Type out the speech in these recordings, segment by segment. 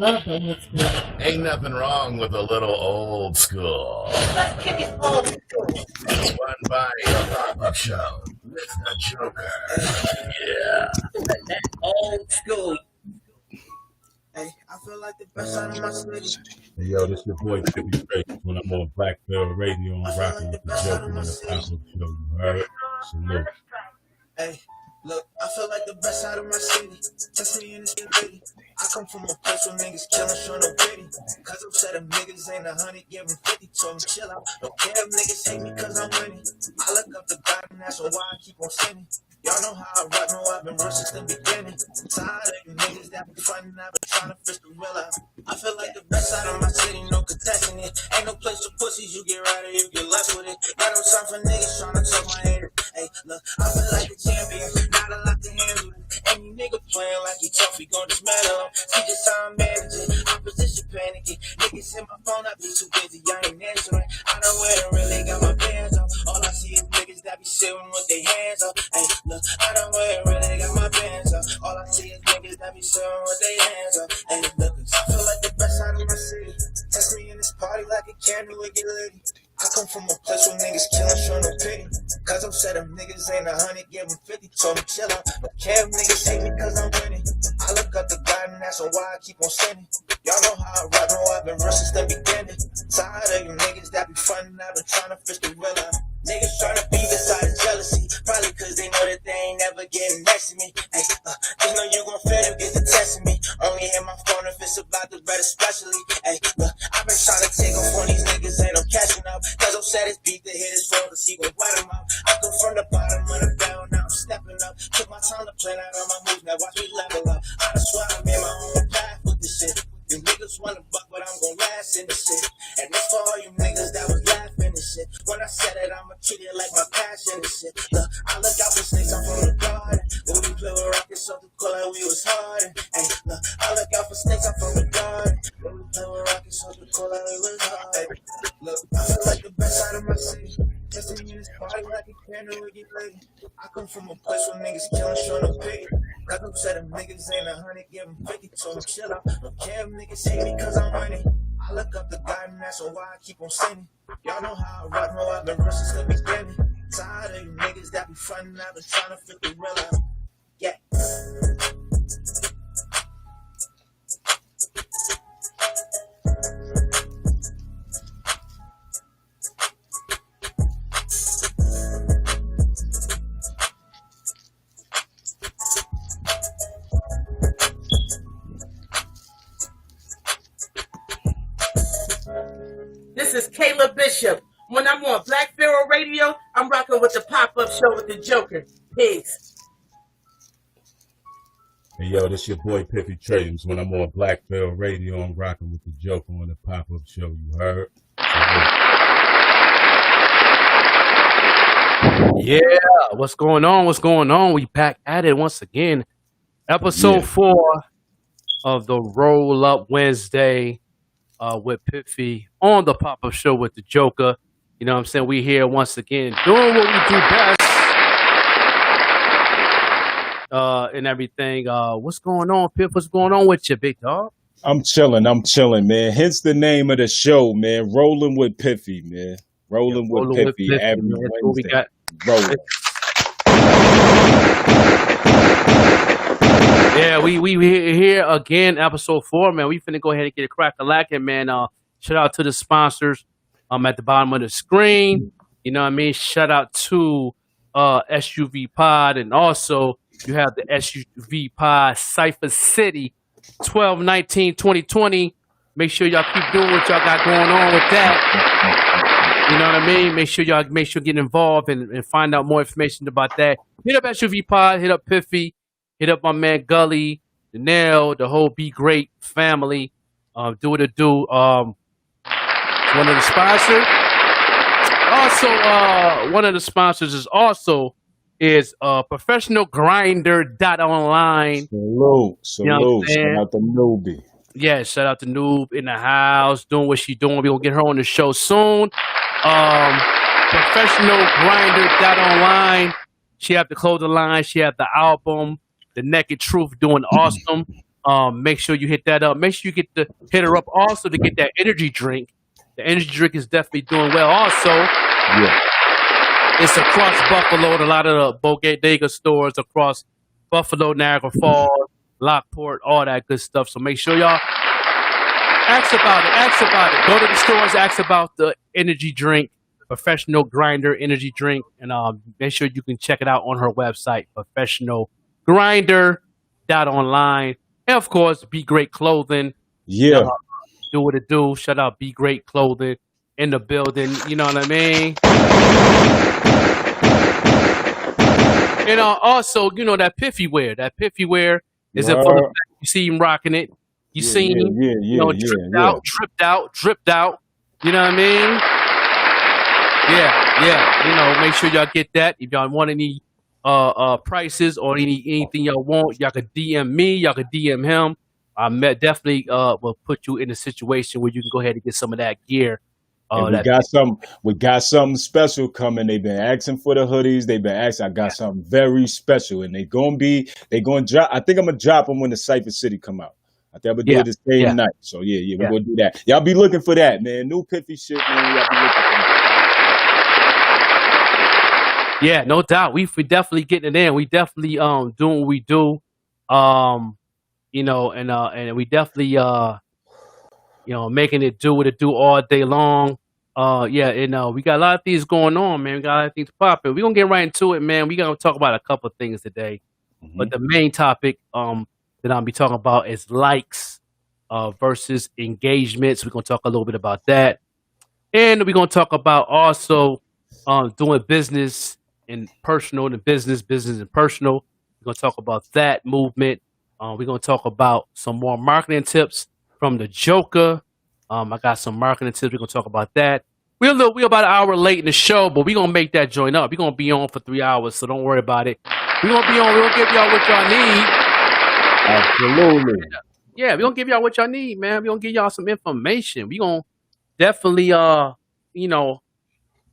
Ain't nothing wrong with a little old school. Let's kick it old school. It's one by a pop-up show with the Joker. Yeah. Old school. Hey, I feel like the best out of my city. Hey, yo, this your boy Piffy Trey. When I'm on Blackfield Radio, I'm rocking with the Joker on the pop-up show. You heard? Salute. Hey, look, I feel like the best out of my city. Test me in this city. I come from a place where niggas killing, show no pity. Cause I'm said them niggas ain't 100, give them 50. Told them chill out. Don't care if niggas hate me cause I'm winning. I look up to God and that's why I keep on sinning. Y'all know how I rock, know I've been real since the beginning. I'm tired of you niggas that be frontin', I've been trying to fish the real out. I feel like the best out of my city, no contesting it. Ain't no place for pussies, you get right or you get left with it. Got no time for niggas trying to tuck my head. Hey, look, I feel like a champion, not a lot to handle it. Any nigga playing like he tough, we gon' dismantle him. See just how I'm managing, opposition panicking. Niggas hit my phone, I be too busy, I ain't answering. I don't wear and really got my bands up. All I see is niggas that be sitting with their hands up. Hey, look, I don't wear and really got my bands up. All I see is niggas that be sitting with their hands up. Hey, look, I feel like the best out of my city. Test me in this party like a candle with get lady. I come from a place where niggas killing, show no pity. Cause I'm said them niggas ain't 100, give them 50. Told them chill out. Don't care if niggas hate me cause I'm winning. I look up to God and that's why I keep on sinning. Y'all know how I rock, know I've been real since the beginning. Tired of you niggas that be frontin', I've been trying to fish the real out. Niggas tryna be beside of jealousy. Probably cause they know that they ain't never getting next to me. Hey, just know you gon' fail, you get to testing me. Only hit my phone if it's about the bread especially. Hey, look, I've been trying to take off on these niggas, ain't no catching up. Cause I'm sad it's beat to hit his phone, cause he gon' wet him out. I come from the bottom of the barrel, now I'm stepping up. Took my time to plan out all my moves, now watch me level up. I just swear I made my own path with this shit. You niggas wanna buck, but I'm gon' last in this shit. And this for all you niggas that was laughing and shit. When I said it, I'ma treat it like my passion and shit. Look, I look out for snakes, I'm from the garden. When we play with rockets, something cool and we was hard. And look, I look out for snakes, I'm from the garden. When we play with rockets, something cool and we was hard. Look, I feel like the best out of my city. Testing me in this party like a candle with get lady. I come from a place where niggas killing, show no pity. Cause I'm said them niggas ain't 100, give them 50. Told them chill out. Don't care if niggas hate me cause I'm winning. I look up to God and that's why I keep on sinning. Y'all know how I rock, know I've been real since the beginning. Tired of you niggas that be frontin', I've been trying to fit the real out. Yeah. This is Kayla Bishop. When I'm on Black Pharaoh Radio, I'm rocking with the pop-up show with the Joker. Peace. Hey, yo, this your boy Piffy Trey. When I'm on Blackfield Radio, I'm rocking with the Joker on the pop-up show. You heard? Yeah, what's going on? What's going on? We back at it once again. Episode 4 of the Roll Up Wednesday with Piffy on the pop-up show with the Joker. You know what I'm saying? We here once again doing what we do best and everything. What's going on, Piff? What's going on with you, big dog? I'm chilling, man. Hence the name of the show, man. Rolling with Piffy, man. Rolling with Piffy every Wednesday. We got rolling. Yeah, we here again, episode 4, man. We finna go ahead and get a crack a lacking, man. Shout out to the sponsors at the bottom of the screen. You know what I mean? Shout out to SUV Pod, and also you have the SUV Pod Cypher City 12/19/2020. Make sure y'all keep doing what y'all got going on with that. You know what I mean? Make sure get involved and find out more information about that. Hit up SUV Pod, hit up Piffy, hit up my man Gully, the Nail, the whole Be Great family. Do what it do. One of the sponsors. Also, one of the sponsors is Professional Grinder.online. Salute. You know Shout out to Newbie. Yeah, shout out to Noob in the house, doing what she doing. We're going to get her on the show soon. Professional Grinder.online. She have the clothing line. She have the album, The Naked Truth, doing awesome. Make sure you hit that up. Make sure you hit her up also to get that energy drink. The energy drink is definitely doing well. Also, Yeah. it's across Buffalo and a lot of the bodega stores across Buffalo, Niagara Falls, Lockport, all that good stuff. So make sure y'all ask about it. Ask about it. Go to the stores, ask about the energy drink, Professional Grinder energy drink, and make sure you can check it out on her website, professionalgrinder.online. And of course, Be Great Clothing. Yeah. Do what it do. Shout out Be Great Clothing in the building. You know what I mean? And also, you know, that Piffy wear. That Piffy wear is in full effect. You see him rocking it. You see him, dripped out. You know what I mean? Yeah. You know, make sure y'all get that. If y'all want any prices or anything y'all want, y'all can DM me. Y'all can DM him. I definitely will put you in a situation where you can go ahead and get some of that gear. And we got something special coming. They've been asking for the hoodies. They've been asking. I got something very special, and they gonna drop. I think I'm gonna drop them when the Cypher City come out. I think I'm gonna do it the same night. So we're gonna do that. Y'all be looking for that, man. New Piffy shit, man. Y'all be looking for that. Yeah, no doubt. We definitely getting it in. We definitely doing what we do. You know, and we definitely you know, making it do what it do all day long. We got a lot of things going on, man. We got a lot of things popping. We're gonna get right into it, man. We're gonna talk about a couple of things today. Mm-hmm. But the main topic that I'll be talking about is likes versus engagements. We're gonna talk a little bit about that. And we're gonna talk about also doing business and personal and business and personal. We're gonna talk about that movement. We're gonna talk about some more marketing tips from the Joker. I got some marketing tips. We're gonna talk about that. We're about an hour late in the show, but we're gonna make that join up. We're gonna be on for 3 hours, so don't worry about it. We're gonna be on. We're gonna give y'all what y'all need. Absolutely. Yeah, we're gonna give y'all what y'all need, man. We're gonna give y'all some information. We're gonna definitely you know,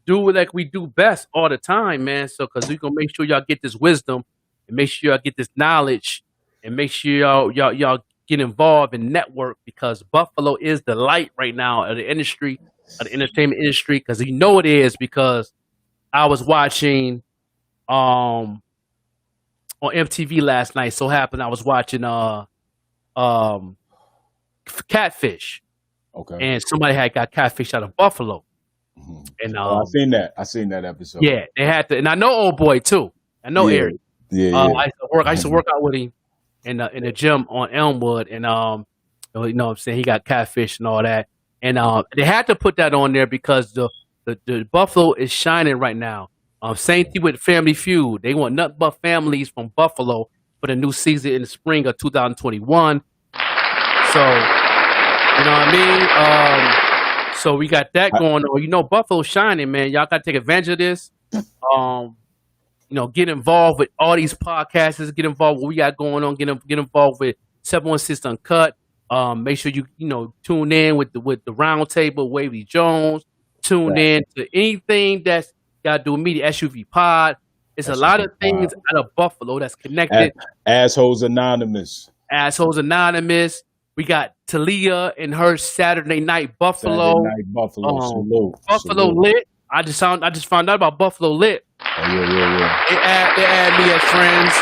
do like we do best all the time, man. So cause we're gonna make sure y'all get this wisdom and make sure y'all get this knowledge and make sure y'all get involved in network, because Buffalo is the light right now of the industry, of the entertainment industry, because you know it is, because I was watching on MTV last night. So happened I was watching Catfish. Okay. And somebody had got catfish out of Buffalo. Mm-hmm. And I seen that episode. Yeah, they had to, and I know old boy too. I know Eric. Yeah. I used to work out with him in the gym on Elmwood, and you know what I'm saying, he got catfish and all that. And they had to put that on there because the Buffalo is shining right now. Same thing with Family Feud. They want nothing but families from Buffalo for the new season in the spring of 2021. So, you know what I mean? So we got that going on. You know, Buffalo shining, man. Y'all got to take advantage of this. You know, get involved with all these podcasts. Get involved with what we got going on. Get involved with 716 Uncut. Make sure you tune in with the round table, Wavy Jones. Tune in to anything that's got to do with media. SUV Pod. It's a lot of things out of Buffalo that's connected. Assholes Anonymous. We got Talia and her Saturday Night Buffalo. Buffalo Lit. I just found out about Buffalo Lit. Oh, yeah. They add me as friends.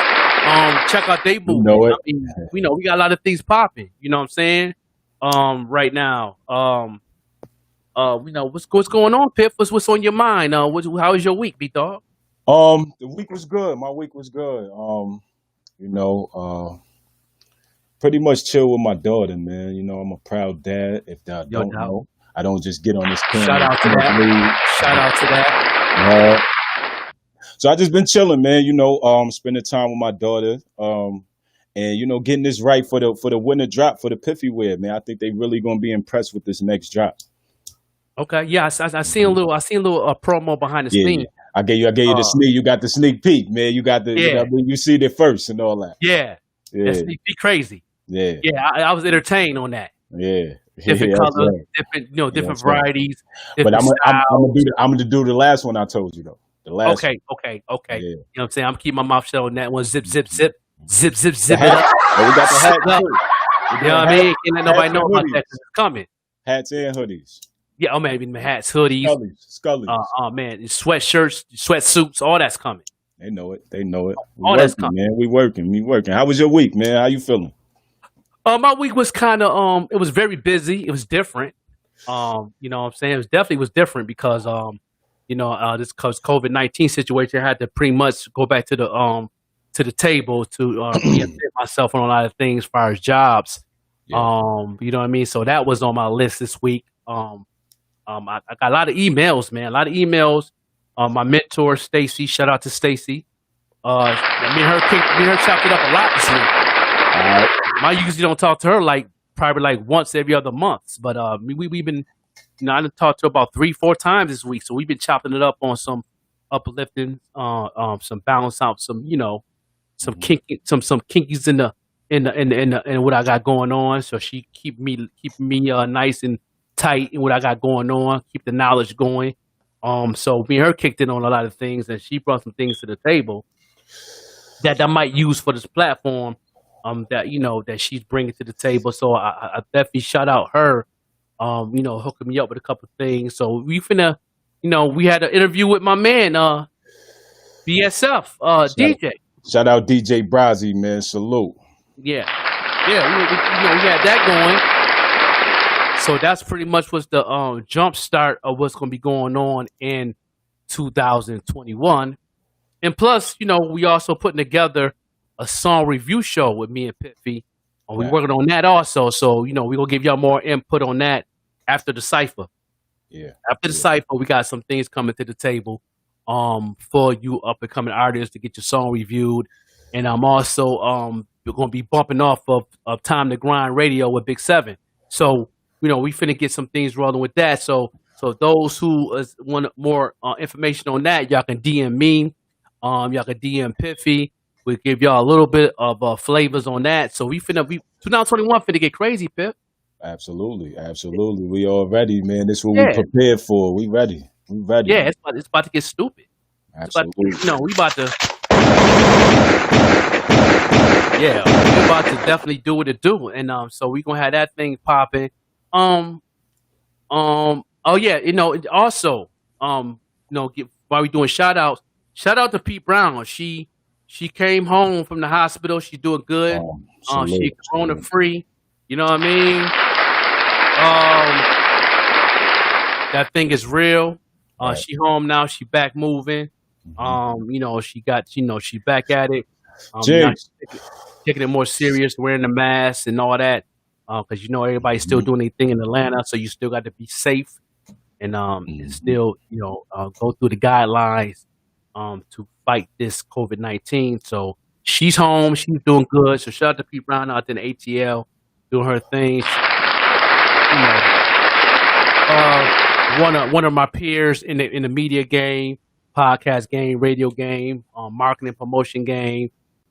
Check out they booth. Know it. I mean, we got a lot of things popping. You know what I'm saying? Right now. What's going on, Piff? What's on your mind? How was your week, B-Dog? The week was good. My week was good. Pretty much chill with my daughter, man. You know, I'm a proud dad. If I don't know, I don't just get on this camera. Shout out to that. So I just been chilling, man. You know, spending time with my daughter, and getting this right for the winter drop for the Piffy wear, man. I think they really gonna be impressed with this next drop. Okay, yeah, I seen a little promo behind the scene. I gave you the sneak. You got the sneak peek, man. You got the you see it first and all that. Yeah. That sneak peek crazy. Yeah, I was entertained on that. Yeah, different colors, different varieties. Different I'm gonna do the last one I told you though. The last. Okay. Yeah. You know what I'm saying? I'm keeping my mouth shut on that one. Zip it up. Oh, we got the hat too. You know what I mean? Can't let nobody know about that 'cause it's coming. Hats and hoodies. Yeah, oh man, hats, hoodies, Scullies. oh man, sweatshirts, sweatsuits, all that's coming. They know it. They know it. We All that's working, coming. man. We working. How was your week, man? How you feeling? My week was kind of it was very busy. It was different. You know what I'm saying? It was definitely different because this cause COVID-19 situation, I had to pretty much go back to the table to reinvent myself on a lot of things as far as jobs. Yeah. You know what I mean? So that was on my list this week. I got a lot of emails, man. A lot of emails. My mentor, Stacy, shout out to Stacy. Me and her chopped it up a lot this week. I usually don't talk to her probably once every other month. But we've been, I done talked to her about 3-4 times this week. So we've been chopping it up on some uplifting, some balance out, some some kinky, some kinkies in what I got going on. So she keeping me nice and tight in what I got going on, keep the knowledge going. So me and her kicked in on a lot of things, and she brought some things to the table that I might use for this platform. That she's bringing to the table. So I definitely shout out her. Hooking me up with a couple of things. So we finna, we had an interview with my man, BSF, DJ. Shout out DJ Brazzy, man. Salute. Yeah, we had that going. So that's pretty much what's the jump start of what's going to be going on in 2021. And plus, we also putting together a song review show with me and Piffy. We're working on that also. So, we're going to give y'all more input on that after the cypher. Yeah. After the cypher, we got some things coming to the table for you up and coming artists to get your song reviewed. And I'm also going to be bumping off of Time to Grind Radio with Big 7. So, we finna get some things rolling with that. So those who want more information on that, y'all can DM me. Y'all can DM Piffy. We'll give y'all a little bit of flavors on that. So we 2021 finna get crazy, Pip. Absolutely. We all ready, man. This is what we prepared for. We ready. Yeah, it's about to get stupid. Absolutely. We about to. Yeah, we about to definitely do what it do, and so we gonna have that thing popping. Oh yeah, also, while we doing shout out to Pete Brown. She came home from the hospital. She's doing good. She corona free. You know what I mean? That thing is real. She home now. She back moving. She back at it. Taking it more serious, wearing the mask and all that. Because everybody's still doing their thing in Atlanta, so you still got to be safe and still go through the guidelines to fight this COVID-19. So she's home, she's doing good. So shout out to Pete Brown out in the ATL doing her thing. One of my peers in the media game, podcast game, radio game, marketing promotion game,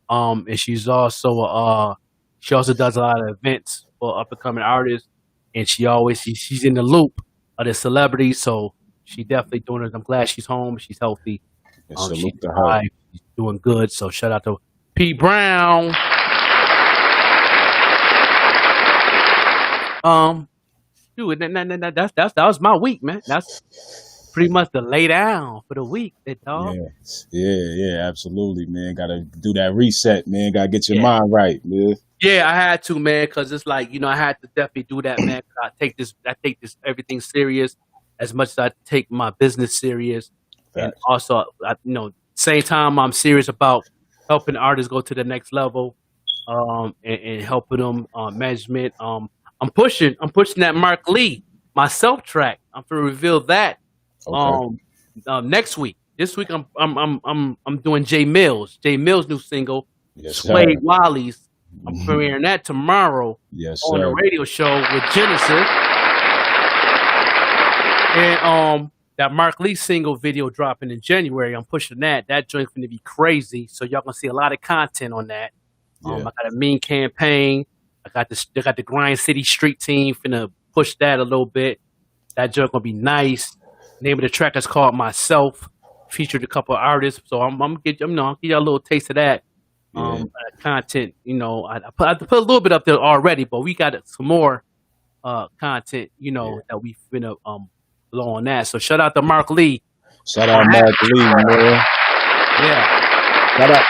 and she's also she also does a lot of events for up and coming artists, and she's in the loop of the celebrities, so she definitely doing it. I'm glad she's home, she's healthy, she's alive, she's doing good. So shout out to P Brown. Dude, that was my week, man. That's pretty much the lay down for the week, dog. Yeah, absolutely, man. Gotta do that reset, man. Gotta get your mind right, man. Yeah, I had to, man, because it's like, I had to definitely do that, man. I take this everything serious as much as I take my business serious. Facts. And also, same time, I'm serious about helping artists go to the next level, and helping them management. I'm pushing that Mark Lee, my self track. I'm gonna reveal that next week. This week I'm doing Jay Mills' new single, Suede Wally's. I'm premiering that tomorrow on a radio show with Genesis. And that Mark Lee single video dropping in January. I'm pushing that. That joint's gonna be crazy. So y'all gonna see a lot of content on that. I got a mean campaign. I got the Grind City Street Team finna push that a little bit. That joint gonna be nice. Name of the track is called Myself. Featured a couple of artists. So I'll give y'all a little taste of that Yeah. Content. You know, I put a little bit up there already, but we got some more content. You know, that we've been blow on that. So shout out to Mark Lee. Shout out Mark Lee, man. Yeah.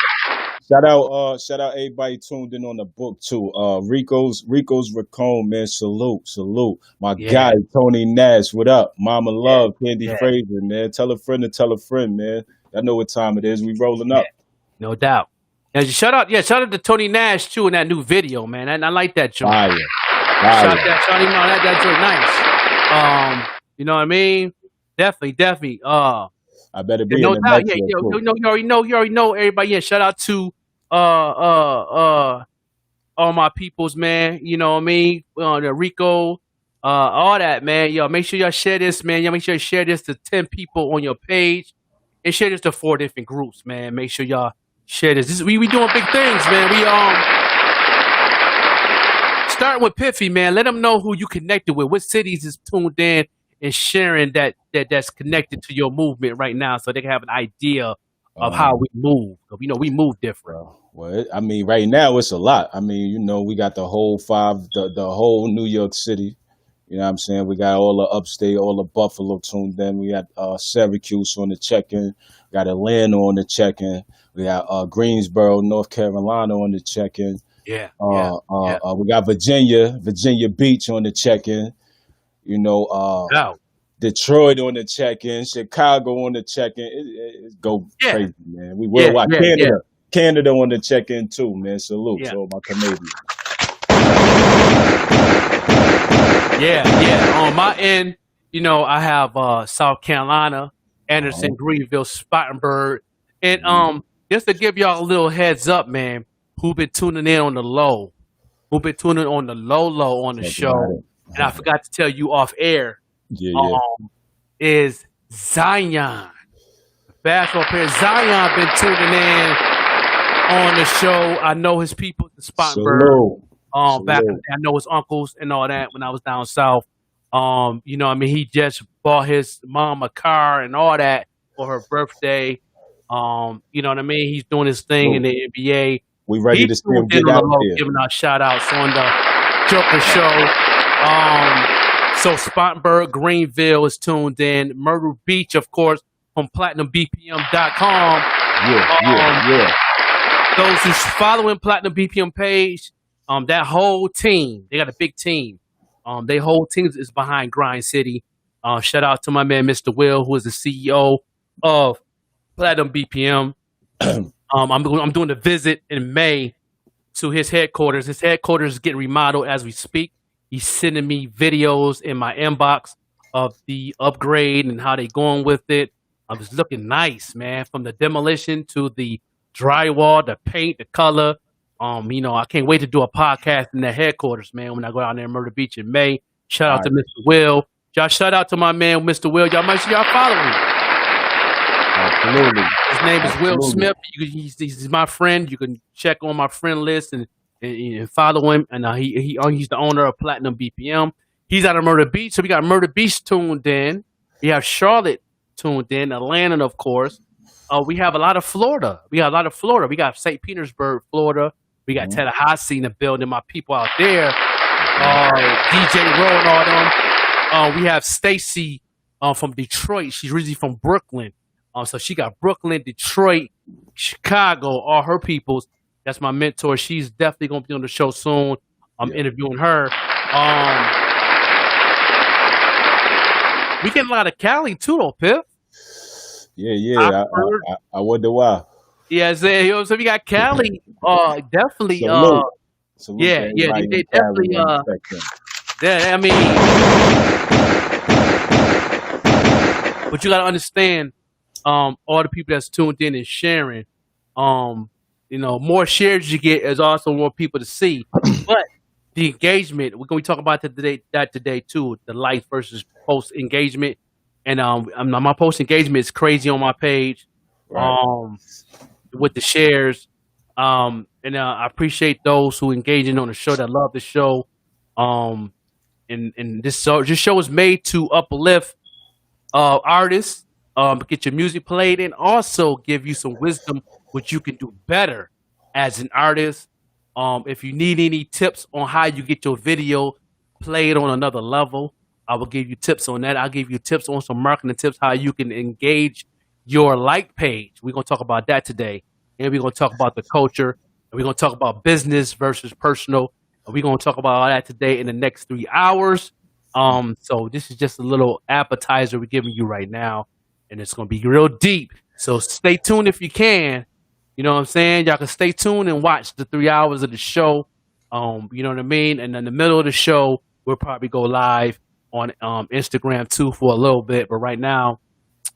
Shout out everybody tuned in on the book too. Rico's Raccoon, man. Salute. My guy, Tony Nash, what up? Mama Love, Candy Fraser, man. Tell a friend to tell a friend, man. I know what time it is. We rolling up. No doubt. And shout out to Tony Nash too in that new video, man. And I like that joint. Fire. Shout him out. That joint nice. You know what I mean? Definitely. I better be no in the doubt. next Yeah, one, you already know everybody. Yeah, shout out to all my peoples, man. You know what I mean? The Rico, all that, man. Yo, make sure y'all share this, man. Y'all make sure you share this to 10 people on your page and share this to 4 different groups, man. Make sure y'all share this. We doing big things, man. We starting with Piffy, man. Let them know who you connected with, what cities is tuned in and sharing that's connected to your movement right now, so they can have an idea of how we move. You know, we move different. Well, I mean, right now it's a lot. I mean, you know, we got the whole the whole New York City. You know what I'm saying? We got all the upstate, all the Buffalo tuned in. We got Syracuse on the check-in. We got Atlanta on the check-in. We got Greensboro, North Carolina on the check-in. Yeah. We got Virginia Beach on the check-in. You know, Detroit on the check-in, Chicago on the check-in. It go crazy, man. We worldwide. Canada on the check-in too, man. Salute to all my Canadians. Yeah. On my end, you know, I have South Carolina, Anderson, Greenville, Spartanburg, and just to give y'all a little heads up, man, who been tuning in on the low, on the show. And I forgot to tell you off air, is Zion. Basketball player Zion been tuning in on the show. I know his people in Spartanburg. Back in the day, I know his uncles and all that when I was down south. You know, I mean, he just bought his mom a car and all that for her birthday. You know what I mean? He's doing his thing in the NBA. We ready to see him get out there. Giving out shout outs on the Joker show. So Spartanburg, Greenville is tuned in. Myrtle Beach, of course, from PlatinumBPM.com. Yeah. Those who's following Platinum BPM page, that whole team, they got a big team. Their whole team is behind Grind City. Shout out to my man, Mr. Will, who is the CEO of Platinum BPM. I'm doing a visit in May to his headquarters. His headquarters is getting remodeled as we speak. He's sending me videos in my inbox of the upgrade and how they going with it. It's looking nice, man. From the demolition to the drywall, the paint, the color. You know, I can't wait to do a podcast in the headquarters, man, when I go out there in Myrtle Beach in May. Shout out to Mr. Will. Y'all shout out to my man, Mr. Will. Y'all make sure y'all follow him. Absolutely. His name is Will Smith. He's my friend. You can check on my friend list and follow him. And he's the owner of Platinum BPM. He's out of Myrtle Beach, so we got Myrtle Beach tuned in. We have Charlotte tuned in, Atlanta, of course. We have a lot of Florida. We got St. Petersburg, Florida. We got Tallahassee in the building. My people out there, DJ Rowe and all them. We have Stacy from Detroit. She's originally from Brooklyn. So she got Brooklyn, Detroit, Chicago, all her peoples. That's my mentor. She's definitely going to be on the show soon. I'm interviewing her. We get a lot of Cali too, though, Pip. Yeah. I wonder why. Yeah, so we got Cali. Definitely. Salute they definitely. I mean, but you got to understand, all the people that's tuned in and sharing. You know, more shares you get is also more people to see. But the engagement, we're going to talk about that today too. The likes versus post engagement, and my post engagement is crazy on my page. Right. With the shares, and I appreciate those who engaging on the show, that love the show. And this show is made to uplift artists, get your music played, and also give you some wisdom what you can do better as an artist. If you need any tips on how you get your video played on another level, I will give you tips on that. I'll give you tips on some marketing tips how you can engage your like page. We're gonna talk about that today, and we're gonna talk about the culture, and we're gonna talk about business versus personal. And we're gonna talk about all that today in the next 3 hours. So this is just a little appetizer we're giving you right now, and it's gonna be real deep. So stay tuned if you can. You know what I'm saying? Y'all can stay tuned and watch the 3 hours of the show. You know what I mean? And in the middle of the show, we'll probably go live on Instagram too for a little bit. But right now,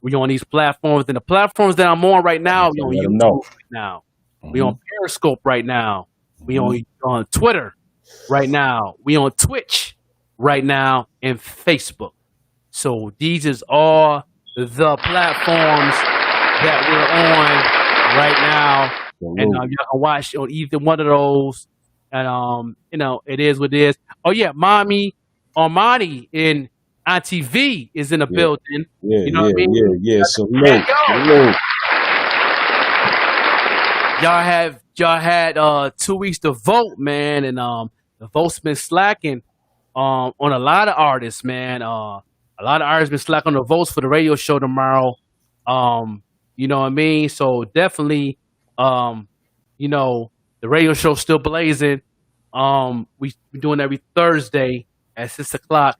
we on these platforms, and the platforms that I'm on right now, we on Let 'em YouTube know. right now. We on Periscope right now. We on Twitter right now. We on Twitch right now and Facebook. So these is all the platforms that we're on right now, and y'all can watch on either one of those. And you know, it is what it is. Oh yeah, mommy Armani in Auntie V is in the Yeah, building. yeah, You know what I mean? yeah. Hey Salute, yo, salute. y'all had 2 weeks to vote, man, and the votes been slacking on a lot of artists, man. A lot of artists been slacking on the votes for the radio show tomorrow. You know what I mean? So definitely, you know, the radio show's still blazing. We doing every Thursday at 6 o'clock.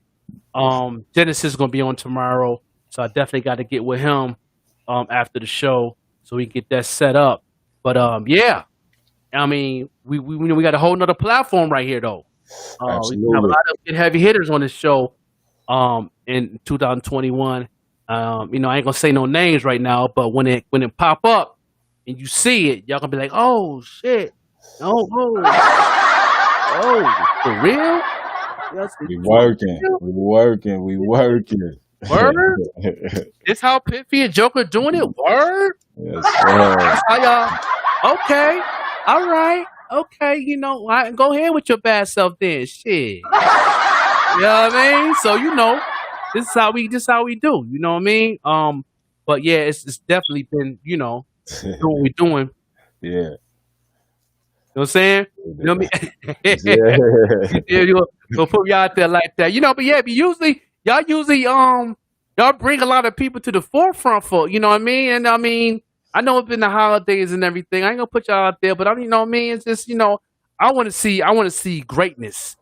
Genesis is gonna be on tomorrow, so I definitely got to get with him after the show so we can get that set up. But yeah, I mean, we got a whole nother platform right here though. We have a Absolutely. lot of heavy hitters on this show in 2021. You know, I ain't gonna say no names right now, but when it pop up and you see it, y'all gonna be like, oh shit, oh, for real? Yes, We for working, real? we working, we working. Word? This how Piffy and Joker doing it? Word? Yes, sir. How y'all? Okay, all right, okay. You know, go ahead with your bad self then. Shit. You know what I mean? So you know, this is how we do. You know what I mean? But yeah, it's definitely been, you know, doing what we doing. Yeah, You know what I'm saying? You know what I mean? yeah. Yeah, you'll put y'all out there like that. You know, but yeah, but y'all usually y'all bring a lot of people to the forefront for, you know what I mean? And I mean, I know it's been the holidays and everything. I ain't gonna put y'all out there, but I you know what I mean, it's just, you know, I wanna see greatness.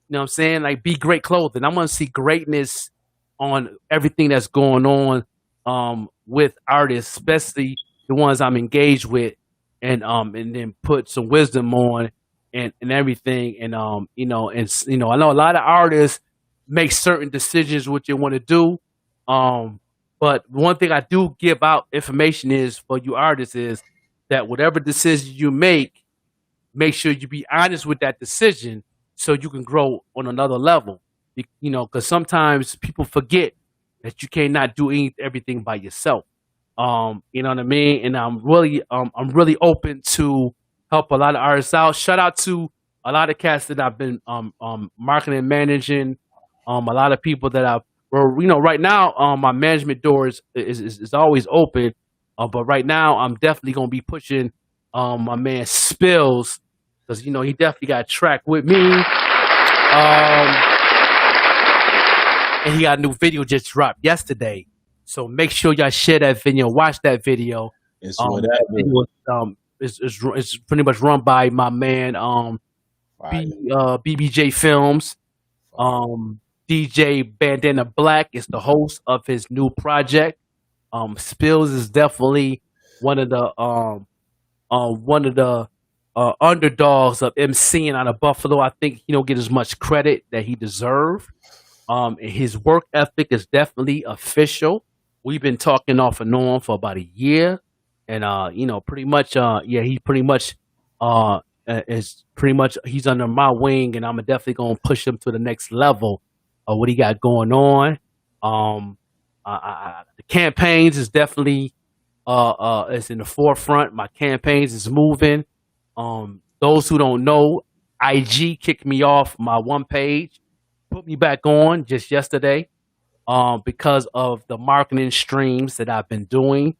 You know what I'm saying? Like be great clothing. I wanna see greatness on everything that's going on with artists, especially the ones I'm engaged with, and then put some wisdom on and everything. And you know, you know, I know a lot of artists make certain decisions what you want to do. But one thing I do give out information is for you artists is that whatever decision you make sure you be honest with that decision so you can grow on another level. You know, because sometimes people forget that you cannot do everything by yourself. You know what I mean? And I'm really open to help a lot of artists out. Shout out to a lot of cats that I've been marketing and managing. A lot of people that I've, well, you know, right now my management door is always open. But right now I'm definitely gonna be pushing my man Spills because you know he definitely got a track with me. And he got a new video just dropped yesterday. So make sure y'all share that video, watch that video. It's That whatever. video is pretty much run by my man Right. BBJ Films. DJ Bandana Black is the host of his new project. Spills is definitely one of the underdogs of MCing out of Buffalo. I think he don't get as much credit that he deserves. And his work ethic is definitely official. We've been talking off and on for about a year, and you know, pretty much, yeah, he pretty much is pretty much he's under my wing, and I'm definitely gonna push him to the next level of what he got going on. The campaigns is definitely is in the forefront. My campaigns is moving. Those who don't know, IG kicked me off my one page, put me back on just yesterday because of the marketing streams that I've been doing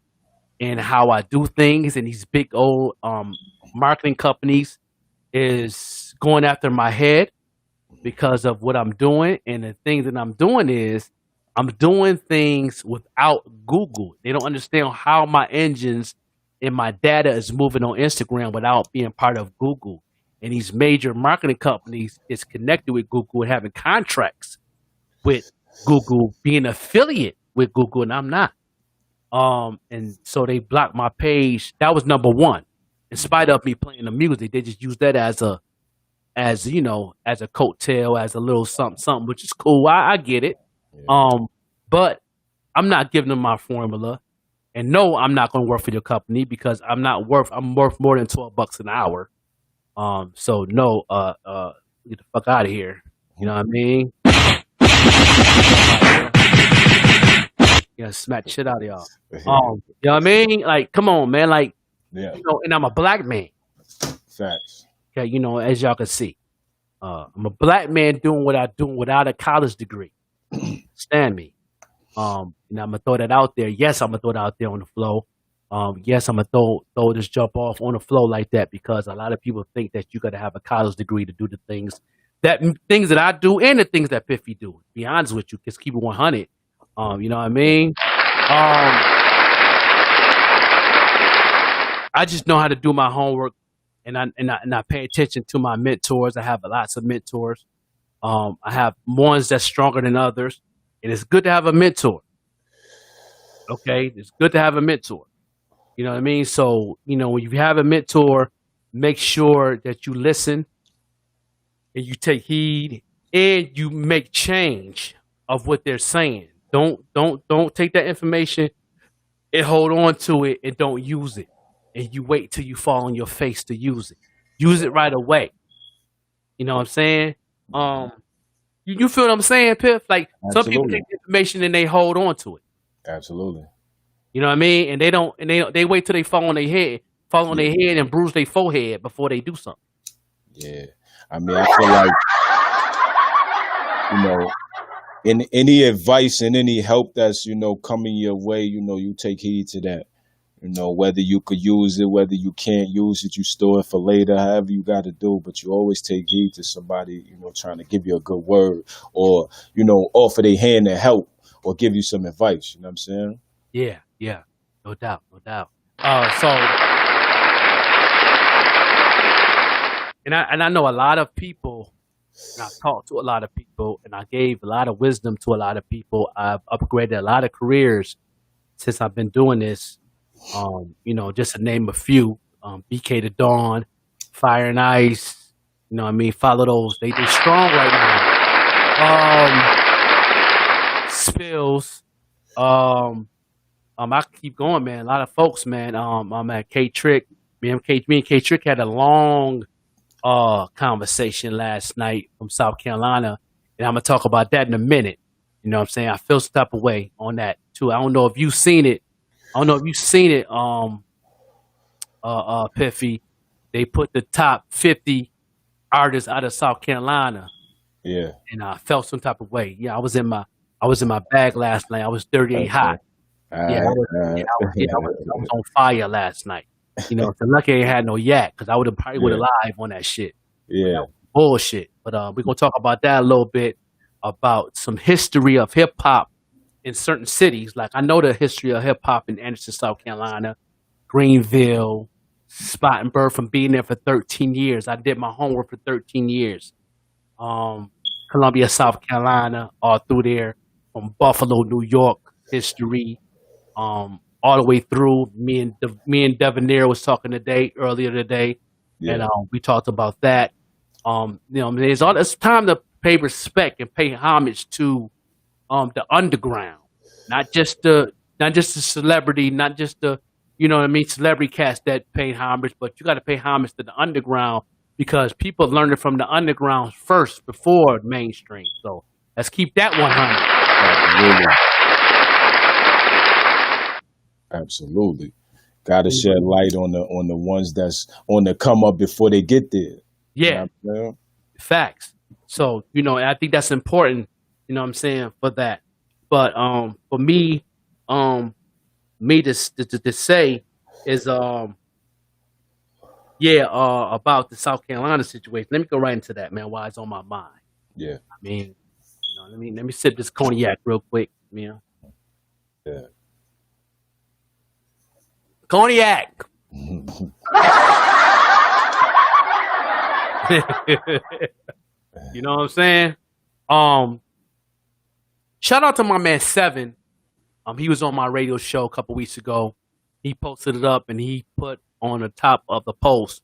and how I do things and these big old marketing companies is going after my head because of what I'm doing. And the thing that I'm doing is I'm doing things without Google. They don't understand how my engines and my data is moving on Instagram without being part of Google. And these major marketing companies is connected with Google and having contracts with Google, being affiliate with Google, and I'm not. And so they blocked my page. That was number one. In spite of me playing the music, they just used that as a, as you know, as a coattail, as a little something, something, which is cool. I get it. But I'm not giving them my formula. And no, I'm not going to work for your company because I'm worth more than $12 an hour. So no, get the fuck out of here. You know what I mean? Yeah, smack the shit out of y'all. You know what I mean? Like, come on, man. Like, Yeah, you know, and I'm a black man. facts. Okay, you know, as y'all can see, I'm a black man doing what I do without a college degree. Stand me. And I'm gonna throw that out there. Yes, I'm gonna throw it out there on the flow. Yes, I'm gonna throw this jump off on the flow like that because a lot of people think that you gotta have a college degree to do the things that I do and the things that Piffy do. To be honest with you, just keep it 100. You know what I mean? I just know how to do my homework, and I pay attention to my mentors. I have lots of mentors. I have ones that's stronger than others, and it's good to have a mentor. Okay, it's good to have a mentor. You know what I mean? So you know when you have a mentor, make sure that you listen and you take heed and you make change of what they're saying. Don't take that information and hold on to it and don't use it. And you wait till you fall on your face to use it. Use it right away. You know what I'm saying? You feel what I'm saying, Piff? Like some people Absolutely. take the information and they hold on to it. Absolutely. You know what I mean? And they wait till they fall on their head and bruise their forehead before they do something. Yeah. I mean, I feel like, you know, in any advice and any help that's, coming your way, you take heed to that. Whether you could use it, whether you can't use it, you store it for later, however you got to do. But you always take heed to somebody, trying to give you a good word or, offer their hand to help or give you some advice. You know what I'm saying? Yeah, no doubt. And I know a lot of people, and I've talked to a lot of people, and I gave a lot of wisdom to a lot of people. I've upgraded a lot of careers since I've been doing this. Just to name a few, BK the Dawn, Fire and Ice, you know what I mean? Follow those. They strong right now. Spills. I can keep going, man. A lot of folks, man. I'm at K Trick. Me and K Trick had a long conversation last night from South Carolina, and I'm gonna talk about that in a minute. You know what I'm saying? I feel some type of way on that too. I don't know if you've seen it. Piffy. They put the top 50 artists out of South Carolina. Yeah. And I felt some type of way. Yeah, I was in my bag last night. I was 38 hot. I was on fire last night. So lucky I ain't had no yak because I would have probably went live on that shit. Yeah. Bullshit. But we're gonna talk about that a little bit, about some history of hip hop in certain cities. Like I know the history of hip hop in Anderson, South Carolina, Greenville, Spartanburg, from being there for 13 years. I did my homework for 13 years. Columbia, South Carolina, all through there, from Buffalo, New York, history, all the way through. Me and Devonair was talking earlier today, and we talked about that. It's time to pay respect and pay homage to the underground, not just the celebrity, not just the celebrity cast that pay homage, but you got to pay homage to the underground because people learned it from the underground first before mainstream. So let's keep that 100. Absolutely. Got to shed light on the ones that's on the come up before they get there. Yeah, facts. So I think that's important. You know what I'm saying, for that. But for me to say is Yeah, about the South Carolina situation. Let me go right into that, man. While it's on my mind. Yeah, I mean, let me sip this cognac real quick, man. yeah. Cognac. You know what I'm saying? Shout out to my man Seven. He was on my radio show a couple weeks ago. He posted it up and he put on the top of the post,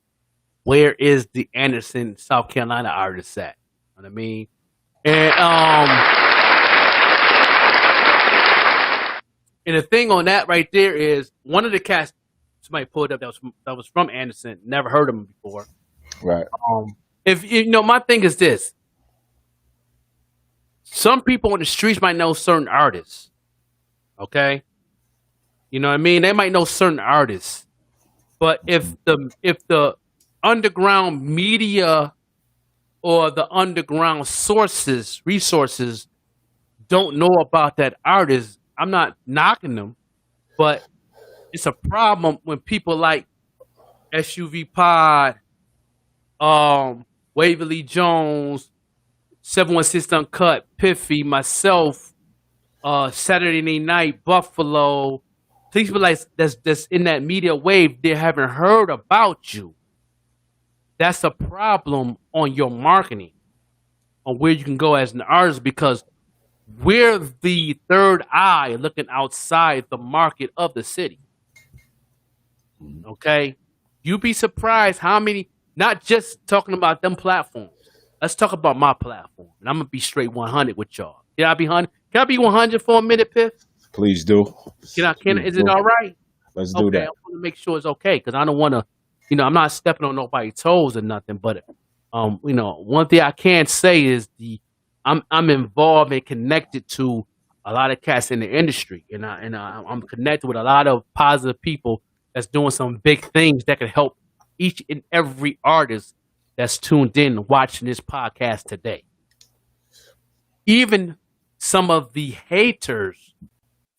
where is the Anderson, South Carolina artist at? You know what I mean? And the thing on that right there is one of the cats somebody pulled up that was from Anderson, never heard of him before. Right. If you know, my thing is this: some people on the streets might know certain artists. Okay, you know what I mean? They might know certain artists, but if the underground media or the underground resources don't know about that artist, I'm not knocking them, but it's a problem when people like SUV Pod, Waverly Jones, 716 Uncut, Piffy, myself, Saturday Night, Buffalo, people like that's in that media wave, they haven't heard about you. That's a problem on your marketing, on where you can go as an artist, because we're the third eye looking outside the market of the city. Okay? You'd be surprised how many, not just talking about them platforms. Let's talk about my platform. And I'm going to be straight 100 with y'all. Can I be 100? Can I be 100 for a minute, Piff? Please do. Is it all right? Let's do Okay, that. I want to make sure it's okay, because I don't want to, I'm not stepping on nobody's toes or nothing. But, one thing I can say is I'm involved and connected to a lot of cats in the industry, and I'm connected with a lot of positive people that's doing some big things that can help each and every artist that's tuned in watching this podcast today. Even some of the haters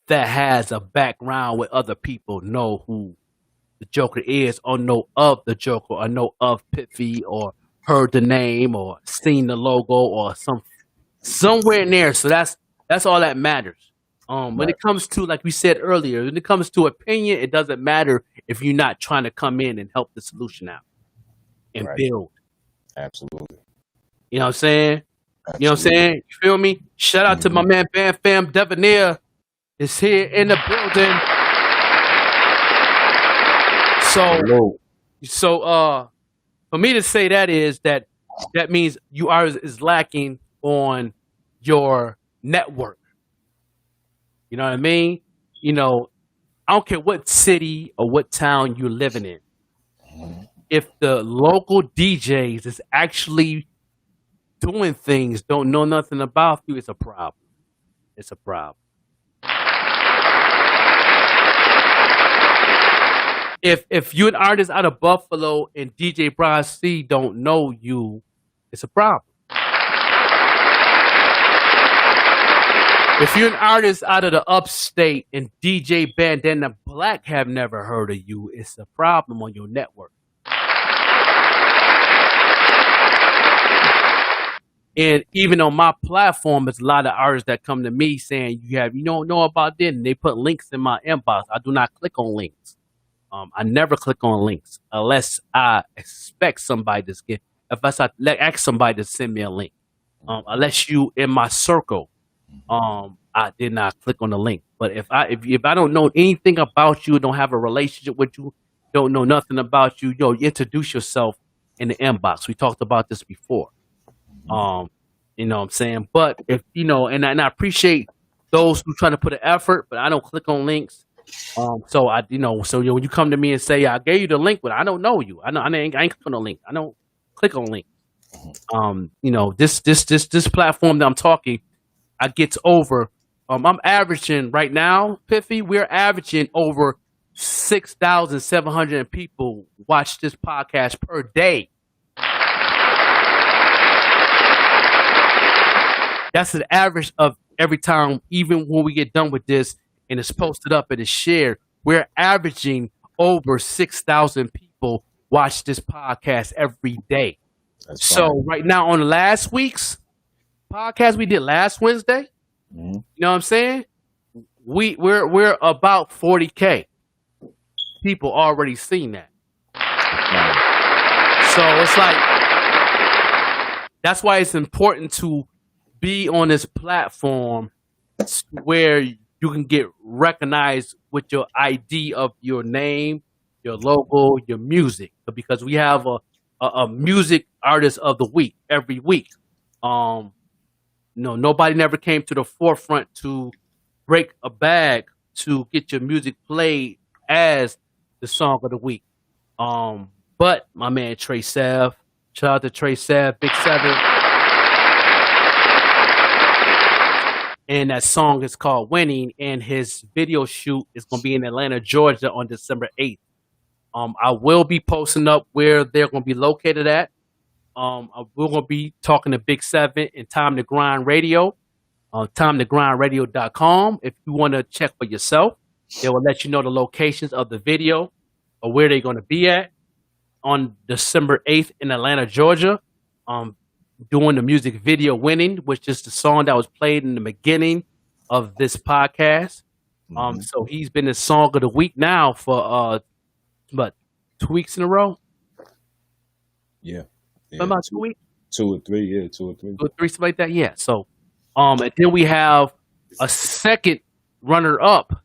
that has a background with other people know who the Joker is, or know of the Joker, or know of Piffy, or heard the name, or seen the logo, or somewhere in there. So that's all that matters. When it comes to, like we said earlier, when it comes to opinion, it doesn't matter if you're not trying to come in and help the solution out and build. Absolutely. You know what I'm saying? You know what I'm saying? You feel me? Shout out to my man Bam Fam Devonair is here in the building. So for me to say that means you is lacking on your network. You know what I mean? I don't care what city or what town you're living in. If the local DJs is actually doing things, don't know nothing about you, it's a problem. It's a problem. If you're an artist out of Buffalo and DJ Brian C don't know you, it's a problem. If you're an artist out of the upstate and DJ Bandana Black have never heard of you, it's a problem on your network. And even on my platform, there's a lot of artists that come to me saying, you don't know about this, and they put links in my inbox. I do not click on links. I never click on links unless I expect somebody to get. If I ask somebody to send me a link, unless you in my circle, I did not click on the link. But if I don't know anything about you, don't have a relationship with you, don't know nothing about you, introduce yourself in the inbox. We talked about this before. You know what I'm saying? But if and I appreciate those who try to put an effort, but I don't click on links. So when you come to me and say I gave you the link, but I don't know you, I ain't click on the link. I don't click on links. This platform that I'm talking, I get over. I'm averaging right now, Piffy. We're averaging over 6,700 people watch this podcast per day. That's an average of every time, even when we get done with this and it's posted up and it's shared, we're averaging over 6,000 people watch this podcast every day. That's So fine. right now on last week's podcast we did last Wednesday, Mhm. you know what I'm saying? We're about 40K people already seen that. So it's like that's why it's important to be on this platform where you can get recognized with your ID of your name, your logo, your music, because we have a music artist of the week every week. No, nobody never came to the forefront to break a bag to get your music played as the song of the week. But my man Trey Sav, shout out to Trey Sav, Big Seven, and that song is called "Winning," and his video shoot is going to be in Atlanta, Georgia, on December 8th. I will be posting up where they're going to be located at. We're going to be talking to Big Seven and Time to Grind Radio, timetogrindradio.com. If you want to check for yourself, they will let you know the locations of the video or where they're going to be at on December 8th in Atlanta, Georgia. Doing the music video "Winning," which is the song that was played in the beginning of this podcast. So he's been the song of the week now for 2 weeks in a row. Yeah. About 2 weeks, 2 or 3. Yeah, 2 or 3. 2 or 3, something like that. Yeah. So, and then we have a second runner up,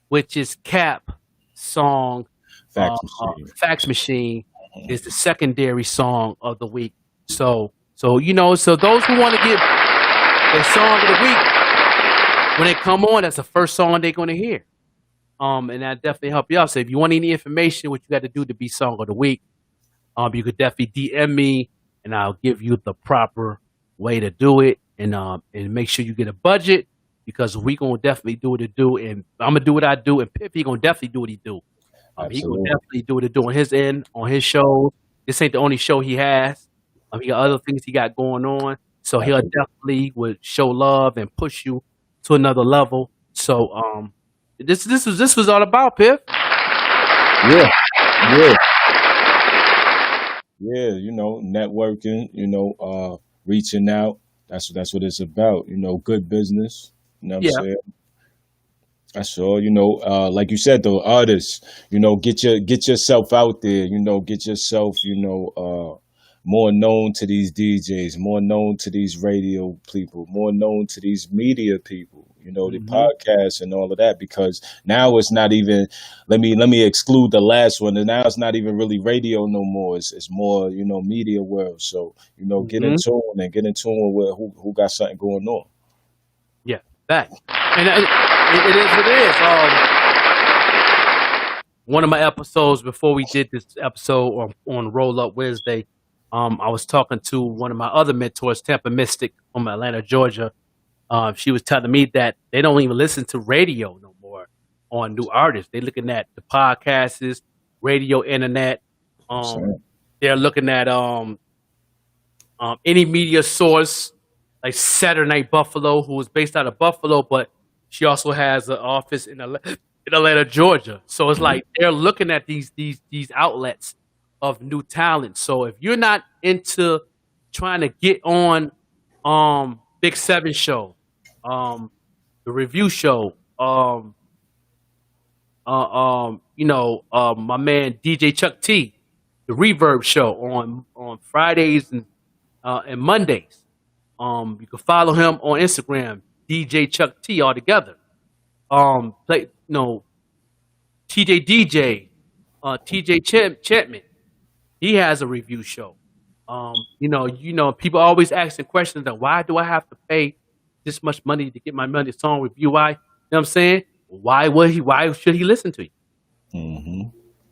which is Cap song. Fax Machine. Fax Machine is the secondary song of the week. So those who want to get their song of the week, when they come on, that's the first song they're going to hear. And that definitely help you out. So if you want any information, what you got to do to be song of the week, you could definitely DM me, and I'll give you the proper way to do it. And make sure you get a budget, because we gonna definitely do what it do, and I'm gonna do what I do, and Piffy gonna definitely do what he do. He gonna definitely do what it do on his end, on his show. This ain't the only show he has. He got other things he got going on, so he'll definitely would show love and push you to another level. So this was all about Piff. Yeah. Networking, reaching out. That's what it's about. Good business. You know what I'm saying? That's all. Like you said, though, artists, get yourself out there. Get yourself, more known to these DJs, more known to these radio people, more known to these media people. The podcasts and all of that, because now it's not even. Let me exclude the last one, and now it's not even really radio no more. It's more media world. So get in tune with who got something going on. Yeah, that and it is what it is. One of my episodes before we did this episode on Roll Up Wednesday, I was talking to one of my other mentors, Tampa Mystic from Atlanta, Georgia. She was telling me that they don't even listen to radio no more on new artists. They're looking at the podcasts, radio, internet. They're looking at any media source, like Saturday Night Buffalo, who is based out of Buffalo, but she also has an office in Atlanta, Georgia. So it's like they're looking at these outlets of new talent. So if you're not into trying to get on Big Seven show, the review show, my man DJ Chuck T, the Reverb show on Fridays and Mondays. You can follow him on Instagram, DJ Chuck T, all together. TJ DJ, TJ Chapman, he has a review show. People always asking questions like, why do I have to pay this much money to get my song review? Why? You know what I'm saying? Why should he listen to you? Mm-hmm.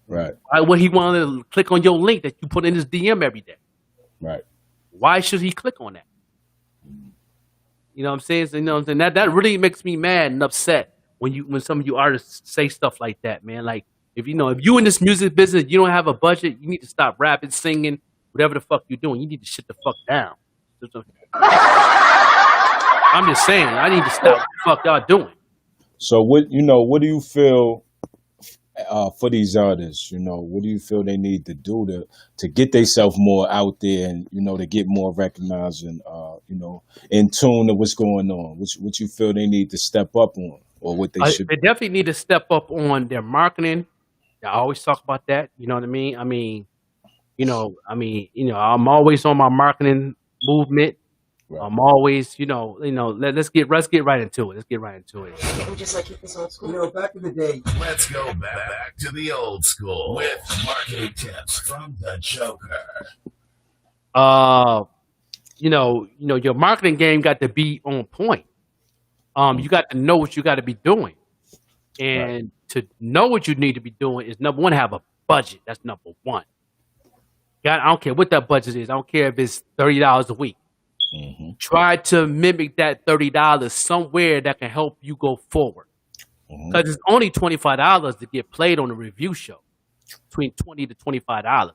Right. Why would he want to click on your link that you put in his DM every day? Right. Why should he click on that? You know what I'm saying? So, that really makes me mad and upset when some of you artists say stuff like that, man. Like if you in this music business, you don't have a budget, you need to stop rapping, singing, whatever the fuck you're doing. You need to shut the fuck down. I'm just saying, I need to stop what the fuck y'all doing. So what do you feel for these artists? You know, what do you feel they need to do to get themselves more out there and to get more recognized and in tune to what's going on? What you feel they need to step up on, or what they should? They definitely need to step up on their marketing. I always talk about that. You know what I mean? I'm always on my marketing movement. Right. I'm always, let's get right into it. Let's get right into it. Can't we just like keep this old school? Back in the day. Let's go back to the old school with marketing tips from the Joker. Your marketing game got to be on point. You got to know what you got to be doing, and to know what you need to be doing is number one. Have a budget. That's number one. I don't care what that budget is. I don't care if it's $30 a week. Mm-hmm. Try to mimic that $30 somewhere that can help you go forward. Because it's only $25 to get played on a review show. Between $20 to $25,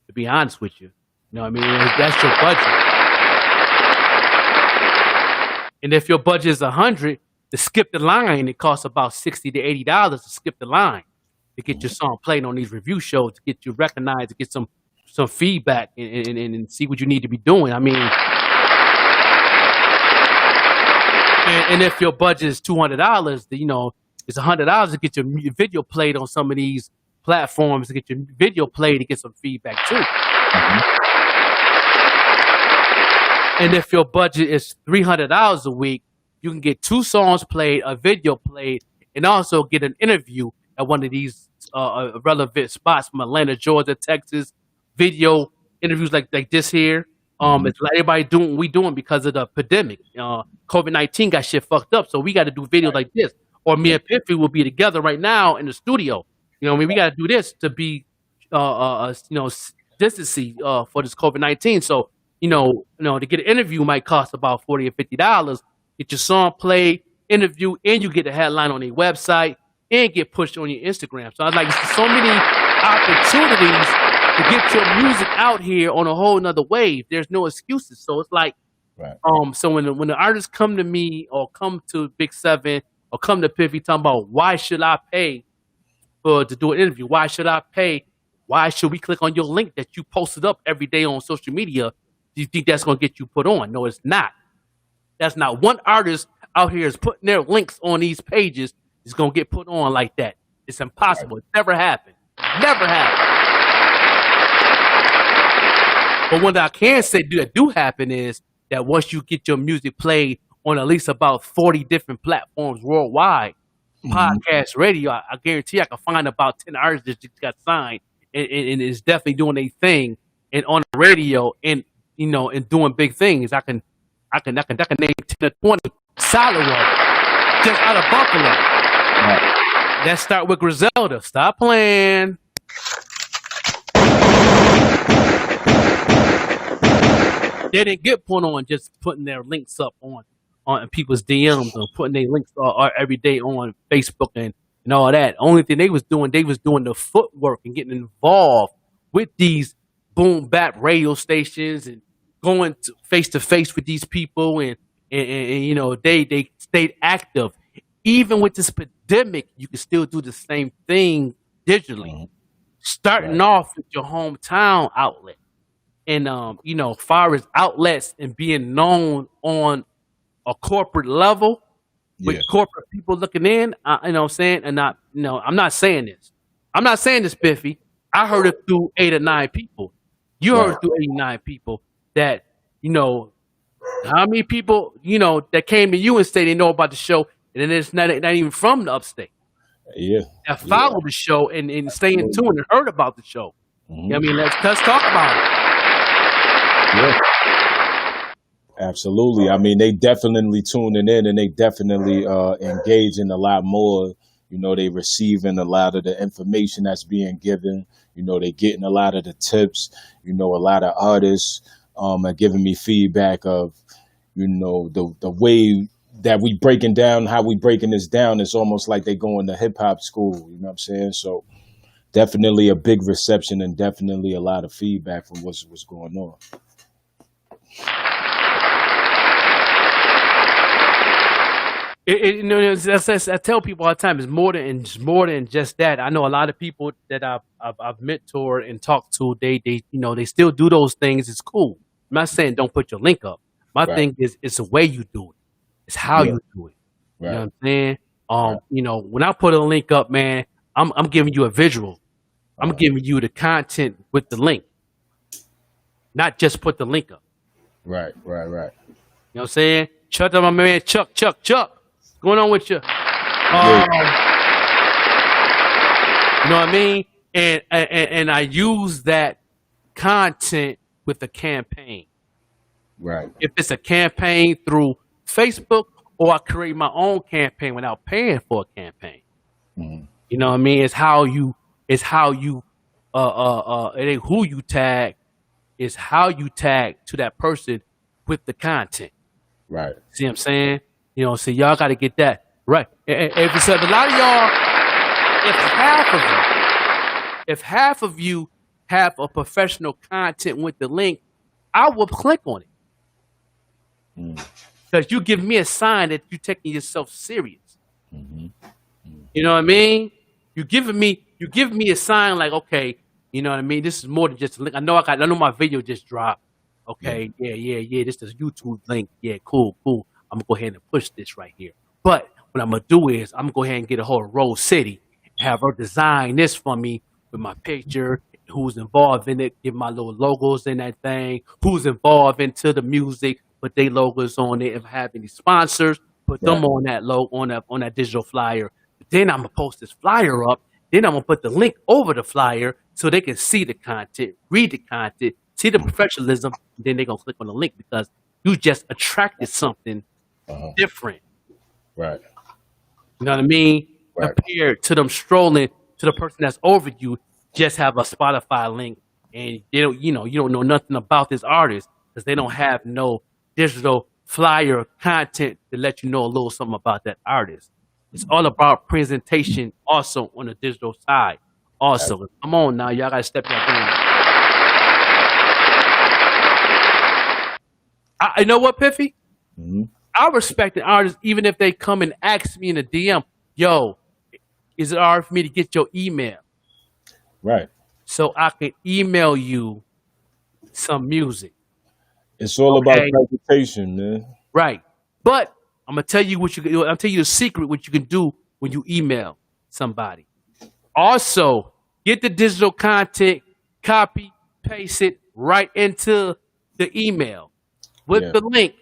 to be honest with you. You know what I mean? That's your budget. And if your budget is $100, to skip the line, it costs about $60 to $80 to skip the line to get your song played on these review shows, to get you recognized, to get some feedback and see what you need to be doing. I mean, and if your budget is $200, it's $100 to get your video played on some of these platforms, to get your video played, to get some feedback too. And if your budget is $300 a week, you can get 2 songs played, a video played, and also get an interview at one of these relevant spots from Atlanta, Georgia, Texas. Video interviews like this here. It's like everybody doing what we doing because of the pandemic. COVID-19 got shit fucked up, so we got to do videos like this. Or me and Piffy will be together right now in the studio. You know, what I mean, we got to do this to be, distancing for this COVID-19. So, to get an interview might cost about $40 or $50. Get your song played, interview, and you get a headline on their website and get pushed on your Instagram. So I was like, so many opportunities to get your music out here on a whole nother wave. There's no excuses. So it's like, so when the artists come to me or come to Big Seven or come to Piffy talking about why should I pay to do an interview? Why should I pay? Why should we click on your link that you posted up every day on social media? Do you think that's going to get you put on? No, it's not. That's not one artist out here is putting their links on these pages is going to get put on like that. It's impossible. It never happened. Never happened. But what I can say that do happen is that once you get your music played on at least about 40 different platforms worldwide, podcast, radio, I guarantee I can find about 10 artists that just got signed and is definitely doing a thing and on the radio and and doing big things. I can name 10 or 20 solid ones just out of Buffalo. Right. Let's start with Griselda. Stop playing. They didn't get put on just putting their links up on people's DMs or putting their links every day on Facebook and all that. Only thing they was doing the footwork and getting involved with these boom bap radio stations and going to face with these people and they stayed active. Even with this pandemic, you can still do the same thing digitally. Starting off with your hometown outlet. And far as outlets and being known on a corporate level with corporate people looking in, you know what I'm saying? And I'm not saying this. I'm not saying this, Biffy. I heard it through 8 or 9 people. You heard it through 8 or 9 people that, how many people, that came to you and say they know about the show, and then it's not even from the upstate. Yeah. That followed the show and stay in tune and heard about the show. You know what I mean? Let's talk about it. Yeah. Absolutely. I mean, they definitely tuning in and they definitely engaging a lot more. They receiving a lot of the information that's being given. They getting a lot of the tips. A lot of artists are giving me feedback of, the way that we breaking down, how we breaking this down. It's almost like they going to hip hop school. You know what I'm saying? So definitely a big reception and definitely a lot of feedback from what's going on. You know, I tell people all the time, it's more than just that. I know a lot of people that I've mentored and talked to. They you know they still do those things. It's cool. I'm not saying don't put your link up. My Right. thing is it's the way you do it. It's how Yeah. you do it. You know Right. what I'm saying? Right. You know, when I put a link up, man, I'm giving you a visual. I'm giving you the content with the link, not just put the link up. Right. Right. Right. You know what I'm saying? Chuck to my man, Chuck. What's going on with you? Yeah. You know what I mean? And I use that content with the campaign. Right. If it's a campaign through Facebook, or I create my own campaign without paying for a campaign. Mhm. You know what I mean? It's how you it ain't who you tag, it's how you tag to that person with the content. Right. See what I'm saying? You know, so y'all gotta get that right. If it's a lot of y'all, if half of you have a professional content with the link, I will click on it. Because you give me a sign that you're taking yourself serious. You know what I mean? You giving me a sign like, okay, you know what I mean? This is more than just a link. I know my video just dropped. Okay, yeah. This is a YouTube link. Yeah, cool. I'm gonna go ahead and push this right here. But what I'm gonna do is I'm gonna go ahead and get a hold of Rose City, have her design this for me with my picture, who's involved in it, give my little logos in that thing, who's involved into the music, put their logos on it. If I have any sponsors, put them on that logo on that digital flyer. Then I'm gonna post this flyer up. Then I'm gonna put the link over the flyer so they can see the content, read the content, see the professionalism. And then they're gonna click on the link because you just attracted something different. Right. You know what I mean? Right. Compared to them strolling to the person that's over you, just have a Spotify link, and they don't, you don't know nothing about this artist because they don't have no digital flyer content to let you know a little something about that artist. It's all about presentation, also on the digital side. Also, come on now, y'all gotta step your game. You know what, Piffy? Mhm. I respect an artist even if they come and ask me in a DM, yo, is it all right for me to get your email Right. so I can email you some music? It's all about Okay. presentation, man. Right. But I'm gonna tell you what you can do. I'll tell you the secret what you can do when you email somebody. Also, get the digital content, copy, paste it right into the email with Yeah. the link.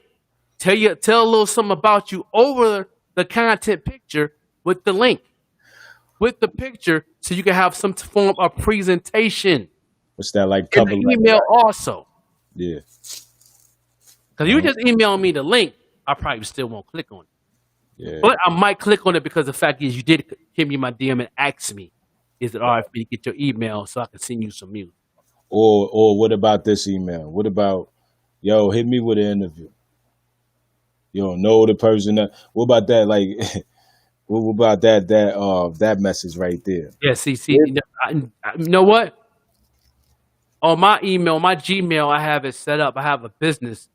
Tell a little something about you over the content picture with the link. With the picture, so you can have some form of presentation What's that like? in Cover the letter? email also. Yeah. Because you just email me the link, I probably still won't click on it. Yeah. But I might click on it because the fact is you did hit me in my DM and ask me, is it all right for me to get your email so I can send you some music? Or what about this email? What about, yo, hit me with an interview? You don't know the person that. What about that? Like, what about that message right there? Yeah, see, you know what? On my email, my Gmail, I have it set up. I have a business.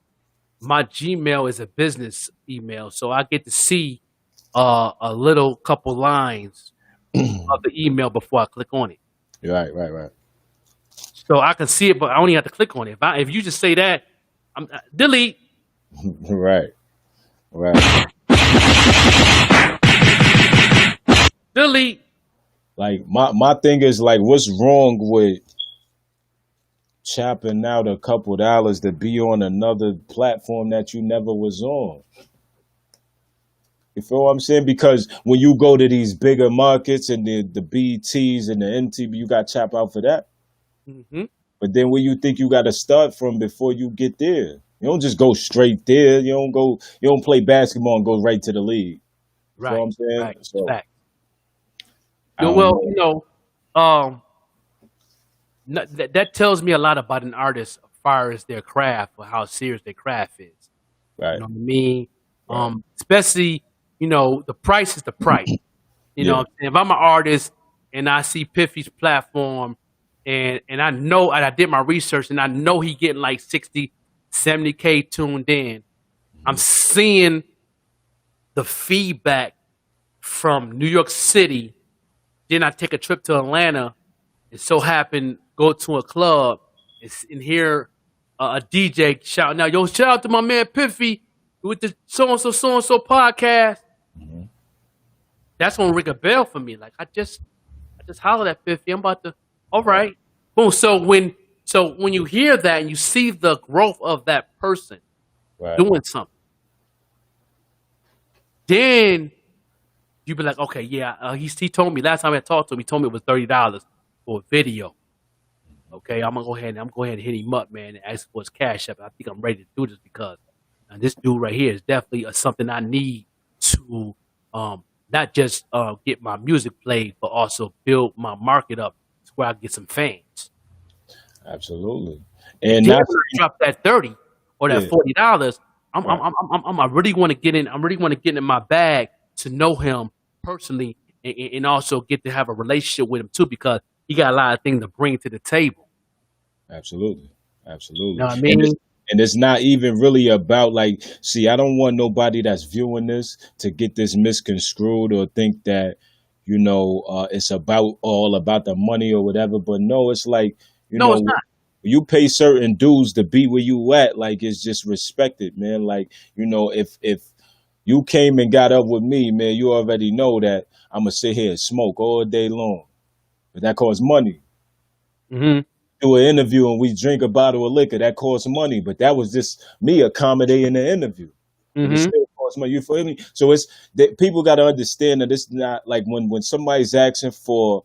My Gmail is a business email, so I get to see a little couple lines of the email before I click on it. Right. So I can see it, but I only have to click on it. If you just say that, I'm delete. Right. Delete. Like my thing is like, what's wrong with chopping out a couple dollars to be on another platform that you never was on? You feel what I'm saying? Because when you go to these bigger markets and the BTs and the MTV, you got chop out for that. Mm-hmm. But then where you think you got to start from before you get there? You don't just go straight there. You don't play basketball and go right to the league. You know what I'm saying? Right. So, Fact. I don't Well, know. that tells me a lot about an artist as far as their craft or how serious their craft is. Right. You know what I mean? Especially, the price is the price. You know what I'm saying? If I'm an artist and I see Piffy's platform and I know, and I did my research and I know he getting like 60, 70K tuned in, I'm seeing the feedback from New York City. Then I take a trip to Atlanta, and so happen go to a club and hear a DJ shouting out, "Yo, shout out to my man Piffy with the so and so podcast." Mhm. That's gonna ring a bell for me. Like I just hollered at Piffy. I'm about to. All right, boom. So when you hear that and you see the growth of that person Right. doing something, then you be like, okay, yeah. He told me last time I talked to him. He told me it was $30 for a video. Okay, I'm gonna go ahead and hit him up, man, and ask for his cash app. I think I'm ready to do this because this dude right here is definitely something I need to not just get my music played, but also build my market up to where I get some fans. Absolutely. And Then not when I drop that 30 or that yeah, $40, I'm, right. I really want to get in. I really want to get in my bag to know him personally, and also get to have a relationship with him too, because he got a lot of things to bring to the table. Absolutely. You know Absolutely. what I And mean? it's not even really about like, see, I don't want nobody that's viewing this to get this misconstrued or think that, it's all about the money or whatever. But no, it's like, you No, it's know, not. you pay certain dues to be where you at, like it's just respected, man. Like, if you came and got up with me, man, you already know that I'm gonna sit here and smoke all day long. But that costs money. Hmm. Do an interview and we drink a bottle of liquor, that costs money. But that was just me accommodating the interview. But it Hmm. still costs money. You feel me? So it's that people got to understand that it's not like when somebody's asking for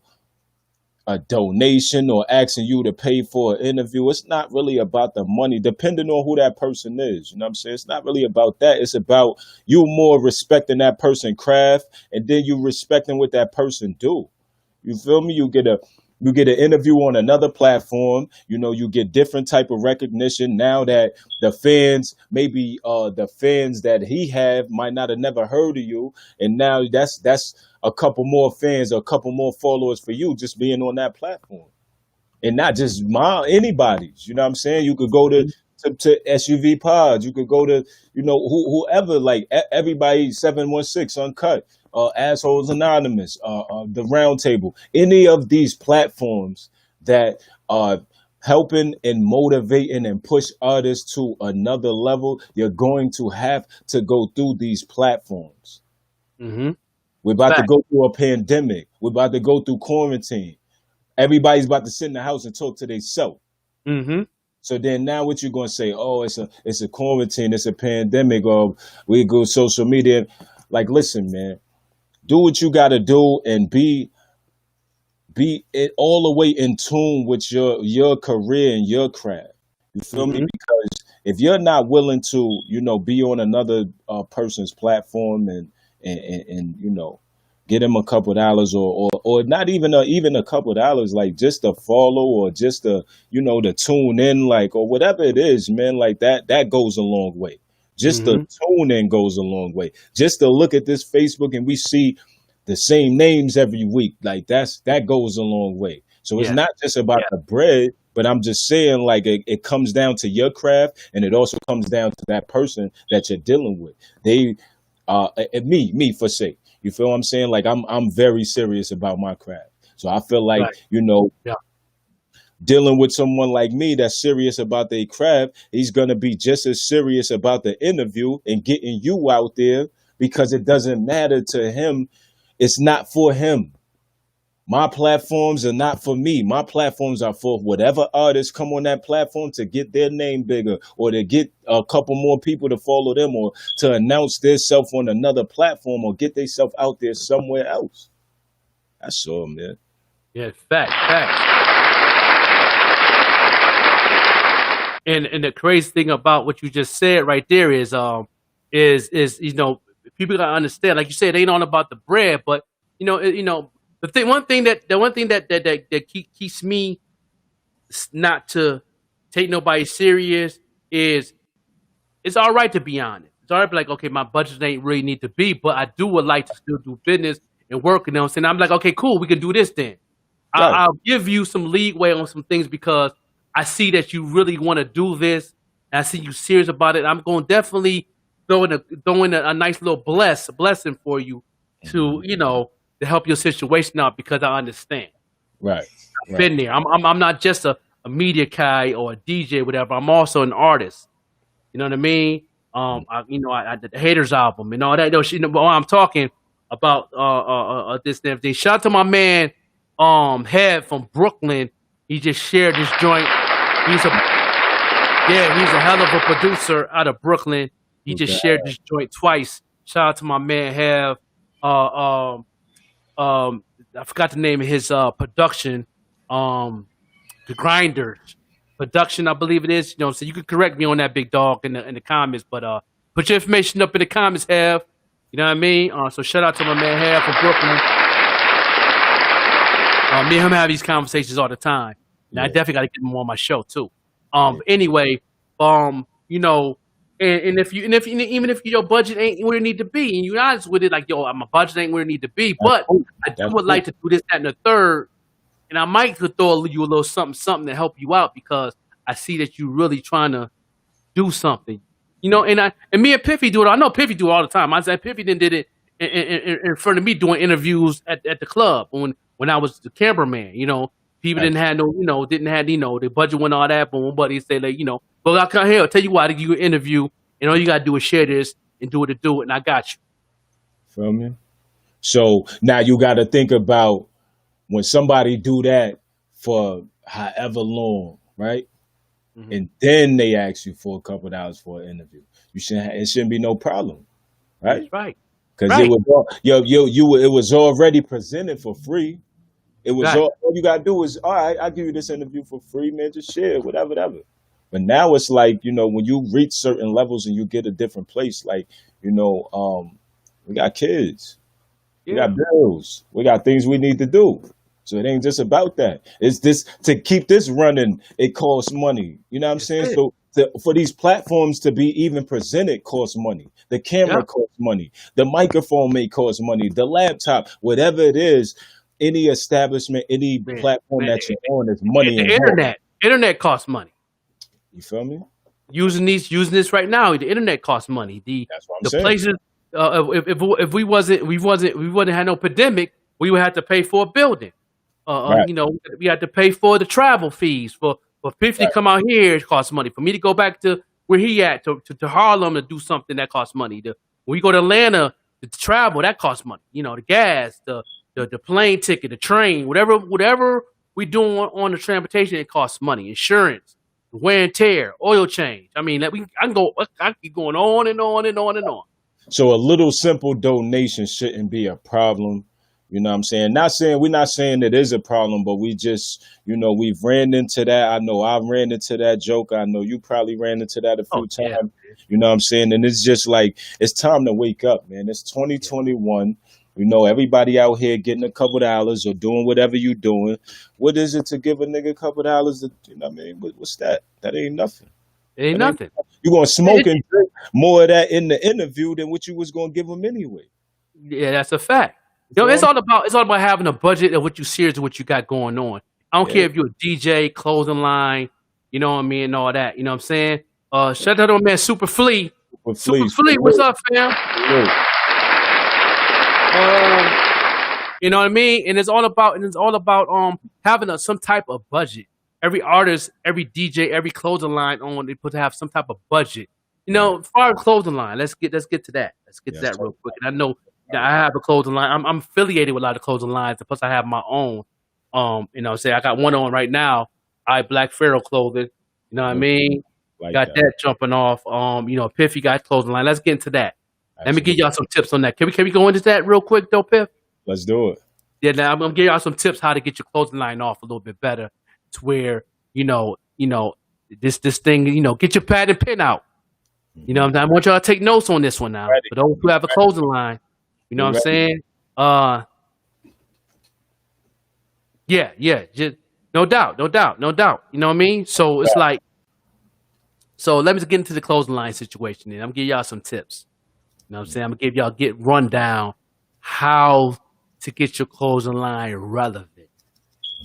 a donation or asking you to pay for an interview, it's not really about the money, depending on who that person is. You know what I'm saying? It's not really about that. It's about you more respecting that person craft, and then you respecting what that person do. You feel me? You get an interview on another platform. You get different type of recognition now that the fans, maybe the fans that he have might not have never heard of you, and now that's a couple more fans, a couple more followers for you just being on that platform, and not just anybody's. You know what I'm saying? You could go to SUV Pods. You could go to whoever, like everybody 716 Uncut, Assholes Anonymous, the Round Table, any of these platforms that are helping and motivating and push artists to another level. You're going to have to go through these platforms. Hmm. We're about to Fact. go through a pandemic. We're about to go through quarantine. Everybody's about to sit in the house and talk to themselves. Hmm. So then now what you gonna say? Oh, it's a quarantine, it's a pandemic, or we go social media. Like, listen, man, do what you gotta do and be it all the way in tune with your career and your craft. You feel me? Hmm. Because if you're not willing to, be on another person's platform and get him a couple dollars or not even a couple dollars, like just to follow or just to tune in, like, or whatever it is, man, like that goes a long way. Just the Hmm. tune in goes a long way. Just to look at this Facebook and we see the same names every week, like that goes a long way. So it's Yeah. not just about Yeah. the bread, but I'm just saying, like, it comes down to your craft, and it also comes down to that person that you're dealing with. They me for sake. You feel what I'm saying? Like I'm very serious about my craft. So I feel like, Right. Yeah. dealing with someone like me that's serious about their craft, he's gonna be just as serious about the interview and getting you out there, because it doesn't matter to him. It's not for him. My platforms are not for me. My platforms are for whatever artists come on that platform to get their name bigger, or to get a couple more people to follow them, or to announce themselves on another platform, or get themselves out there somewhere else. That's all, man. Yeah. Fact. And the crazy thing about what you just said right there is people gotta understand, like you said, it ain't all about the bread, but the one thing that keeps me not to take nobody serious is it's all right to be honest. It's all right to be like, okay, my budget ain't really need to be, but I would like to still do business and work. You know what I'm saying? I'm like, okay, cool, we can do this then. Right. I'll give you some leeway on some things because I see that you really want to do this. And I see you serious about it. I'm going to definitely throwing a nice little blessing for you to to help your situation out because I understand. Right. I've been there. I'm not just a media guy or a DJ, whatever. I'm also an artist. You know what I mean? I did the Haters album and all that. But I'm talking about this and everything. Shout out to my man, Head from Brooklyn. He just shared this joint. He's a hell of a producer out of Brooklyn. He just shared this joint twice. Shout out to my man Hev. I forgot the name of his production. The Grinders production, I believe it is. So you could correct me on that, big dog, in the comments. But put your information up in the comments, Hev. You know what I mean? So shout out to my man Hev from Brooklyn. Me and him have these conversations all the time. And I definitely got to get him on my show too. Anyway, and even if your budget ain't where it need to be, and you're honest with it, like, yo, my budget ain't where it need to be, but I would like to do this, that, and the third, and I might could throw you a little something to help you out because I see that you really trying to do something, and me and Piffy do it. I know Piffy do it all the time. I said Piffy did it in front of me doing interviews at the club when I was the cameraman. People didn't have the budget and all that, but he said, but I'll come here, I'll tell you why, to give you an interview, and all you gotta do is share this and do it, and I got you. Feel me? So now you gotta think about when somebody do that for however long, right? Mm-hmm. And then they ask you for a couple of hours for an interview. It shouldn't be no problem, right? That's right. Because it was already presented for free. It was all you gotta do is, all right, I'll give you this interview for free, man. Just share, whatever. But now it's like, when you reach certain levels and you get a different place, like, we got kids, we got bills, we got things we need to do. So it ain't just about that. It's this, to keep this running, it costs money. You know what I'm saying? So for these platforms to be even presented costs money. The camera costs money. The microphone may cost money. The laptop, whatever it is, any establishment, any platform that you're on is money. The internet costs money. You feel me? Using this right now, the internet costs money. That's what I'm saying. Places, if we wouldn't have no pandemic, we would have to pay for a building. We had to pay for the travel fees for Piffy to come out here. It costs money. For me to go back to where he at to Harlem to do something, that costs money. When we go to Atlanta to travel, that costs money. The gas, the plane ticket, the train, whatever we doing on the transportation, it costs money. Insurance, wear and tear, oil change. I mean, I keep going on and on and on and on. So a little simple donation shouldn't be a problem. You know what I'm saying? We're not saying it is a problem, but we just, we've ran into that. I know I ran into that joke. I know you probably ran into that a few times. Yeah. You know what I'm saying? And it's just like, it's time to wake up, man. It's 2021. Everybody out here getting a couple dollars or doing whatever you doing. What is it to give a nigga a couple dollars? What's that? That ain't nothing. It ain't nothing. You're going to smoke and drink more of that in the interview than what you was going to give them anyway. Yeah, that's a fact. It's all about having a budget of what you serious and what you got going on. I don't care if you're a DJ, clothing line, you know what I mean, and all that. You know what I'm saying? Shout out to my man Super Flea. Super Flea, what's up, fam? You know what I mean? And it's all about having some type of budget. Every artist, every DJ, every clothing line they put to have some type of budget. As far as clothing line, let's get to that. Let's get to that real quick. And I know I have a clothing line. I'm affiliated with a lot of clothing lines. Plus, I have my own. I got one on right now. Black Pharaoh clothing. You know what I mean? Got that jumping off. Piffy got clothing line. Let's get into that. Absolutely. Let me give y'all some tips on that. Can we go into that real quick though, Piff? Let's do it. Yeah, now I'm gonna give y'all some tips how to get your clothing line off a little bit better, to where this thing, get your pad and pen out. I want y'all to take notes on this one now. For those who have a clothing line, you know what I'm saying? Just no doubt. You know what I mean? So it's like, let me just get into the clothing line situation. And I'm gonna give y'all some tips. You know what I'm saying? I'm gonna give y'all rundown how to get your clothing line relevant.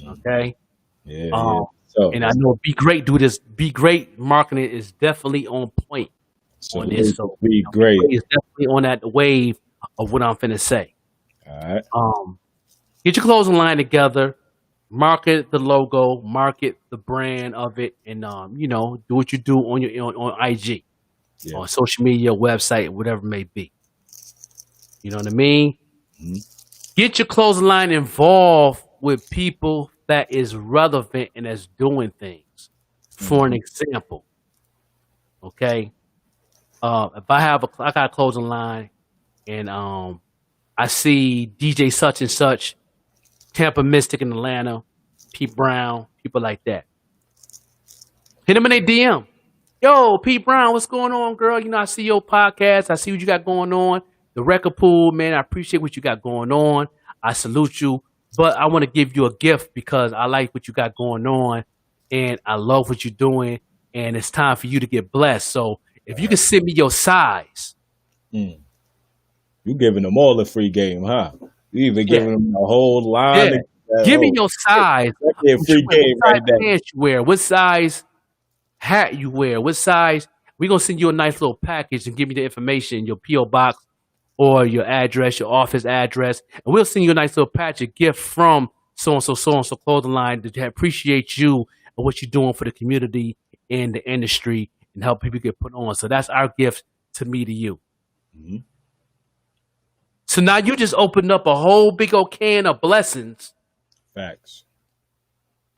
Okay. Yeah. And I know Be Great do this. Be Great marketing is definitely on point. on this. Salute So to be great. PIFFY is definitely on that wave of what I'm finna say. All right. Get your clothing line together, market the logo, market the brand of it, and do what you do on your on IG, Yeah. on social media, website, whatever it may be. You know what I mean? Mhm. Get your clothing line involved with people that is relevant and that's doing things. For an example, okay, if I got a clothing line and I see DJ such and such, Tampa Mystic in Atlanta, Pete Brown, people like that. Hit them in their DM. Yo, Pete Brown, what's going on, girl? I see your podcast. I see what you got going on. The record pool, man, I appreciate what you got going on. I salute you. But I want to give you a gift because I like what you got going on and I love what you're doing. And it's time for you to get blessed. So if you can send me your size. Mm. You giving them all a free game, huh? You even Yeah. giving them a whole line. Yeah. Give me your size. That's a free game What right size there. pants you wear? What size hat you wear? What size? We're going to send you a nice little package and give you the information, your P.O. box or your address, your office address. And we'll send you a nice little package, gift from so-and-so clothing line to appreciate you and what you're doing for the community and the industry and help people get put on. So that's our gift to me, to you. Mm-hmm. So now you just opened up a whole big old can of blessings. Facts.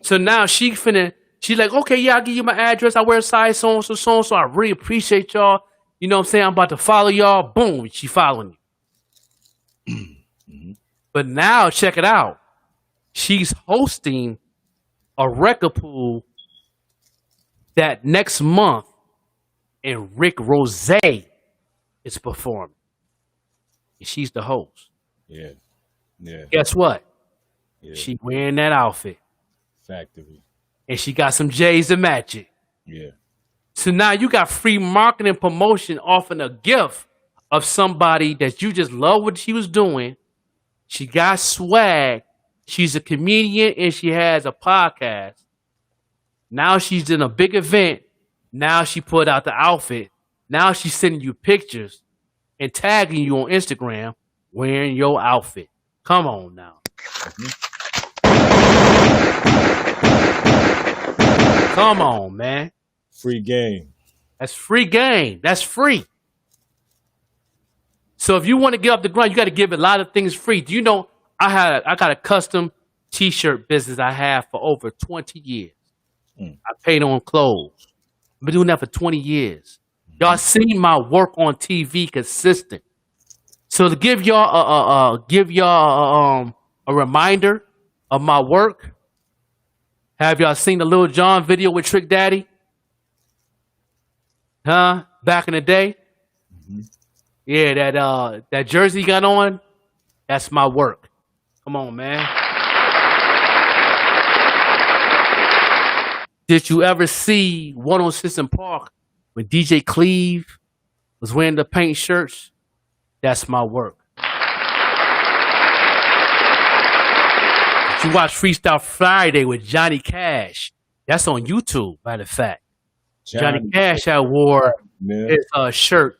So now she's like, okay, yeah, I'll give you my address. I wear a size so-and-so. I really appreciate y'all. You know what I'm saying? I'm about to follow y'all. Boom, she following you. Mm-hmm. But now, check it out. She's hosting a record pool that next month, and Rick Rose is performing. And she's the host. Yeah. Yeah. Guess what? Yeah. She wearing that outfit. Factory. And she got some J's to match it. Yeah. So now you got free marketing promotion offering a gift of somebody that you just love what she was doing. She got swag. She's a comedian and she has a podcast. Now she's in a big event. Now she put out the outfit. Now she's sending you pictures and tagging you on Instagram wearing your outfit. Come on now. Come on, man. Free game. That's free game. That's free. So if you want to get off the ground, you got to give a lot of things free. Do you know I got a custom t-shirt business I have for over 20 years. I paid on clothes. I've been doing that for 20 years. Y'all seen my work on TV consistent. So to give y'all a reminder of my work, have y'all seen the Lil Jon video with Trick Daddy? Huh? Back in the day? Yeah, that jersey he got on, that's my work. Come on, man. Did you ever see 106 in Park when DJ Cleve was wearing the paint shirts? That's my work. Did you watch Freestyle Friday with Johnny Cash? That's on YouTube, matter of fact. Johnny Cash had wore his shirt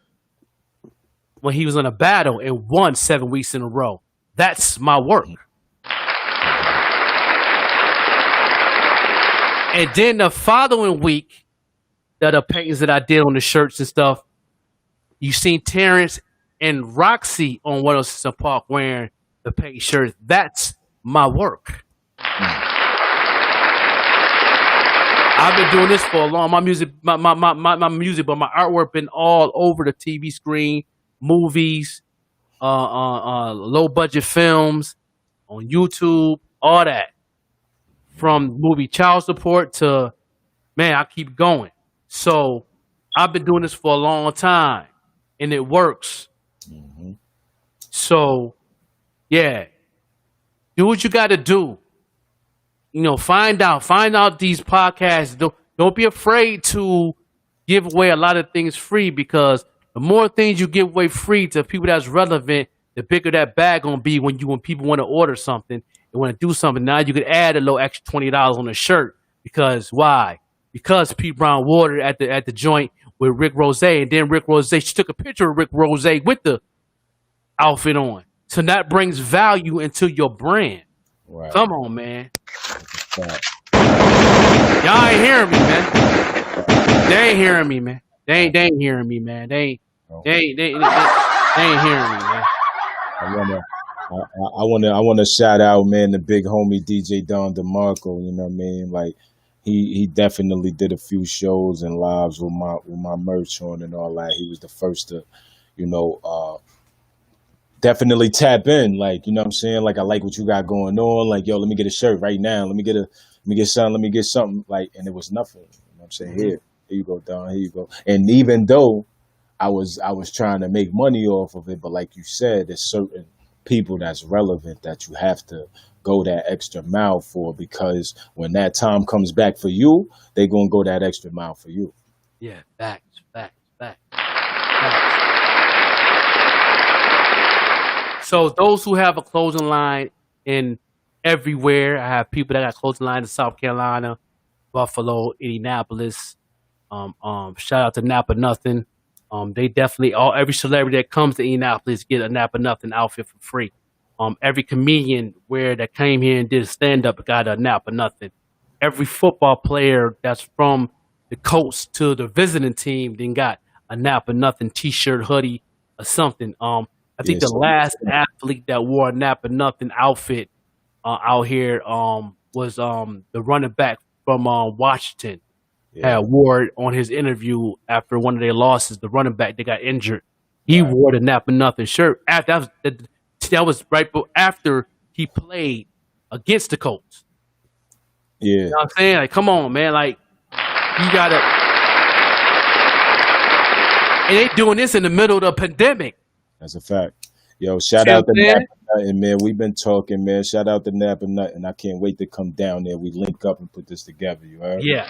when he was in a battle and won 7 weeks in a row. That's my work. And then the following week, the other paintings that I did on the shirts and stuff, you seen Terrence and Roxy on 106 in Park wearing the paint shirts. That's my work. I've been doing this for a long. My music, but my artwork been all over the TV screen, movies, low budget films, on YouTube, all that. From movie Child Support to, man, I keep going. So I've been doing this for a long time, and it works. So, yeah, do what you got to do. You know, find out these podcasts. Don't be afraid to give away a lot of things free, because the more things you give away free to people that's relevant, the bigger that bag gonna be when people want to order something and want to do something. Now you could add a little extra $20 on a shirt, because why? Because Pete Brown wore it at the joint with Rick Rose, and then Rick Rose, she took a picture of Rick Rose with the outfit on. So that brings value into your brand. Right. Come on, man. Right. Y'all ain't hearing me, man. They ain't hearing me, man. They ain't hearing me, man. They ain't hearing me, man. I wanna shout out, man, the big homie DJ Don DeMarco. You know what I mean? Like he definitely did a few shows and lives with my merch on and all that. He was the first to, definitely tap in. Like, you know what I'm saying? Like, I like what you got going on. Like, yo, let me get a shirt right now. Let me get something. Like, and it was nothing. You know what I'm saying? Here you go, Don. Here you go. And even though I was trying to make money off of it, but like you said, there's certain people that's relevant that you have to go that extra mile for, because when that time comes back for you, they're gonna go that extra mile for you. Yeah, facts. So those who have a clothing line in everywhere, I have people that got clothing line in South Carolina, Buffalo, Indianapolis. Shout out to Napa Nothing. They definitely every celebrity that comes to Indianapolis get a Napa Nothing outfit for free. Every comedian that came here and did stand up got a Napa Nothing. Every football player that's from the coast to the visiting team then got a Napa Nothing t-shirt, hoodie, or something. I think the last athlete that wore a Napa Nothing outfit out here was the running back from Washington. Had wore it on his interview after one of their losses. The running back that got injured, he wore the Napa Nothing shirt. That was right after he played against the Colts. Yeah, you know what I'm saying? Like, come on, man! Like, you gotta. And they doing this in the middle of the pandemic. That's a fact. Yo, shout out to Napa Nothing, man. We've been talking, man. Shout out to Napa Nothing. I can't wait to come down there. We link up and put this together. You heard? Yeah.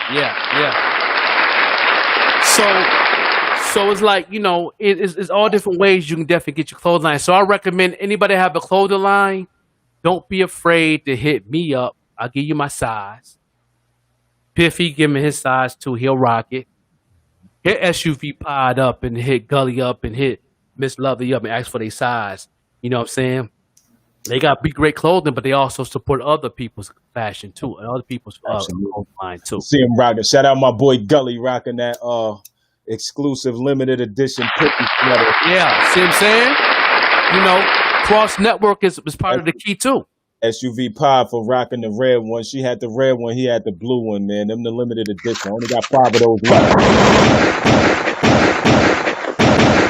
So it's like, it's all different ways you can definitely get your clothing line. So I recommend anybody have a clothing line, don't be afraid to hit me up. I'll give you my size. Piffy, give me his size too. He'll rock it. Hit SUV Pod up and hit Gully up and hit Miss Lovely up and ask for their size. You know what I'm saying? They got big, great clothing, but they also support other people's fashion too, and other people's clothing line too. See him rocking. Shout out my boy Gully rocking that exclusive limited edition Piffy sweater. Yeah, see what I'm saying? Cross network is part of the key too. SUV Pod for rocking the red one. She had the red one. He had the blue one, man. Them the limited edition. I only got 5 of those left.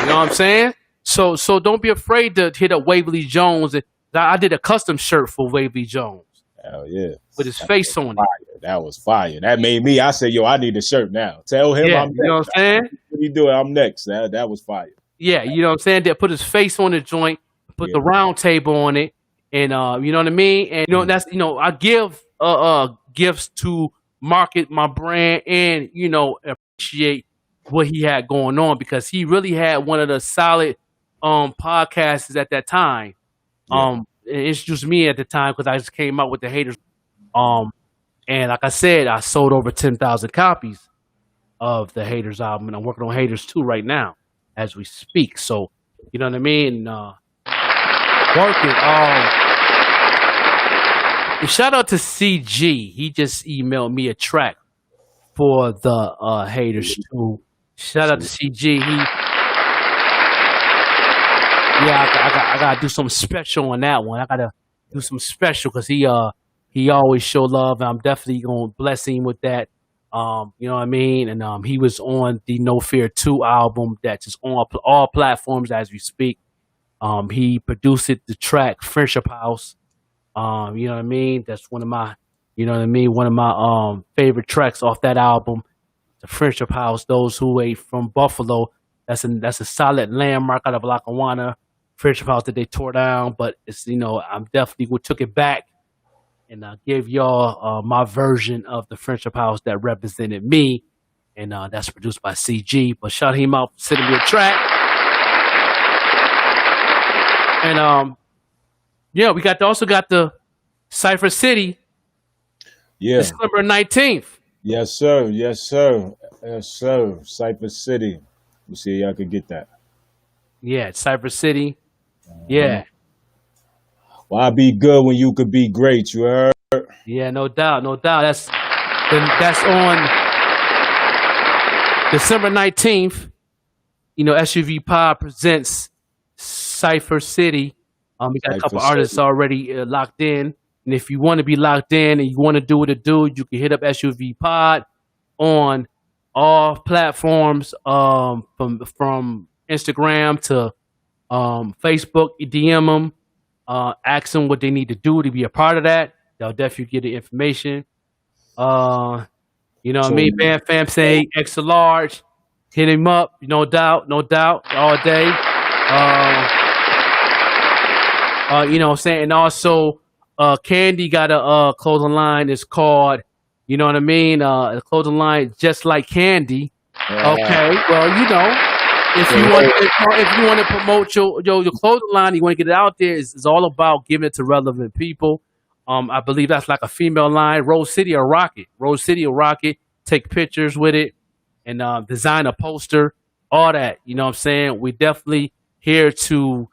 You know what I'm saying? So don't be afraid to hit up Waverly Jones. I did a custom shirt for Waverly Jones. Hell yeah. With his face on it. That was fire. That made me. I said, yo, I need a shirt now. Tell him I'm next. You know what I'm saying? What he doing? I'm next. That was fire. Yeah, you know what I'm saying? They put his face on the joint, put the round table on it, and you know what I mean? And that's I give gifts to market my brand and appreciate what he had going on, because he really had one of the solid podcasts at that time. It introduced me at the time because I just came out with the Haters. And like I said, I sold over 10,000 copies of the Haters album, and I'm working on Haters 2 right now as we speak. So, you know what I mean? Working. Shout out to CG. He just emailed me a track for the Haters 2. Shout out to CG. I gotta do something special on that one. I gotta do something special because he always show love, and I'm definitely gonna bless him with that. You know what I mean? And he was on the No Fear 2 album that's just on all platforms as we speak. He produced the track Friendship House. You know what I mean? That's one of my favorite tracks off that album. The Friendship House. Those who ain't from Buffalo, that's a solid landmark out of Lackawanna. Friendship House that they tore down, but it's I'm definitely took it back and give y'all my version of the Friendship House that represented me, and that's produced by CG. But shout him out for sending me a track, and we also got the Cypher City, December 19th. Yes, sir. Yes, sir. Yes, sir. Cypress City. Let me see if y'all could get that. Yeah, Cypress City. Yeah, Why be good when you could be great? You heard? yeah, no doubt, no doubt. That's on December 19th. You know, SUV Pod presents Cypher City. We got a couple Cypress artists City. already locked in. And if you want to be locked in and you want to do what it do, you can hit up SUV Pod on all platforms, from Instagram to Facebook. You DM them, ask them what they need to do to be a part of that. They'll definitely get the information. Uh, you know what I So mean? Bam Fam say extra large. Hit him up, no doubt, no doubt, all day. You know what I'm saying? And also, Candy got a clothing line. It's called, you know what I mean? A clothing line just like Candy. Okay, well, you know, if you want to promote your clothing line, you want to get it out there. It's all about giving it to relevant people. I believe that's like a female line. Rose City or Rocket. Rose City or Rocket. Take pictures with it and design a poster. All that. You know what I'm saying? We definitely here to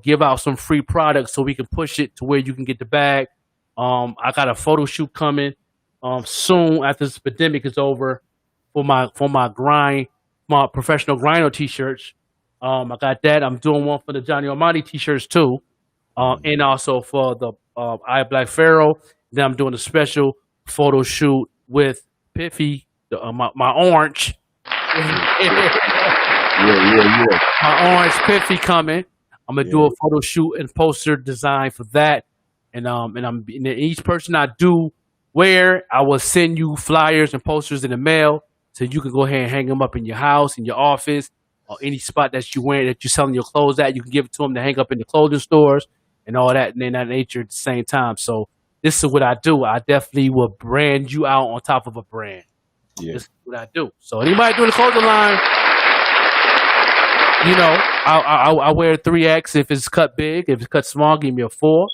give out some free products so we can push it to where you can get the bag. I got a photo shoot coming soon after this pandemic is over for my grind, my professional grinder t-shirts. I got that. I'm doing one for the Johnny Almighty t-shirts too, and also for the I Black Pharaoh. Then I'm doing a special photo shoot with Piffy, my orange, yeah. my orange Piffy coming. I'm gonna do a photo shoot and poster design for that, and and each person I do wear, I will send you flyers and posters in the mail, so you can go ahead and hang them up in your house, in your office, or any spot that you wear that you're selling your clothes at. You can give it to them to hang up in the clothing stores and all that, and then that nature at the same time. So this is what I do. I definitely will brand you out on top of a brand. Yeah. This is what I do. So anybody doing the clothing line, I wear a 3X if it's cut big. If it's cut small, give me a 4.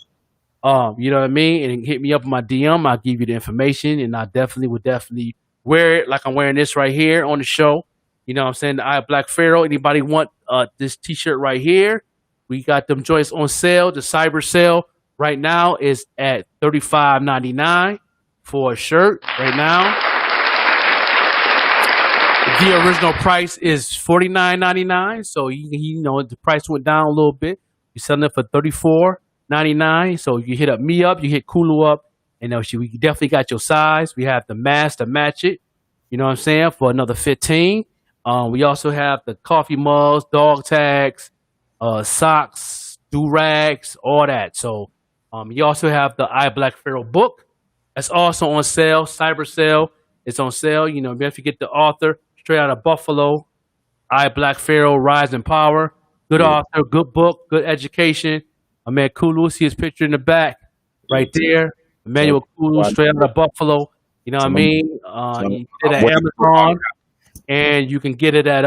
You know what I mean? And hit me up in my DM. I'll give you the information, and I would definitely wear it like I'm wearing this right here on the show. You know what I'm saying? The Eye of Black Pharaoh. Anybody want this T-shirt right here? We got them joints on sale. The cyber sale right now is at $35.99 for a shirt right now. The original price is $49.99. So the price went down a little bit. You're selling it for $34.99. So you hit me up, you hit Kulu up, and we definitely got your size. We have the mask to match it. You know what I'm saying? For another 15. We also have the coffee mugs, dog tags, socks, do rags, all that. So you also have the I Black Pharaoh book. That's also on sale. Cyber sale. It's on sale. If you get the author straight out of Buffalo, I Black Pharaoh, Rise in Power. Good author, good book, good education. Man, Kulu, see his picture in the back, right there. Emmanuel Kulu, straight out of Buffalo. You know what I mean? You get it at Amazon, and you can get it at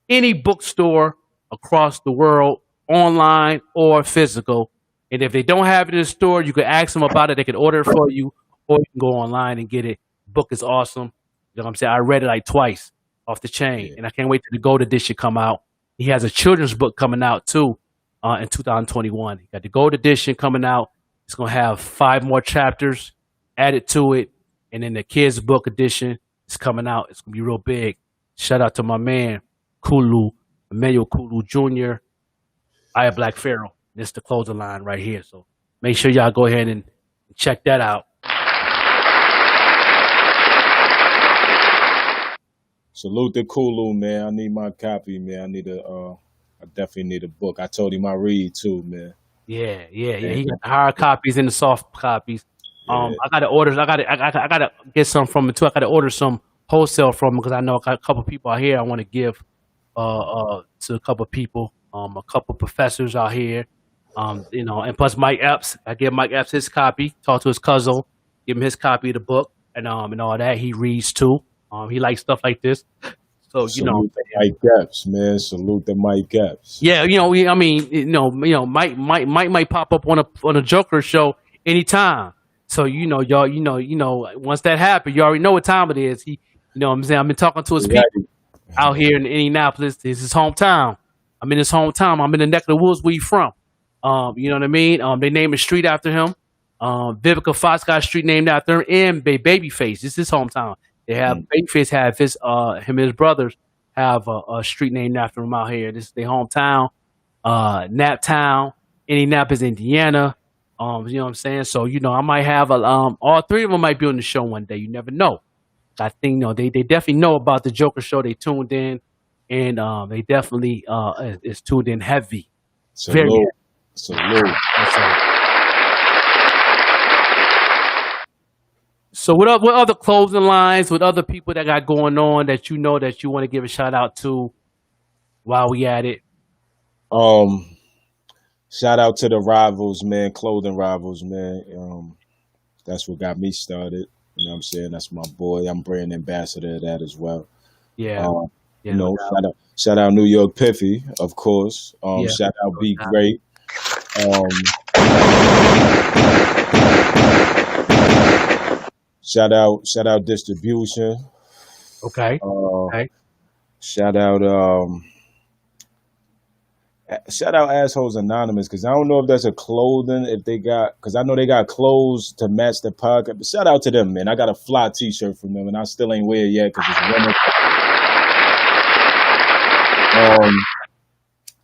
any bookstore across the world, online or physical. And if they don't have it in the store, you can ask them about it. They can order it for you, or you can go online and get it. Book is awesome. You know what I'm saying? I read it like twice off the chain, and I can't wait till the Gold Edition come out. He has a children's book coming out too in 2021. He got the Gold Edition coming out. It's gonna have 5 more chapters added to it, and then the kids' book edition is coming out. It's gonna be real big. Shout out to my man Kulu, Emmanuel Kulu Jr. I Am Black Pharaoh. This is the clothing line right here. So make sure y'all go ahead and check that out. Salute to Kulu, man. I need my copy, man. I definitely need a book. I told him I read too, man. Yeah. He got the hard copies and the soft copies. I got to order. I got to get some from him too. I got to order some wholesale from him because I know I got a couple people out here I want to give to a couple people, a couple professors out here, and plus Mike Epps. I give Mike Epps his copy. Talk to his cousin, give him his copy of the book, and all that. He reads too. He likes stuff like this. So Salute to Mike Epps, man. Salute to Mike Epps. Yeah, Mike might pop up on a Joker show anytime. So y'all, once that happened, you already know what time it is. You know what I'm saying? I've been talking to his Right. people out here in Indianapolis. This is his hometown. I'm in his hometown. I'm in the neck of the woods where he from. You know what I mean? They named a street after him. Vivica Fox got a street named after him, and Babyface. This is his hometown. They have Babyface have his him and his brothers have a street named after him out here. This is their hometown, Naptown, Indianapolis, Indiana. You know what I'm saying? So I might have all three of them might be on the show one day. You never know. I think they definitely know about the Joker show. They tuned in, and they definitely is tuned in heavy, very Salute. heavy. Salute. So what other clothing lines, with other people that got going on that you want to give a shout out to while we at it? Shout out to the Rivals, man, clothing Rivals, man. That's what got me started. You know what I'm saying? That's my boy. I'm brand ambassador of that as well. Yeah. You know, shout out New York Piffy, of course. Shout out Be Great. Shout out Distribution. Okay. Okay. Shout out Assholes Anonymous, because I don't know if that's a clothing, if they got, because I know they got clothes to match the podcast. But shout out to them, man. I got a fly T-shirt from them, and I still ain't wear it yet because it's winter.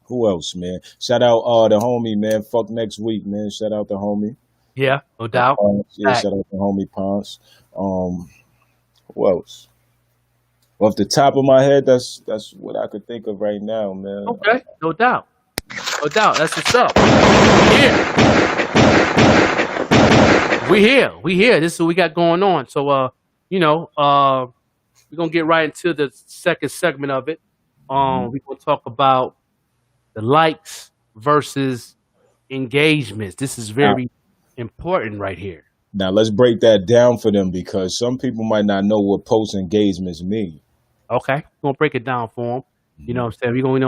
Who else, man? Shout out the homie, man. Fuck next week, man. Shout out the homie. Yeah, no doubt. Shout out the homie Ponce. Who else? Off the top of my head, that's what I could think of right now, man. Okay, no doubt. No doubt. That's what's up. We here. This is what we got going on. So we're gonna get right into the second segment of it. We're gonna talk about the likes versus engagements. This is very important right here. Now let's break that down for them, because some people might not know what post engagements mean. Okay, we're gonna break it down for them. You know what I'm saying? We're gonna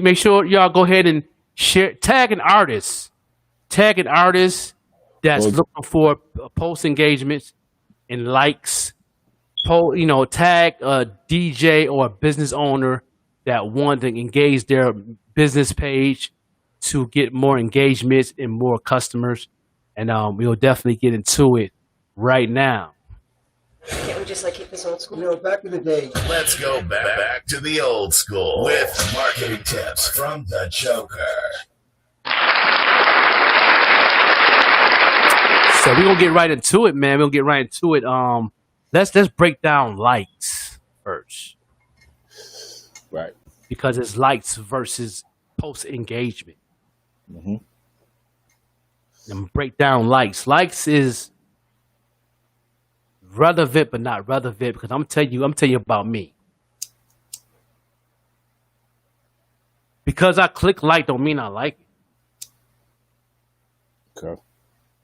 make sure y'all go ahead and share, tag an artist that's looking for post engagements and likes. Tag a DJ or a business owner that want to engage their business page to get more engagements and more customers. And we'll definitely get into it right now. Can't we just keep this old school? Back in the day. Let's go back to the old school with marketing tips from the Joker. So we're gonna get right into it, man. We're gonna get right into it. Let's break down likes first. Right. Because it's likes versus post engagement. Mm-hmm. And break down likes. Likes is relevant but not relevant, because I'm telling you about me. Because I click like don't mean I like it. Okay.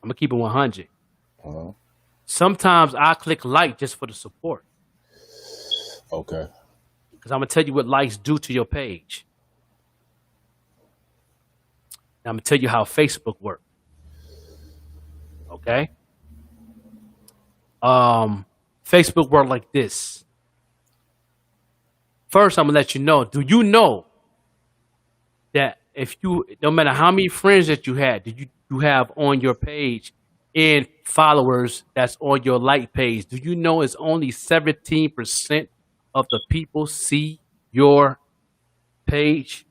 I'm gonna keep it 100. Uh-huh. Sometimes I click like just for the support. Okay. Because I'm gonna tell you what likes do to your page. And I'm gonna tell you how Facebook works. Okay. Facebook work like this. First, I'm gonna let you know. Do you know that no matter how many friends that you had, you have on your page and followers that's on your like page, do you know it's only 17% of the people see your page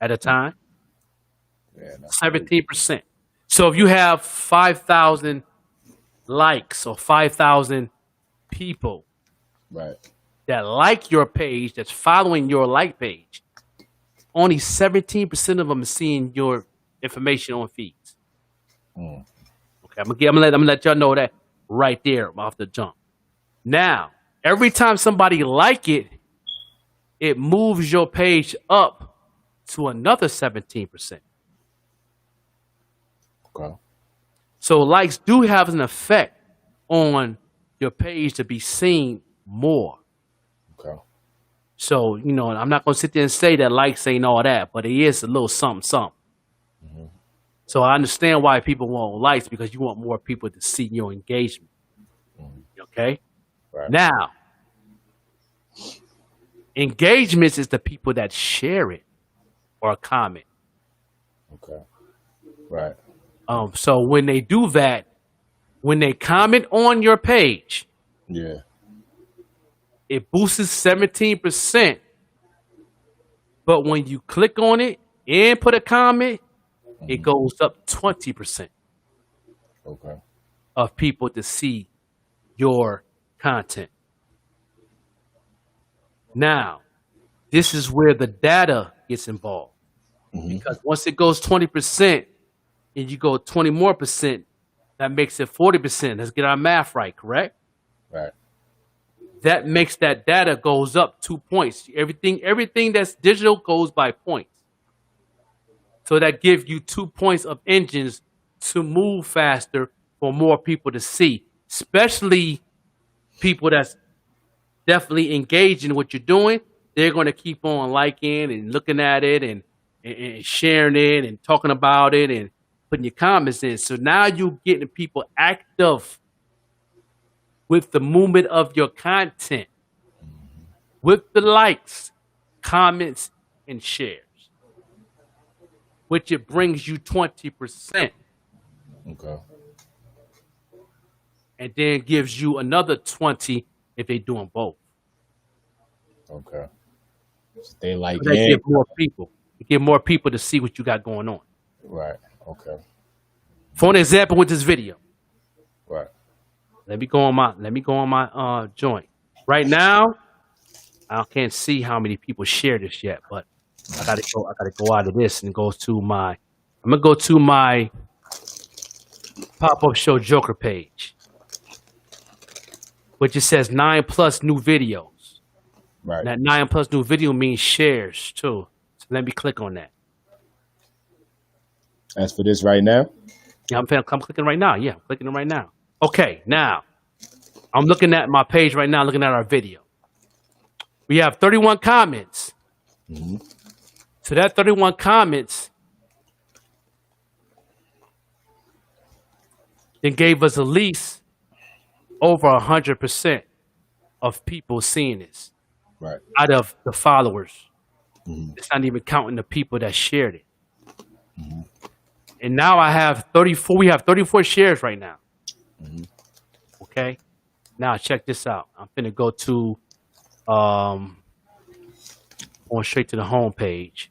at a time? Yeah, 17%. So if you have 5,000 likes or 5,000 people right that like your page, that's following your like page, only 17% of them are seeing your information on feeds. Okay, I'm gonna let y'all know that right there off the jump. Now, every time somebody like it, it moves your page up to another 17%. Okay. So likes do have an effect on your page to be seen more. Okay. So, I'm not going to sit there and say that likes ain't all that, but it is a little something, something. So I understand why people want likes because you want more people to see your engagement. Okay? Right. Now, engagements is the people that share it or comment. Okay. Right. So when they do that, when they comment on your page, Yeah. it boosts 17%. But when you click on it and put a comment, it goes up 20% Okay. of people to see your content. Now, this is where the data gets involved. Because once it goes 20% and you go 20 more percent, that makes it 40%. Let's get our math right, correct? Right. That makes that data goes up 2 points. Everything that's digital goes by points. So that gives you 2 points of engines to move faster for more people to see, especially people that's definitely engaged in what you're doing. They're going to keep on liking and looking at it and sharing it and talking about it and putting your comments in. So now you're getting people active with the movement of your content, with the likes, comments, and shares, which it brings you 20%, Okay. and then gives you another 20 if they're doing both. Okay. So they like So they yeah. give more people. They give more people to see what you got going on. Right. Okay. For an example, with this video, Right. let me go on my joint. Right now, I can't see how many people share this yet, but I gotta go out of this and go to my. I'm gonna go to my pop-up show Joker page, which it says 9+ new videos. Right. That 9+ new video means shares too. So let me click on that. As for this right now. Yeah, I'm clicking right now. Yeah, I'm clicking it right now. Okay, now I'm looking at my page right now, looking at our video. We have 31 comments. So that 31 comments then gave us at least over 100% of people seeing this Right. out of the followers. It's not even counting the people that shared it. And now I have 34. We have 34 shares right now. Okay. Now check this out. I'm finna go to going straight to the home page.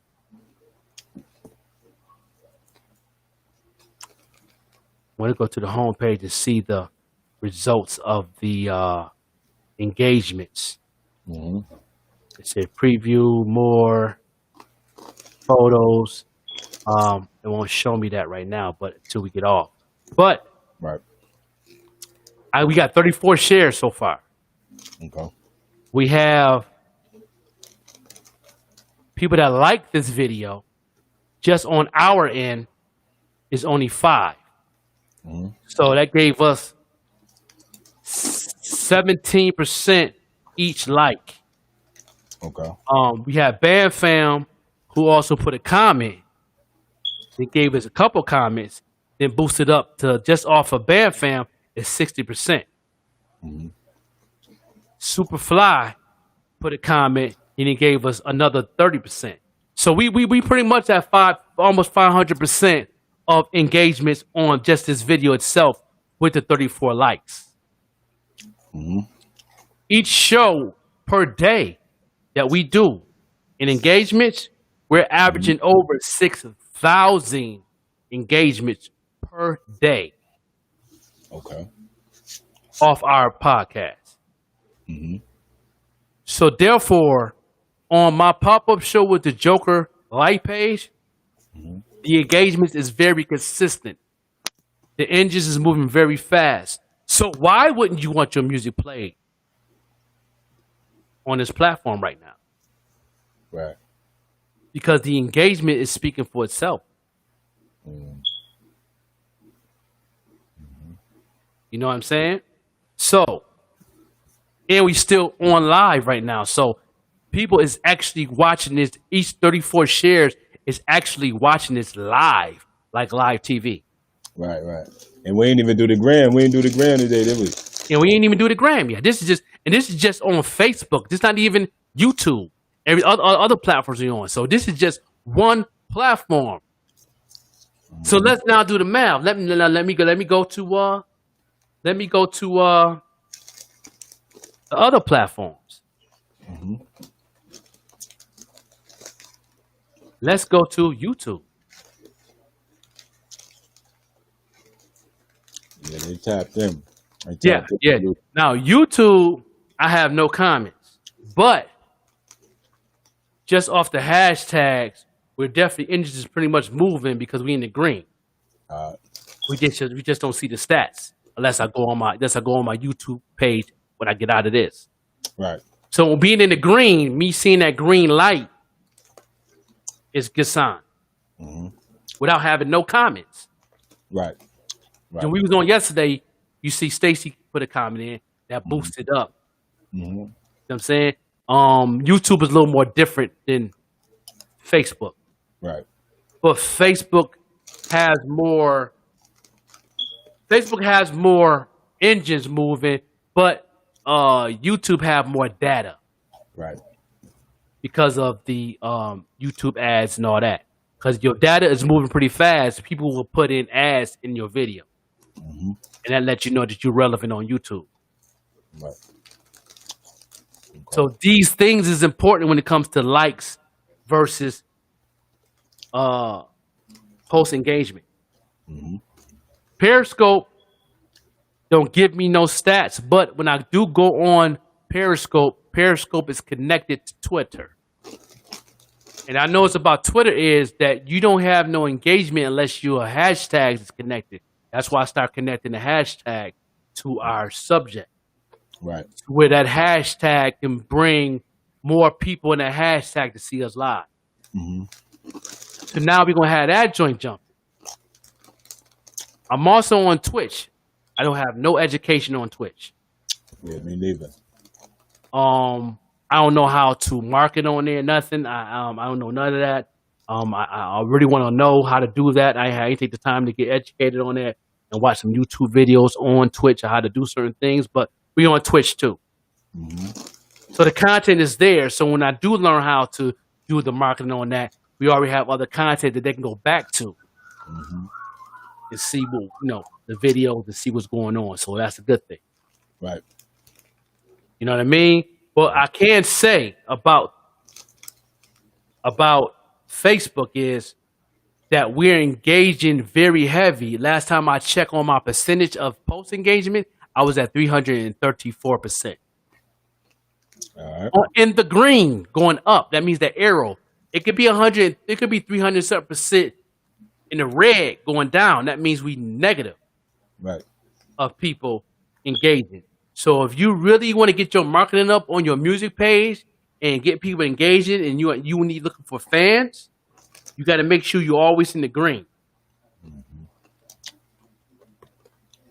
I want to go to the home page to see the results of the engagements. It said preview more photos. It won't show me that right now, but until we get off. But Right. we got 34 shares so far. Okay. We have people that like this video. Just on our end is only 5. So that gave us 17% each like. Okay. We have Bam Fam, who also put a comment. They gave us a couple comments, then boosted up to just off of Bam Fam is 60%. Superfly put a comment and he gave us another 30%. So we pretty much at almost 500% of engagements on just this video itself with the 34 likes. Each show per day that we do in engagements, we're averaging over 6,000 engagements per day Okay. off our podcast. So therefore, on my pop-up show with the Joker like page, the engagement is very consistent. The engines is moving very fast. So why wouldn't you want your music played on this platform right now? Right. Because the engagement is speaking for itself. You know what I'm saying? So, and we still on live right now. So people is actually watching this. Each 34 shares is actually watching this live like live TV. Right. And we ain't even do the gram. We ain't do the gram today, did we? And we ain't even do the gram yet. This is just on Facebook. This is not even YouTube. Every other platforms are on. So this is just one platform. So let's now do the math. Let me go to the other platforms. Mm-hmm. Let's go to YouTube. Yeah, they tapped in. Yeah. Now YouTube, I have no comments, but just off the hashtags, we're definitely engines is pretty much moving because we in the green. We just don't see the stats unless I go on my YouTube page when I get out of this. Right. So being in the green, me seeing that green light is a good sign. Mm-hmm. Without having no comments. Right. When we was on yesterday, you see Stacy put a comment in that boosted up. Mm-hmm. You know what I'm saying? YouTube is a little more different than Facebook. Right. But Facebook has more engines moving, but YouTube have more data. Right. Because of the YouTube ads and all that. Because your data is moving pretty fast. People will put in ads in your video. Mm-hmm. And that lets you know that you're relevant on YouTube. Right. Okay. So these things is important when it comes to likes versus post engagement. Mm-hmm. Periscope don't give me no stats, but when I do go on Periscope is connected to Twitter. And I know it's about Twitter is that you don't have no engagement unless your hashtag is connected. That's why I start connecting the hashtag to our subject. Right. Where that hashtag can bring more people in that hashtag to see us live. Mm-hmm. So now we're going to have that joint jumping. I'm also on Twitch. I don't have no education on Twitch. Yeah, me neither. I don't know how to market on there, nothing. I don't know none of that. I really want to know how to do that. I ain't take the time to get educated on that and watch some YouTube videos on Twitch on how to do certain things, but we on Twitch too. Mm-hmm. So the content is there. So when I do learn how to do the marketing on that, we already have other content that they can go back to and see what, the video to see what's going on. So that's a good thing. Right. You know what I mean? Well, I can say about Facebook is that we're engaging very heavy. Last time I checked on my percentage of post engagement, I was at 334%. All right. In the green, going up. That means the arrow. It could be 100. It could be 300% in the red going down. That means we negative. Right. Of people engaging. So if you really want to get your marketing up on your music page and get people engaging, and you need looking for fans, you got to make sure you're always in the green.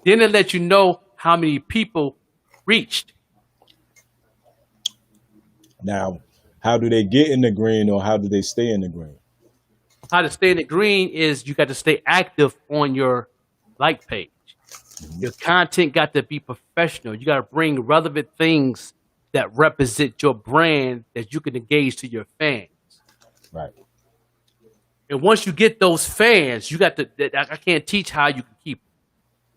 Then it let you know how many people reached. Now, how do they get in the green, or how do they stay in the green? How to stay in the green is you got to stay active on your like page. Your content got to be professional. You got to bring relevant things that represent your brand that you can engage to your fans. Right. And once you get those fans, you got to. I can't teach how you can keep them.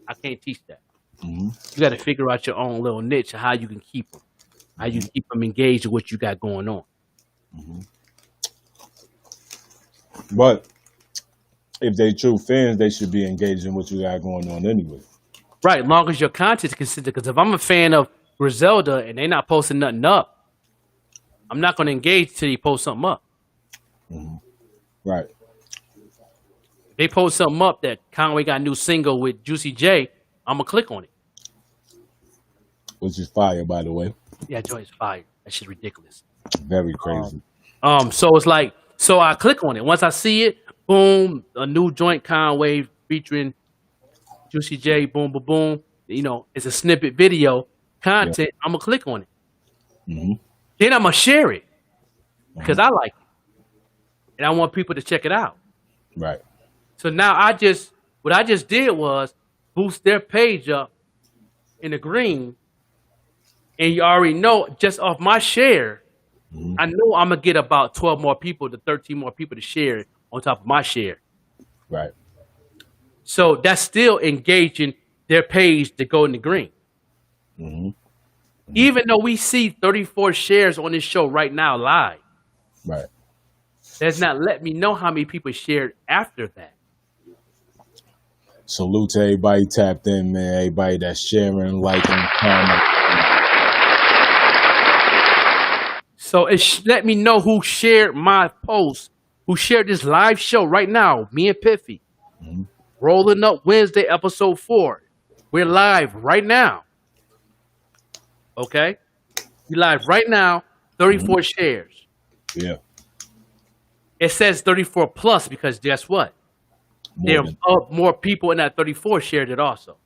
I can't teach that. Mm-hmm. You got to figure out your own little niche of how you can keep them, how you keep them engaged with what you got going on. Mm-hmm. But if they true fans, they should be engaged in what you got going on anyway. Right, as long as your content's consistent. Because if I'm a fan of Griselda and they not posting nothing up, I'm not going to engage till they post something up. Mm-hmm. Right. If they post something up that Conway got a new single with Juicy J, I'm going to click on it. Which is fire, by the way. Yeah, joint's fire. That shit's ridiculous. Very crazy. So it's like, so I click on it. Once I see it, boom, a new joint Conway featuring Juicy J, boom, boom, boom. It's a snippet video content. Yeah. I'm going to click on it. Mm-hmm. Then I'm going to share it because I like it. And I want people to check it out. Right. So now what I just did was boost their page up in the green, and you already know just off my share, I know I'm gonna get about 12 more people to 13 more people to share it on top of my share. Right. So that's still engaging their page to go in the green. Even though we see 34 shares on this show right now live, Right. that's not let me know how many people shared after that. Salute to everybody tapped in, man. Everybody that's sharing, liking, commenting. So let me know who shared my post, who shared this live show right now. Me and Piffy, Rolling Up Wednesday, episode 4. We're live right now. Okay, we live right now. 34 shares. Yeah. It says 34 plus because guess what? There are more people in that 34 shared it also.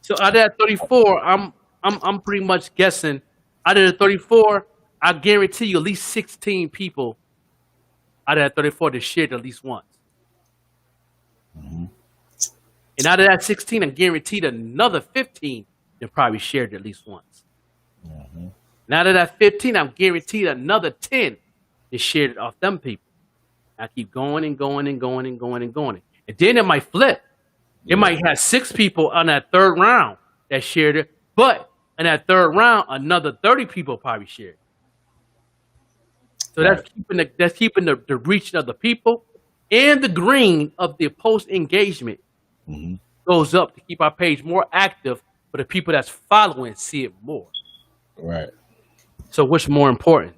So out of that 34, I'm pretty much guessing out of the 34, I guarantee you at least 16 people out of that 34 that shared at least once. And out of that 16, I'm guaranteed another 15 that probably shared at least once. And out of that 15, I'm guaranteed another 10 that shared it off them people. I keep going and going and going and going and going. And then it might flip. It might have 6 people on that third round that shared it, but in that third round, another 30 people probably shared. So that's keeping the reach of the people, and the green of the post engagement goes up to keep our page more active for the people that's following see it more. Right. So what's more important?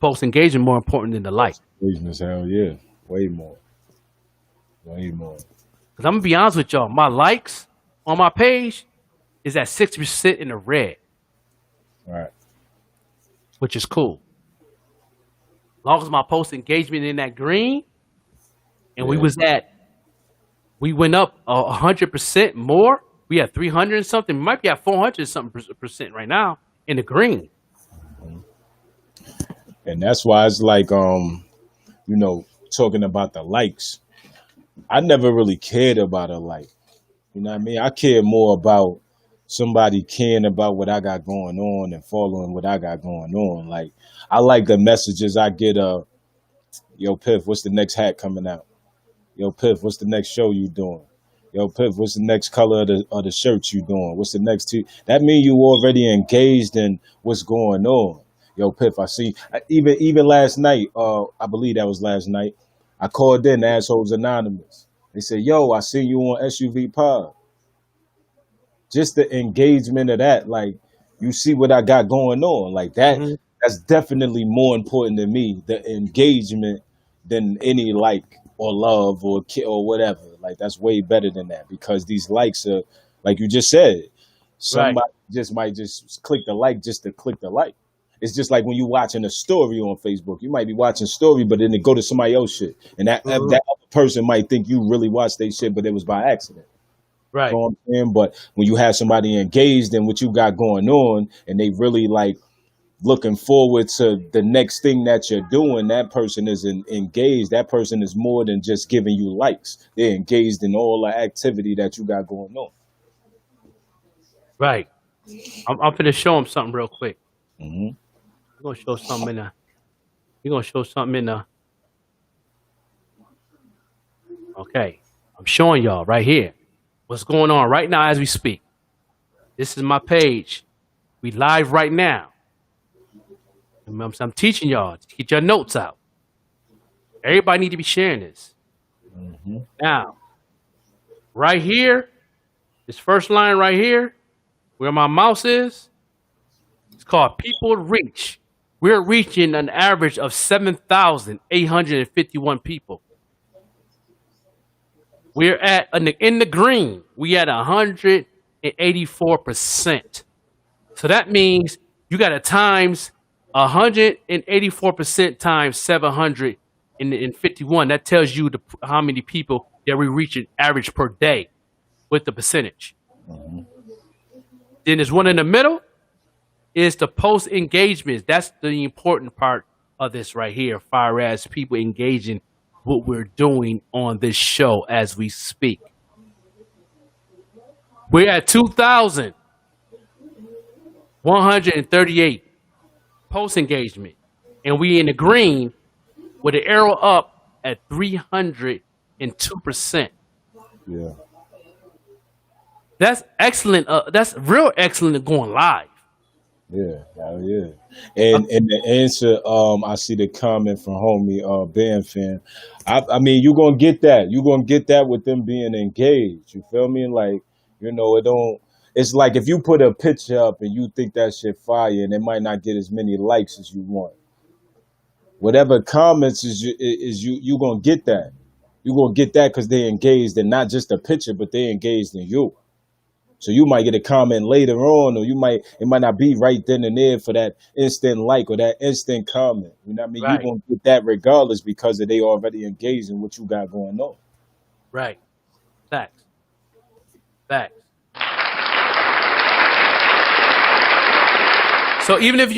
Post engagement more important than the like. Business, hell yeah. Way more. Way more. Because I'm going to be honest with y'all, my likes on my page is at 6% in the red. Right. Which is cool. As long as my post engagement in that green, and we went up 100% more. We had 300 and something. We might be at 400 and something percent right now in the green. And that's why it's like, talking about the likes. I never really cared about a like. You know what I mean? I care more about somebody caring about what I got going on and following what I got going on. Like, I like the messages I get. Yo, Piff, what's the next hat coming out? Yo, Piff, what's the next show you doing? Yo, Piff, what's the next color of the shirts you doing? What's the next two? That means you already engaged in what's going on. Yo, Piff, I see. Even last night, I believe that was last night, I called in Assholes Anonymous. They said, yo, I see you on SUV Pod. Just the engagement of that, like, you see what I got going on. Like, that's definitely more important to me, the engagement, than any like or love or whatever. Like, that's way better than that, because these likes are, like you just said, somebody just might just click the like just to click the like. It's just like when you watching a story on Facebook. You might be watching story, but then it go to somebody else shit. And that other person might think you really watched their shit, but it was by accident. Right. You know what I'm saying? But when you have somebody engaged in what you got going on, and they really like looking forward to the next thing that you're doing, that person is engaged. That person is more than just giving you likes. They're engaged in all the activity that you got going on. Right. I'm finna show them something real quick. Mm-hmm. We're gonna show something in We're gonna show something in Okay. I'm showing y'all right here what's going on right now as we speak. This is my page. We live right now. I'm teaching y'all to get your notes out. Everybody need to be sharing this. Mm-hmm. Now, right here, this first line right here, where my mouse is, it's called People Reach. We're reaching an average of 7,851 people. We're at in the green. We at 184%. So that means you got to times 184% times 751. That tells you how many people that we reach an average per day with the percentage. Mm-hmm. Then there's one in the middle is the post engagements. That's the important part of this right here, far as people engaging what we're doing on this show as we speak. We're at 2,138 post engagement, and we in the green with an arrow up at 302%. Yeah. That's excellent. That's real excellent at going live. Yeah, hell yeah. And the answer, I see the comment from homie band fan. I mean, you're gonna get that. You're gonna get that with them being engaged. You feel me? Like, you know, it don't it's like if you put a picture up and you think that shit fire and it might not get as many likes as you want. Whatever comments you gonna get that. You're gonna get that because they engaged in not just a picture, but they engaged in you. So you might get a comment later on, or it might not be right then and there for that instant like or that instant comment. You know what I mean? You're Right, gonna get that regardless because they already engaged in what you got going on. right. Facts, facts. So even if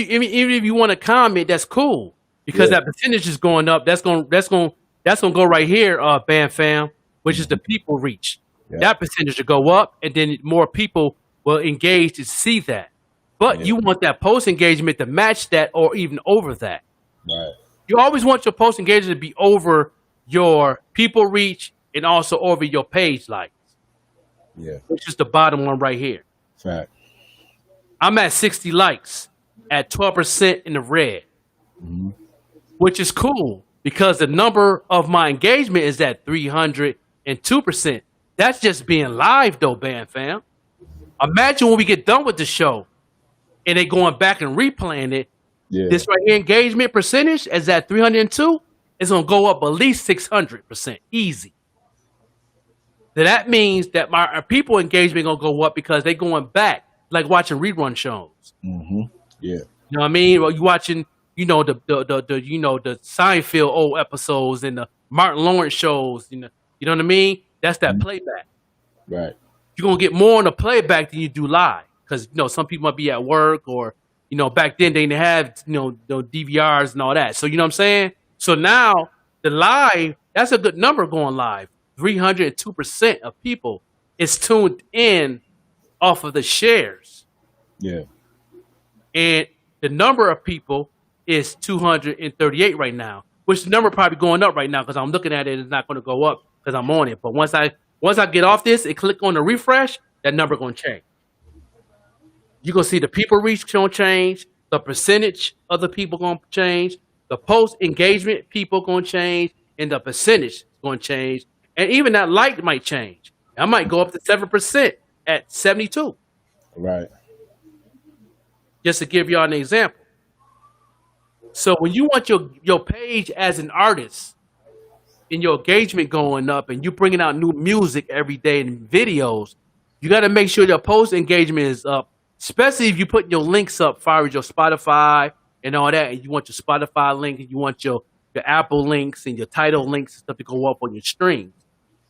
you want to comment, that's cool because Yeah, that percentage is going up. That's gonna go right here, Bam Fam, which is the people reach. yeah, That percentage to go up, and then more people will engage to see that. But yeah, you want that post engagement to match that or even over that. right, You always want your post engagement to be over your people reach and also over your page likes, yeah. which is the bottom one right here. Fact. I'm at 60 likes at 12% in the red, Hmm. which is cool because the number of my engagement is at 302%. That's just being live though, Bam Fam. Imagine when we get done with the show and they going back and replaying it. Yeah, This right here engagement percentage is at 302. It's gonna go up at least 600% easy. Then that means that my people engagement gonna go up because they going back like watching rerun shows. hmm, yeah, You know what I mean? Well, you watching, the Seinfeld old episodes and the Martin Lawrence shows. You know what I mean? That's that mhm, playback. right, You're gonna get more on the playback than you do live because some people might be at work or back then they didn't have the DVRs and all that. So you know what I'm saying? So now the live, that's a good number going live. 302% of people is tuned in off of the shares. yeah, And the number of people is 238 right now, which the number probably going up right now because I'm looking at it. It's not going to go up because I'm on it. But once I get off this and click on the refresh, that number going to change. You're going to see the people reach going to change, the percentage of the people going to change, the post engagement people going to change, and the percentage going to change, and even that like might change. I might go up to 7% at 72, right, just to give y'all an example. So when you want your page as an artist and your engagement going up and you bringing out new music every day and videos, you got to make sure your post engagement is up, especially if you put your links up, far as your Spotify and all that, and you want your Spotify link and you want your Apple links and your title links and stuff to go up on your streams.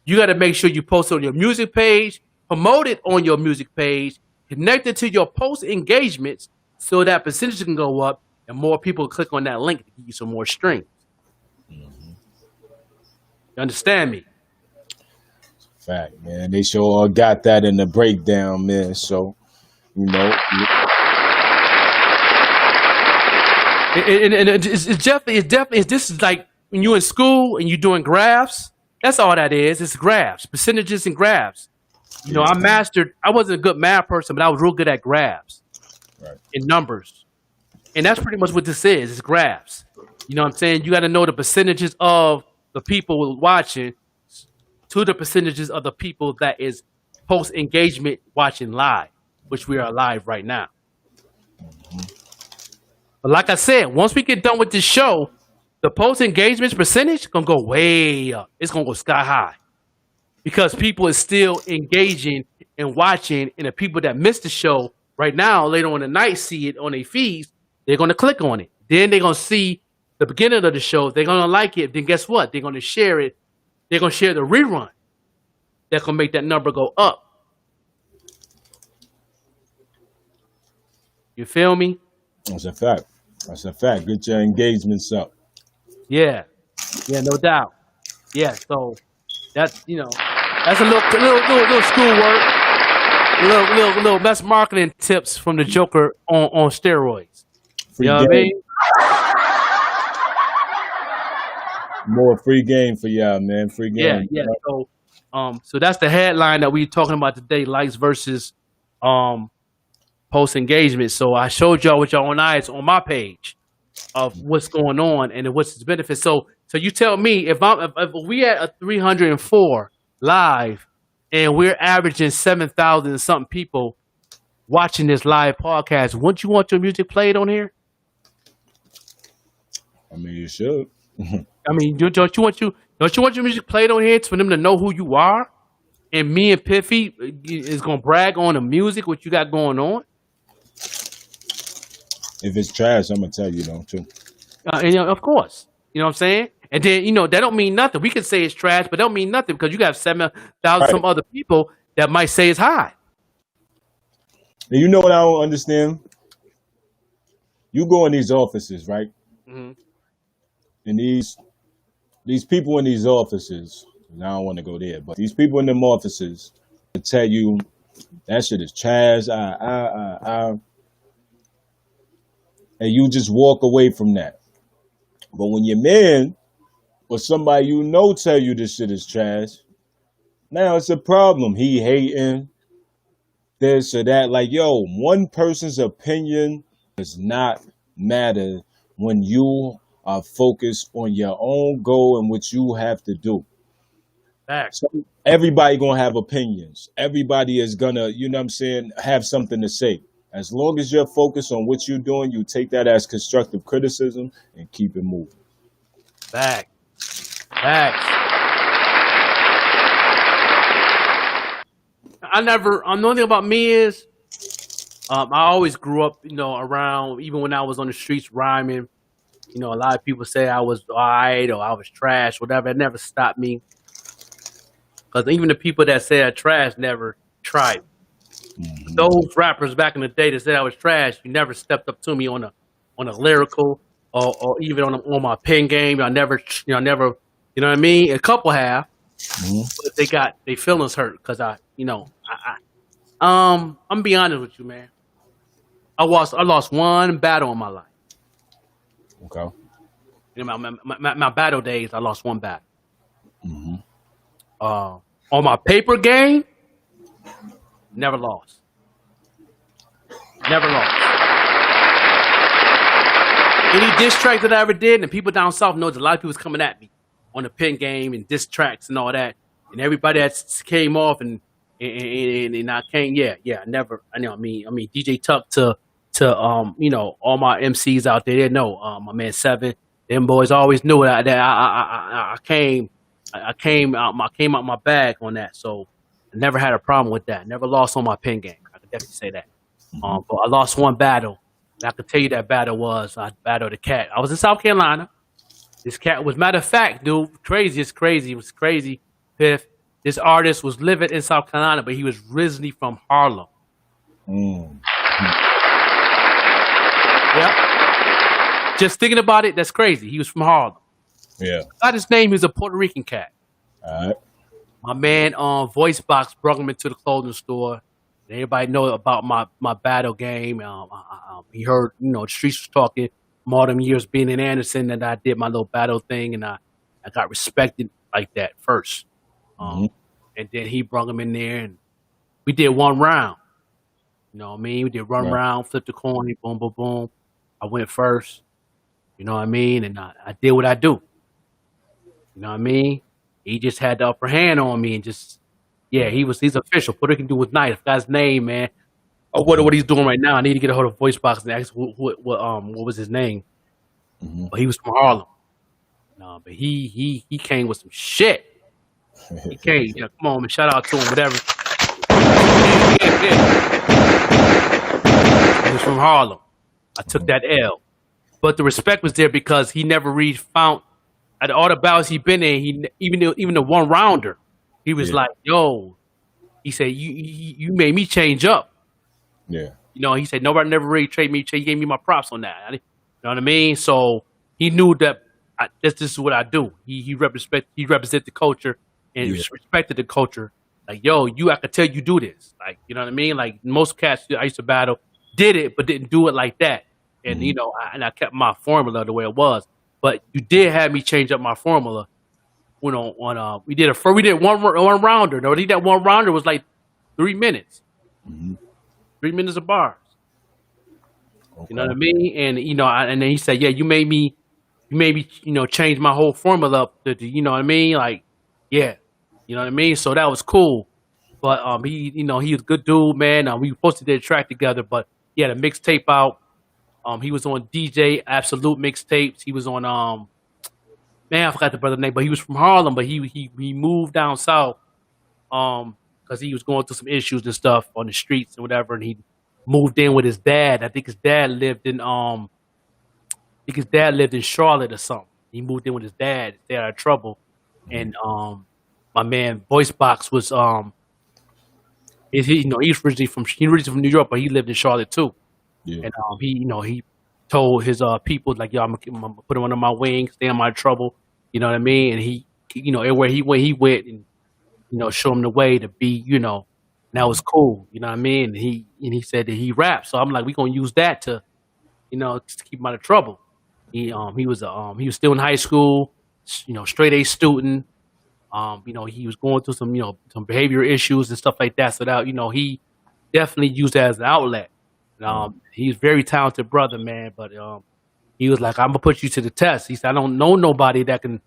You got to make sure you post it on your music page, promote it on your music page, connect it to your post engagements so that percentage can go up and more people click on that link to give you some more streams. You understand me? fact, man. They sure got that in the breakdown, man. So, you know, And it's definitely, this is like when you're in school and you're doing graphs. That's all that is. It's graphs, percentages and graphs. yeah, I wasn't a good math person, but I was real good at graphs right, and numbers. And that's pretty much what this is. It's graphs. You know what I'm saying? You got to know the percentages of the people watching to the percentages of the people that is post engagement watching live, which we are live right now. But like I said, once we get done with this show, the post engagement percentage gonna go way up. It's gonna go sky high because people is still engaging and watching, and the people that missed the show right now later on the night see it on their feeds. They're gonna click on it. Then they're gonna see the beginning of the show. They're gonna like it. Then guess what? They're gonna share it. They're gonna share the rerun. That's gonna make that number go up. You feel me? that's a fact. That's a fact. Get your engagements up. Yeah, yeah, no doubt. Yeah, so that's that's a little schoolwork, that's marketing tips from the Joker on steroids. You Free know what I game. mean? More free game for y'all, man. Free Yeah, game. yeah. So that's the headline that we're talking about today: likes versus post engagement. So I showed y'all with your own eyes on my page of what's going on and what's its benefits. So you tell me if we at a 304 live and we're averaging 7,000 and something people watching this live podcast, wouldn't you want your music played on here? I mean, you should. I mean, don't you want your music played on here for them to know who you are? And me and Piffy is gonna brag on the music, what you got going on. If it's trash, I'm gonna tell you though too. And, of course, you know what I'm saying. And then that don't mean nothing. We can say it's trash, but that don't mean nothing because you got 7,000 some other people that might say it's high. And you know what I don't understand? You go in these offices, right? Mm-hmm. And these people in these offices, and I don't want to go there, but these people in them offices to tell you that shit is trash, and you just walk away from that. But when your man or somebody you know tell you this shit is trash, now it's a problem. He hating this or that. Like, yo, one person's opinion does not matter when you are focused on your own goal and what you have to do. Facts. So everybody gonna have opinions. Everybody is gonna, you know what I'm saying, have something to say. As long as you're focused on what you're doing, you take that as constructive criticism and keep it moving. Facts. The only thing about me is I always grew up, around, even when I was on the streets rhyming, a lot of people say I was all right or I was trash, whatever. It never stopped me. Because even the people that say I trash never tried. Mm-hmm. Those rappers back in the day that said I was trash, you never stepped up to me on a lyrical or even on my pen game. I never, you know what I mean? A couple have, but they got their feelings hurt because I'm gonna be honest with you, man. I lost one battle in my life. Okay. My battle days, I lost one battle. Mm-hmm. On my paper game, never lost. Never lost. Any diss track that I ever did, and people down south know that a lot of people was coming at me on the pen game and diss tracks and all that, and everybody that came off and I came, never. I mean, DJ Tuck to all my MCs out there, they know my man Seven, them boys always knew that I came out my bag on that, so I never had a problem with that. Never lost on my pen game. I could definitely say that. But I lost one battle. And I could tell you that battle was I battled a cat. I was in South Carolina. This cat was, matter of fact, dude, It was crazy. Piff. This artist was living in South Carolina, but he was originally from Harlem. Yep. Just thinking about it, that's crazy. He was from Harlem. Yeah. By his name, he was a Puerto Rican cat. All right. My man Voice Box brought him into the clothing store. Everybody know about my battle game. He heard, the streets was talking from all them years being in Anderson that I did my little battle thing, and I got respected like that first. And then he brought him in there, and we did one round. You know what I mean? We did one round, flipped the coin, boom, boom, boom. I went first. You know what I mean? And I did what I do. You know what I mean? He just had the upper hand on me and just, he's official. Puerto Rican dude was nice. I forgot his name, man. Or what he's doing right now. I need to get a hold of Voice Box and ask what was his name. But he was from Harlem. No, but he came with some shit. He came. Come on, man. Shout out to him, whatever. He was from Harlem. I took that L. But the respect was there because he never really found, at all the battles he been in, even the one rounder, he was like, yo, he said, you made me change up. Yeah. He said, nobody never really traded me. He gave me my props on that. know what I mean? So he knew that this is what I do. He represented the culture and Yeah. respected the culture. Like, yo, I could tell you do this. Like, you know what I mean? Like most cats I used to battle did it, but didn't do it like that. And Mhm. I kept my formula the way it was. But you did have me change up my formula. We did one rounder. No, I think that one rounder was like 3 minutes. Mhm. 3 minutes of bars. You know what I Okay. mean? And and then he said, "Yeah, you made me, change my whole formula up. You know what I mean? Like, yeah, you know what I mean. So that was cool. But he was a good dude, man. We were supposed to do a track together, but he had a mixtape out. He was on DJ Absolute mixtapes. He was on man, I forgot the brother's name, but he was from Harlem, but he moved down south because he was going through some issues and stuff on the streets and whatever, and he moved in with his dad. I think his dad lived in Charlotte or something. He moved in with his dad. His dad had trouble, and my man Voice Box was he's originally from New York, but he lived in Charlotte too. Yeah. And he told his people like, yo, I'm gonna put him under my wing, stay on my trouble. You know what I mean? And he everywhere he went and show him the way to be. And that was cool. You know what I mean? And he said that he rapped, so I'm like, we gonna use that to to keep him out of trouble. He was still in high school, straight A student. He was going through some behavior issues and stuff like that. So that he definitely used that as an outlet. He's a very talented brother, man. But he was like, I'm gonna put you to the test. He said, I don't know nobody that can.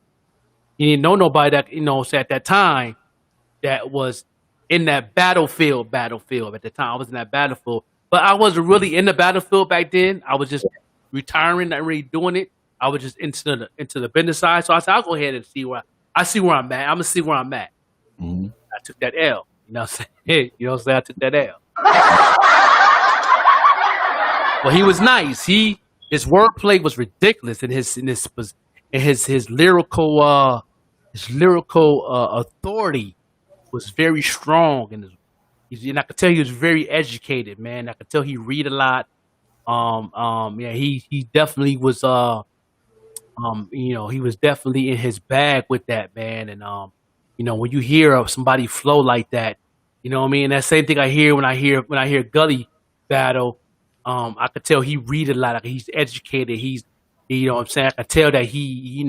He didn't know nobody that say at that time that was in that battlefield. At the time, I was in that battlefield, but I wasn't really in the battlefield back then. I was just retiring, not really doing it. I was just into the business side. So I said, I'll go ahead and see where I'm at. I'm gonna see where I'm at. Mhm. I took that L. You know what I'm saying? You know what I'm saying? I took that L. Well, he was nice. His wordplay was ridiculous, and his lyrical authority was very strong, and I could tell he was very educated, man. I could tell he read a lot. Yeah, he definitely was. He was definitely in his bag with that, man. And when you hear somebody flow like that, you know what I mean. That same thing I hear when I hear Gully battle. I could tell he read a lot. Like he's educated. You know what I'm saying. I could tell that he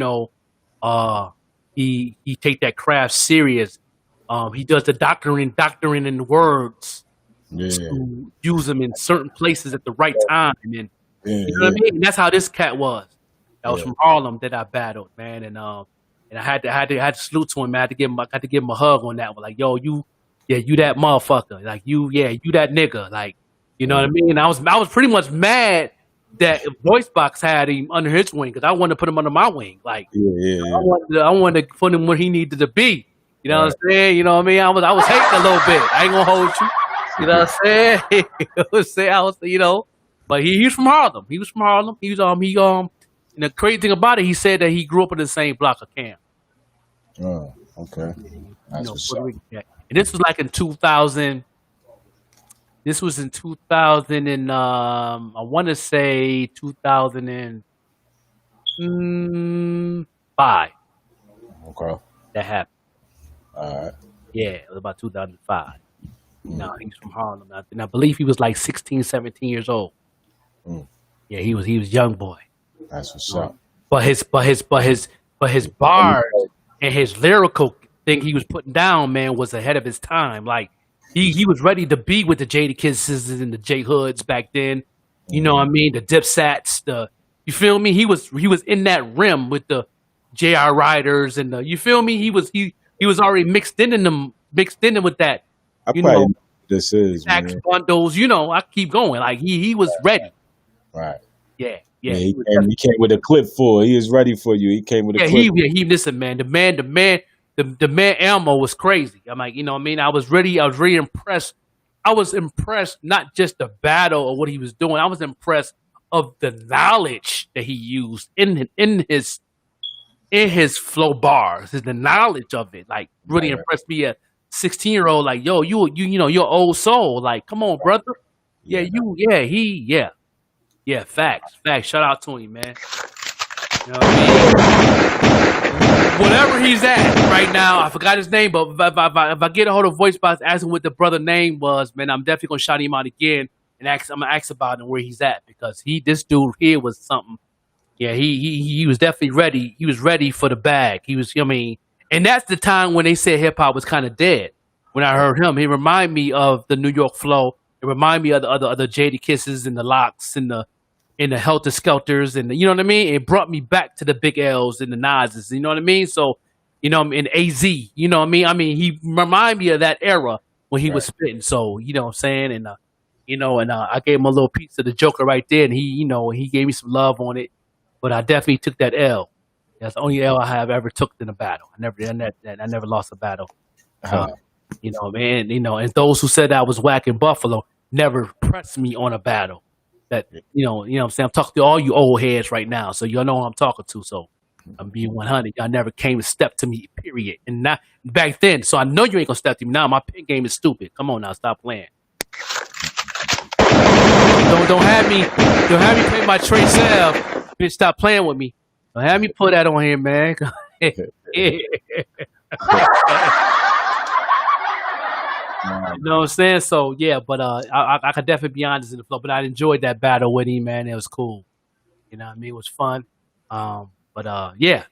take that craft serious. He does the doctoring in the words Yeah. to use them in certain places at the right time. And Yeah. you know what I mean? And that's how this cat was. That was Yeah. from Harlem that I battled, man. And I had to salute to him, man. I had to give him a hug on that one. Like, yo, you that motherfucker. Like you that nigga. Like, you know what I mean? I was pretty much mad that Voice Box had him under his wing because I wanted to put him under my wing. Like, Yeah. I wanted to put him where he needed to be. You know what I'm saying? You know what I mean? I was hating a little bit. I ain't gonna hold you. You know what I'm saying? But he's from Harlem. He was from Harlem. And the crazy thing about it, he said that he grew up in the same block of Cam. Oh, okay. That's what's Puerto up. Rican cat. And this was like in 2000. This was in 2000 and I want to say 2005 Okay. that happened. All right. Yeah, it was about 2005. No, he's from Harlem. And I believe he was like 16, 17 years old. Mm. Yeah, he was young boy. That's what's up. But his bars and his lyrical thing he was putting down, man, was ahead of his time. Like he was ready to be with the Jada Kisses and the J Hoods back then. You know what I mean? The Dipsats, you feel me? He was in that rim with the J.R. Riders and you feel me? He was already mixed in with that. I You probably know, know what this is, tax man. bundles. I keep going. Like he was ready. Right. Yeah. Yeah, He was he came with a clip full. He was ready for you. He came with a clip. listen, man. The man Elmo was crazy. I'm like, you know what I mean? I was really impressed. I was impressed not just the battle or what he was doing. I was impressed of the knowledge that he used in his flow bars, the knowledge of it. Like really impressed me. A 16-year-old, like, yo, you're old soul. Like, come on, brother. Yeah. Yeah, facts. Shout out to him, man. You know what I mean? Whatever he's at right now, I forgot his name, but if I get a hold of voice box, ask him what the brother name was, man, I'm definitely gonna shout him out again and I'm gonna ask about him where he's at because this dude here was something. Yeah, he was definitely ready. He was ready for the bag. He was, I mean, and that's the time when they said hip hop was kind of dead. When I heard him, he reminded me of the New York flow. It reminded me of the other Jada Kisses and the Locks and the Helter Skelters and you know what I mean. It brought me back to the Big L's and the Nas's. You know what I mean. So you know, in AZ, you know what I mean. I mean, he reminded me of that era when he was spitting. So you know what I'm saying. And I gave him a little piece of the Joker right there, and he gave me some love on it. But I definitely took that L. That's the only L I have ever took in a battle. I never done that. I never lost a battle. You know, man. You know, and those who said I was whack in Buffalo never pressed me on a battle. That you know what I'm saying. I'm talking to all you old heads right now, so y'all know who I'm talking to. So I'm being 100. Y'all never came and stepped to me. Period. And not back then. So I know you ain't gonna step to me now. My pin game is stupid. Come on now, stop playing. Don't have me play my Trey Self. Bitch, stop playing with me. Don't have me put that on here, man. You know what I'm saying? So yeah, but I could definitely be honest in the flow. But I enjoyed that battle with him, man. It was cool. You know what I mean? It was fun. Yeah.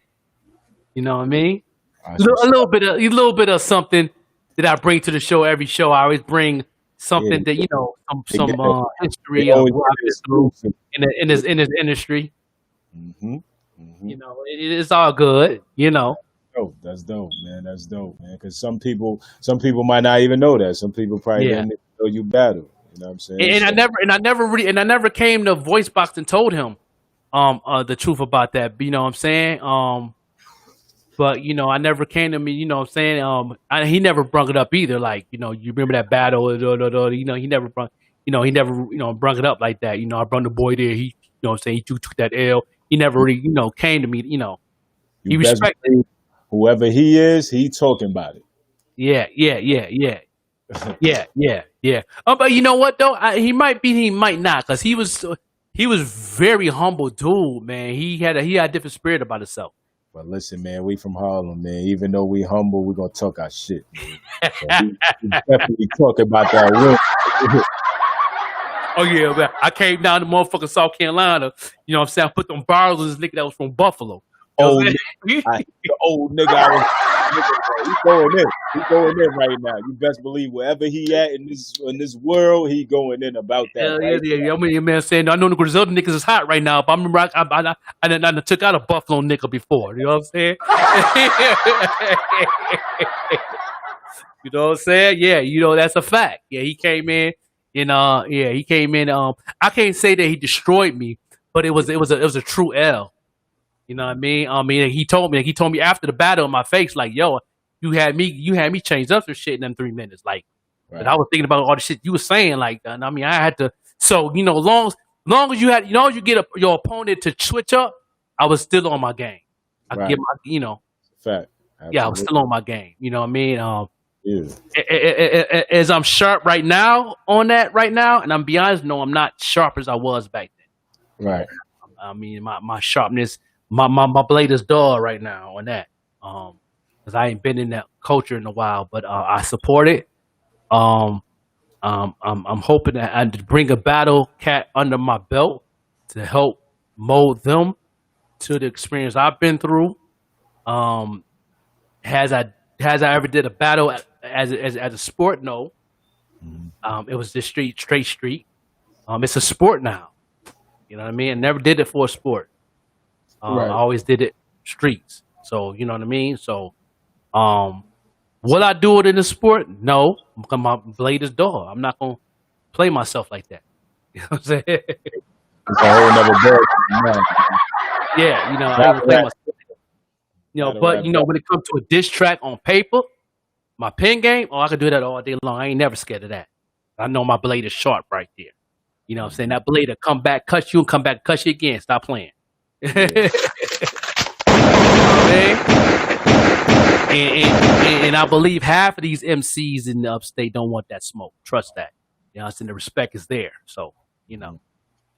You know what I mean? A little bit of something that I bring to the show every show. I always bring something that some history of what I've been through in this industry. You know, it's all good. You know. That's dope, man. That's dope, man. Because some people might not even know that. Some people probably didn't even know you battle. You know what I'm saying? And I never came to voice box and told him the truth about that. You know what I'm saying? But you know, I never came to me. You know what I'm saying? He never brought it up either. Like you know, you remember that battle? You know, he never brought. You know, he never brought it up like that. You know, I brought the boy there. He, you know what I'm saying? He took that L. He never really, came to me. You know, he respected whoever he is. He talking about it. Yeah. But you know what though? He might be. He might not, because he was very humble dude, man. He had a different spirit about himself. But listen, man, we from Harlem, man. Even though we humble, we gonna talk our shit. Man. So we definitely talk about that win. Oh yeah, man. I came down to motherfucking South Carolina. You know what I'm saying? I put them bars on this nigga that was from Buffalo. The old nigga, he's going in right now. You best believe wherever he at in this world, he going in about that. Yeah. I mean, man, saying I know the Griselda niggas is hot right now, but I remember I took out a Buffalo nigga before. You know what I'm saying? You know what I'm saying? Yeah, that's a fact. Yeah, he came in. He came in. I can't say that he destroyed me, but it was a true L. You know what I mean? He told me after the battle in my face, like, yo, you had me change up some shit in them 3 minutes. Like, right. And I was thinking about all the shit you were saying, like, and I mean, I had to. So long as you had, you get your opponent to switch up, I was still on my game. I right. Give my, fact. Absolutely. Yeah, I was still on my game. You know what I mean? As I'm sharp right now on that right now, and I'm be honest, no, I'm not sharp as I was back then. Right. I mean, my sharpness, my blade is dull right now on that. Because I ain't been in that culture in a while, but I support it. I'm hoping that I bring a battle cat under my belt to help mold them to the experience I've been through. Has I ever did a battle as a sport? No. It was just straight street. It's a sport now. You know what I mean? I never did it for a sport. Right. I always did it streets. So you know what I mean? So will I do it in the sport? No. Because my blade is dull. I'm not gonna play myself like that. You know what I'm saying? It's a whole nother bird. Yeah, I ain't play myself. But when it comes to a diss track on paper, my pen game, I could do that all day long. I ain't never scared of that. I know my blade is sharp right there. You know what I'm saying? That blade will come back, cut you, and come back, cut you again. Stop playing. Yeah. And I believe half of these MCs in the upstate don't want that smoke. Trust that. You know what I'm saying? The respect is there. So,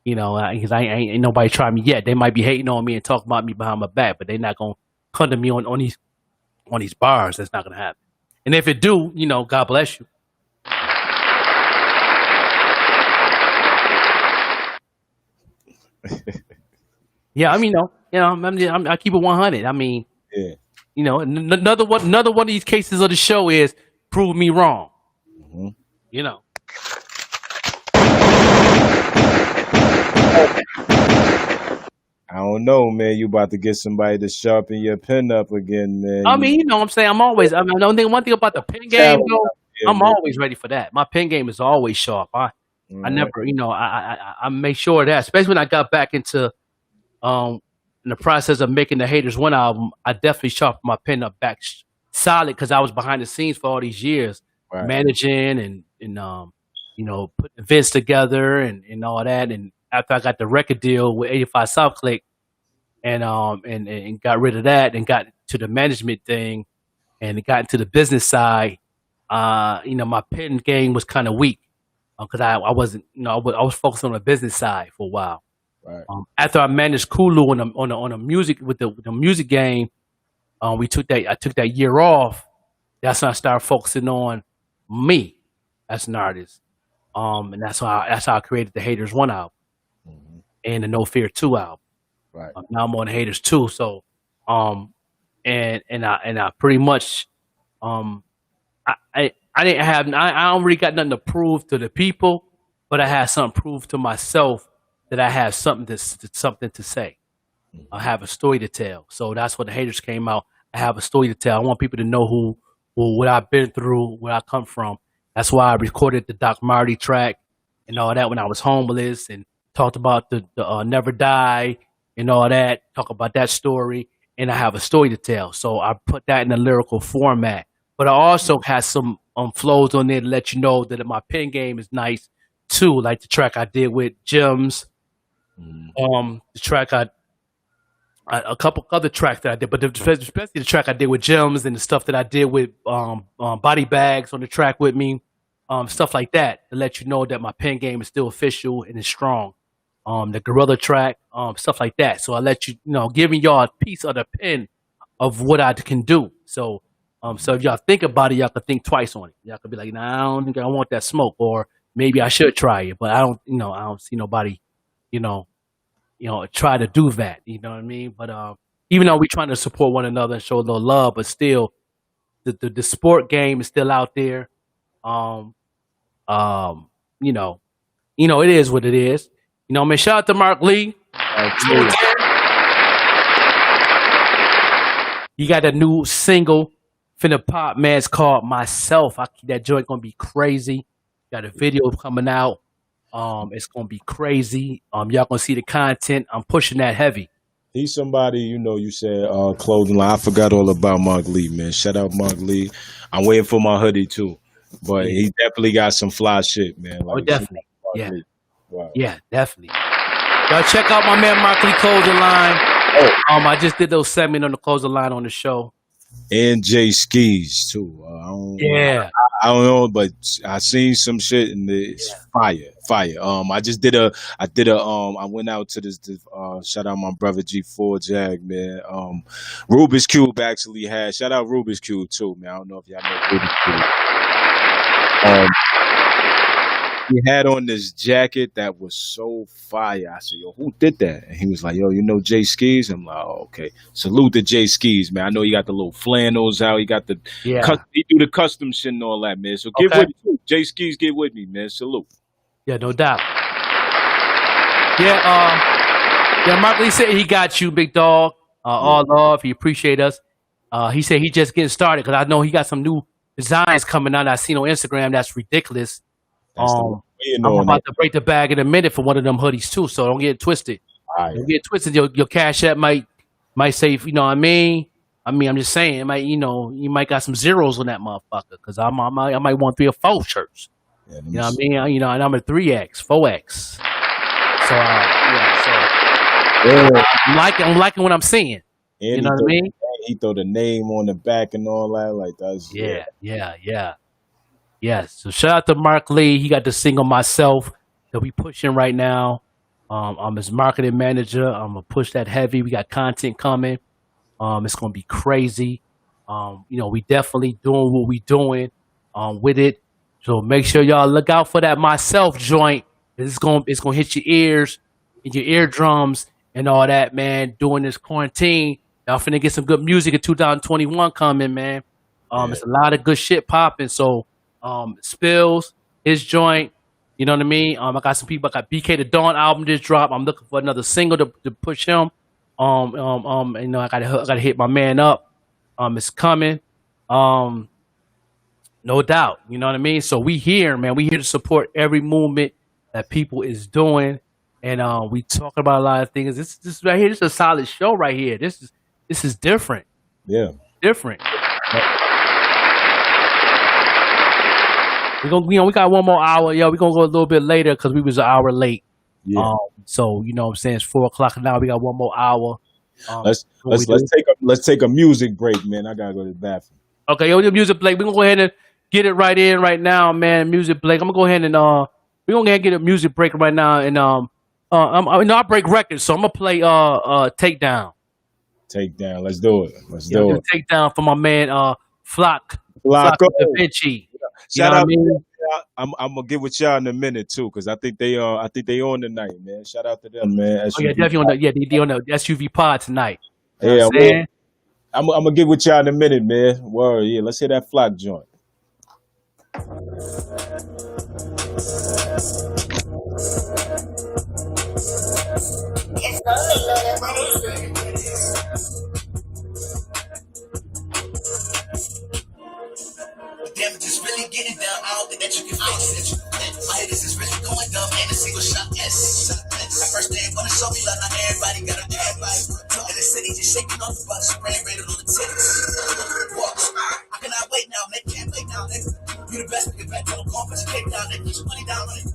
You know, because ain't nobody tried me yet. They might be hating on me and talking about me behind my back, but they're not gonna come to me on these bars. That's not gonna happen. And if it do, you know, God bless you. Yeah, I mean, I keep it 100. I mean, Yeah. you know, another one of these cases of the show is prove me wrong. Mm-hmm. You know. I don't know, man. You about to get somebody to sharpen your pen up again, man. I mean, you know what I'm saying? I'm always, I mean, one thing about the pen game, though, Yeah, I'm man. always ready for that. My pen game is always sharp. I never, you know, I make sure of that, especially when I got back into, in the process of making the Haters One album, I definitely sharpened my pen up back solid because I was behind the scenes for all these years, Right. managing and you know, putting events together and all that. And after I got the record deal with 85 South Click and got rid of that and got to the management thing and got into the business side, you know, my pen game was kind of weak because I wasn't, you know, I was focused on the business side for a while. Right. After I managed Kulu on a music with the music game, I took that year off. That's when I started focusing on me as an artist. And that's how I created the Haters One album and the No Fear 2 album. Right. Now I'm on the Haters 2. So and I pretty much I didn't have I don't really got nothing to prove to the people, but I had something to prove to myself that I have something to say. I have a story to tell. So that's when the Haters came out. I have a story to tell. I want people to know what I've been through, where I come from. That's why I recorded the Doc Marty track and all that when I was homeless and talked about the Never Die and all that. Talk about that story, and I have a story to tell. So I put that in a lyrical format. But I also had some flows on there to let you know that my pen game is nice too, like the track I did with Gems. The track a couple other tracks that I did, but especially the track I did with Gems and the stuff that I did with Body Bags on the track with me, stuff like that to let you know that my pen game is still official and is strong. The Gorilla track, stuff like that. So I let you know, giving y'all a piece of the pen of what I can do. So if y'all think about it, y'all could think twice on it. Y'all could be like, nah, I don't think I want that smoke, or maybe I should try it, but I don't see nobody, try to do that. You know what I mean? But even though we're trying to support one another and show a little love, but still, the sport game is still out there. It is what it is. You know, man. Shout out to Mark Lee. You got a new single finna pop, man. It's called Myself. That joint gonna be crazy. Got a video coming out. It's gonna be crazy. Y'all gonna see the content. I'm pushing that heavy. He's somebody, you said clothing line. I forgot all about Mark Lee, man. Shout out Mark Lee. I'm waiting for my hoodie too. But he definitely got some fly shit, man. Like, definitely. Yeah. Wow. Yeah, definitely. Y'all check out my man Mark Lee Clothing Line. I just did those segment on the Clothing Line on the show. And Jay Skis too. I don't know, but I seen some shit and it's fire. I went out to this shout out my brother G4 Jag, man. Rubik's Cube actually had, shout out Rubik's Cube too, man. I don't know if y'all know Rubik's Cube. He had on this jacket that was so fire. I said, yo, who did that? And he was like, yo, Jay Skis? I'm like, oh, okay. Salute to Jay Skis, man. I know he got the little flannels out. He got he do the custom shit and all that, man. So get with me. Jay Skis, get with me, man. Salute. Yeah, no doubt. Mark Lee said he got you, big dog. All love. He appreciate us. He said he just getting started because I know he got some new designs coming out I seen on Instagram that's ridiculous. I'm about to break the bag in a minute for one of them hoodies too, so don't get it twisted. Don't get it twisted. Your Cash App might say, you know what I mean? I'm just saying, it might, you might got some zeros on that motherfucker because I might want 3 or 4 shirts. You know what I mean? And I'm a 3X, 4X. So I'm liking what I'm seeing. And you know what I mean? He throw the name on the back and all that, like that's Yeah. So shout out to Mark Lee. He got the single Myself that we pushing right now. I'm his marketing manager. I'm gonna push that heavy. We got content coming. It's gonna be crazy. We definitely doing what we doing with it. So make sure y'all look out for that myself joint. It's gonna hit your ears and your eardrums and all that, man. During this quarantine, y'all finna get some good music in 2021 coming, man. Yeah. It's a lot of good shit popping. So Spills, his joint. You know what I mean? I got some people. I got BK the Dawn album just dropped. I'm looking for another single to push him. I gotta hit my man up. It's coming. No doubt. You know what I mean? So we here, man. We here to support every movement that people is doing, and we talk about a lot of things. This right here, this is a solid show right here. This is different. Yeah. Different. We got one more hour. We're gonna go a little bit later because we was an hour late. Yeah. So you know what I'm saying, it's 4:00 now. We got one more hour. Let's take a music break, man. I gotta go to the bathroom. Okay, the music break. We're gonna go ahead and get it right in right now, man. Music break. I'm gonna go ahead and we're gonna go ahead and get a music break right now, and I break records, so I'm gonna play Takedown. Takedown. Let's do it. Takedown for my man Flock Flocko. Da Vinci. Shout out. What I mean? I'm gonna get with y'all in a minute too, because I think they on tonight, man. Shout out to them, man. Oh yeah, definitely they on the SUV pod tonight. You know Yeah, what I'm saying? I'm gonna get with y'all in a minute, man. Word, yeah. Let's hear that Flock joint. Damage is really getting down. I don't think that you can fix it. My head is really going dumb. Ain't a single shot. Yes. At first they ain't wanna show me love. Not everybody got a bad life. In the city just shaking off the bus, spraying rated on the tits. Walks. I cannot wait now. They can't wait now. You the best. Get back to the conference. Kick down. They put your money down on it.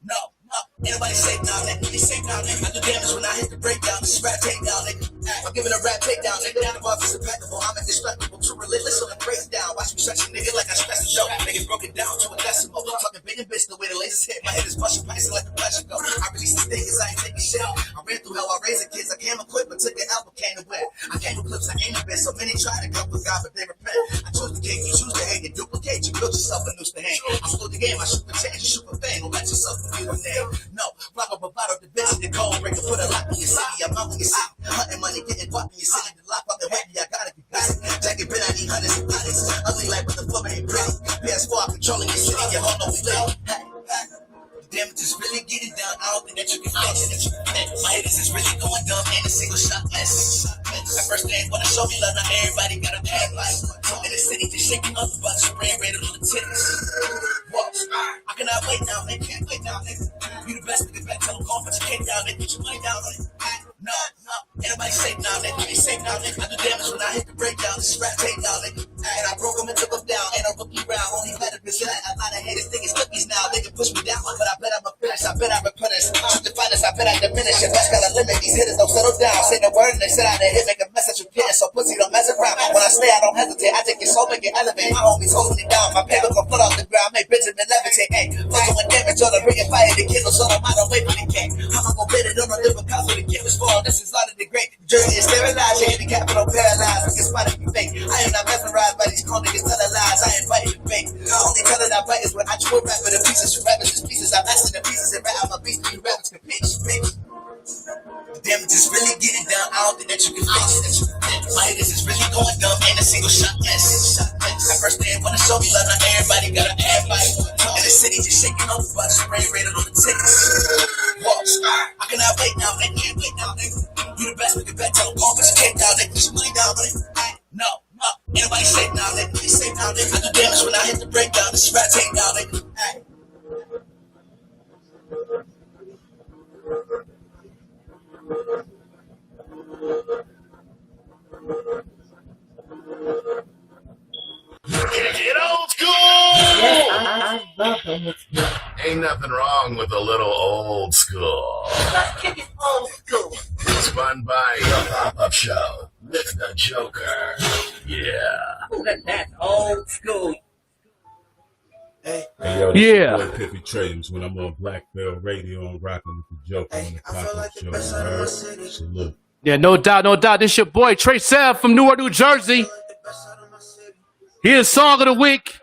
No. Ain't nobody safe now, nigga. They safe now, nigga. I do damage when I hit the breakdown. This is rap takedown, nigga. I'm giving a rap takedown, nigga. Down the bar is impeccable. I'm indestructible, too relentless on the breakdown. Watch me stretch a nigga like I stress the show. Niggas broke it down to a decimal. Talking big and bitch the way the lasers hit. My head is brushing, pricing like the pressure go. I release these niggas, I ain't taking shit. I ran through hell, I raised the kids. I came equipped, but took the album, came to win. I came with clips, I ain't a bit. So many try to go with God, but they repent. I chose the game, you choose to hate, you duplicate, you build yourself a noose to hang. I screwed the game, I shoot for change, you shoot for fame. Don't let yourself confuse the name. No, rock up a bottle, the bitch in the cold breaker, put a lock in your city. I'm out in your city, hunting money, getting guap in your city. The lock up the way, I gotta be busy. Jackie Ben, I need hundreds of bodies. Ugly like, but the floor ain't pretty. PS4 controlling your city, your home, no we live. Damage is really getting down. I don't think that you can fix it. My head is really going dumb. Ain't a single shot less. At first they ain't wanna show me love. Not everybody got a bad life. In the city just shaking off the bus, spraying rated on the tits. Walks. I cannot wait now. They can't wait now, nigga. You the best. Get back to the conference. Kick down. They put your money down on it. No. Ain't nobody safe now, nigga. They safe now, nigga. I do damage when I hit the breakdown. This is rap takedown, nigga. And I broke them and took them down. Ain't no rookie round. Only better present. A lot of haters think it's cookies now. They can push me down, but I bet I'm a finish. I bet I replenish. Shoot the finest. I bet I diminish. Your best gotta limit. These hitters don't settle down. Say the word and they sit out there hit. Make a message you kidding. So pussy don't mess around. When I stay, I don't hesitate. I take your soul, make it elevate. My homies holding it down. My paper gon' float off the ground. Make Benjamin levitate. Hey, fucking with damage on the bringing fire to kill us on the mind. Don't wait for the king. I'ma go bid it on the liver cause for the kid was fall. This is London the Great. Jersey is sterilized. Your handicap don't paralyzed. We can spot it, you fake. I am not mesmerized by these cold niggas telling lies. I ain't fighting the fake. Only telling I fight is when I chew a rap for the pieces. You rappers is pieces. I'm asking the pieces and rap. I'm a beast. You rappers can pitch. The damage is really getting down. I don't think that you can fix it. My head is really going dumb. Ain't a single shot less. At first they ain't wanna show me love. Not everybody got a bad life. In the city just shaking off the bus, spraying rated on the tits. Walks. I cannot wait now. They can't wait now, nigga. You the best. We can bet. Tell them conference. Kick down. They put your money down on it. No. Ain't nobody safe now, nigga. They safe now, nigga. I do damage when I hit the breakdown. This is rap takedown, nigga. Get old school! Yes, I love old school. Ain't nothing wrong with a little old school. Let's kick it old school. Spun by the pop-up show with the Joker. Yeah. Ooh, that's old school. Hey, Hey yo, this Yeah. your boy Piffy Traders. When I'm on Black Bell Radio, I'm rocking with the Joker on hey, the I feel pop-up like the show. best You out of my heard? city. Salute. Yeah, no doubt, no doubt. This your boy Trey Sav from Newark, New Jersey. Feel like the best out of my city. Here's Song of the Week.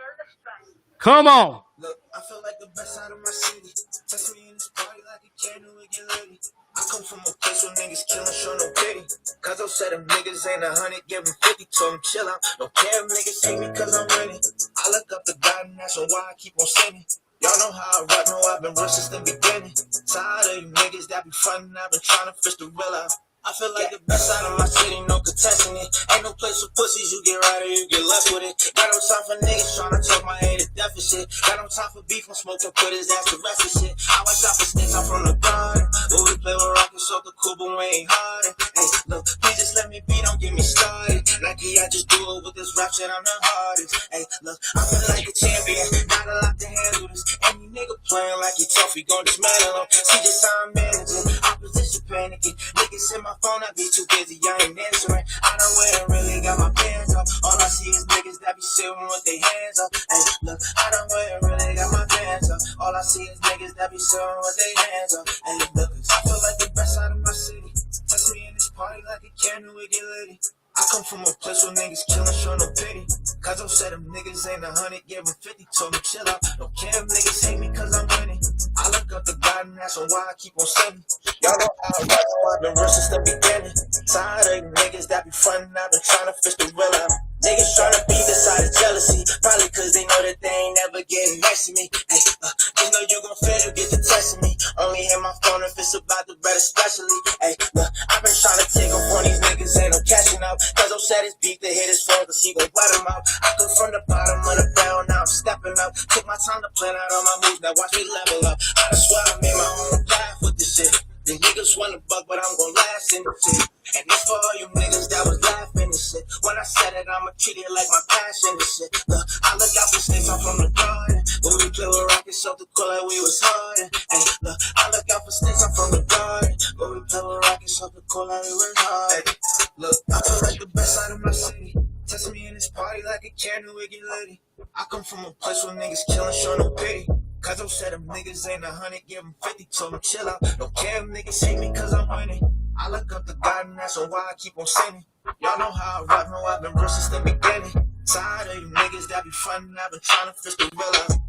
Come on. Look, I feel like the best out of my city. Text me in this party like a candle with your lady. I come from a place where niggas killin', show no pity. Cause I said them niggas ain't 100, give them 50, told them chill out. Don't care if niggas hate me cause I'm winning. I look up to God and that's why I keep on singing. Y'all know how I rock, know I've been real since the beginning. Tired of you niggas that be frontin', I've been trying to fish the real out. I feel like the best out of my city, no contesting it. Ain't no place for pussies, you get right or you get left with it. Got no time for niggas tryna talk my head to deficit. Got no time for beef, I'm smoking, put his ass to rest and shit. I watch out for snakes, I'm from the garden. When we play with rockets, so the cool, but we ain't hardin'. Hey, look, please just let me be, don't get me started. Nike, I just do it with this rap shit, I'm the hardest. Hey, look, I feel like a champion, not a lot to handle this. Any nigga playing like he tough, we gon' dismantle him. See just how I'm managing, opposition panicking. Niggas in my phone, I be too busy, I ain't answering. I know where I really got my pants up. All I see is niggas that be sitting with their hands up. Hey, look, I know where I really got my pants up. All I see is niggas that be sitting with their hands up. Hey, look, I feel like the best out of my city. Text me in this party like a candle with your lady. I come from a place where niggas killin', show no pity. Cause I said them niggas ain't 100, give them 50, told them chill out. Don't care if niggas hate me cause I'm winning. I look up to God and that's why I keep on singing. Y'all know how I rock, know I've been real since the beginning. Tired of you niggas that be frontin', I've been trying to fish the real out. Niggas tryna be the side of jealousy, probably cause they know that they ain't never getting next to me. Hey, just know you gon' feel you get to testing me. Only hit my phone if it's about the bread especially. Hey, look, I've been tryna take off on these niggas, ain't no cashing out. Cause I'm sad his beat to hit his phone, cause he gon' wet him out. I come from the bottom of the barrel, now I'm stepping up. Took my time to plan out all my moves, now watch me level up. I swear I made my own path with this shit. The niggas wanna buck, but I'm gon' last in the shit. And this for all you niggas that was laughing and shit. When I said it, I'ma treat it like my passion and shit. Look, I look out for snakes, I'm from the garden. When we play with rockets, so the cool like we was hardin'. Hey, look, I look out for snakes, I'm from the garden. When we play with rockets, so the cool like we was hardin'. Look, I feel like the best out of my city. Text me in this party like a candle with your lady. I come from a place where niggas killin', show no pity. Cause I said them niggas ain't 100, give them 50, told them chill out. Don't care if niggas hate me cause I'm winning. I look up to God and that's why I keep on singing. Y'all know how I rock, know I've been real since the beginning. Tired of you niggas that be frontin', I've been trying to fish the real out.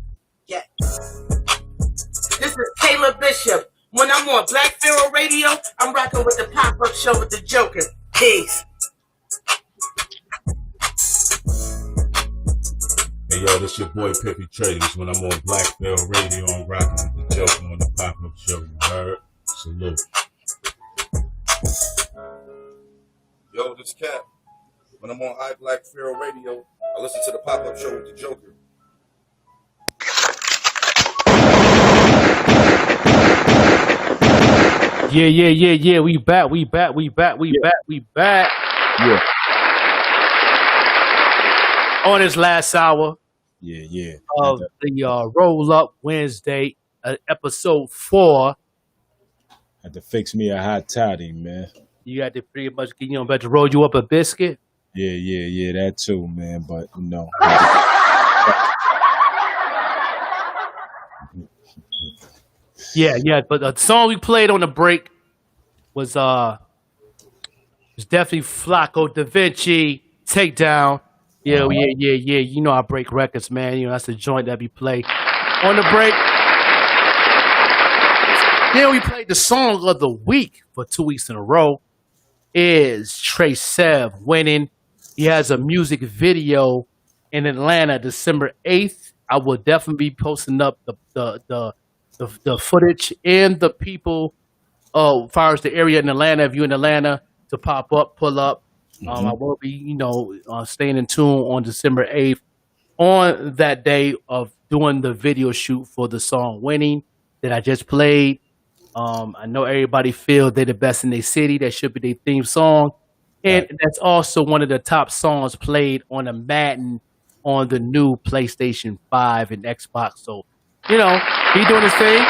Yeah. This is Caleb Bishop. When I'm on Black Pharaoh Radio, I'm rocking with the pop-up show with the Joker. Peace. Hey yo, this your boy Piffy Traders. When I'm on Black Bell Radio, I'm rocking with the Joker on the pop-up show. You heard? Salute. Yo, this Cap. When I'm on Black Pharaoh Radio, I listen to the pop-up show with the Joker. Yeah. We back. Yeah. On this last hour Yeah. of the Roll Up Wednesday, episode 4. Had to fix me a hot toddy, man. You got to pretty much about to roll you up a biscuit. Yeah, that too, man. But no. Yeah. But the song we played on the break was definitely Flacco Da Vinci Takedown. Yeah. You know I break records, man. You know that's the joint that we play on the break. Then we played the song of the week for 2 weeks in a row. Is Trey Sev winning? He has a music video in Atlanta, December 8th. I will definitely be posting up the footage and the people as far as the area in Atlanta. If you're in Atlanta, to pop up, pull up. I will be, staying in tune on December 8th on that day of doing the video shoot for the song Winning that I just played. I know everybody feel they're the best in their city. That should be their theme song. And that's also one of the top songs played on a Madden on the new PlayStation 5 and Xbox. So, he doing his thing.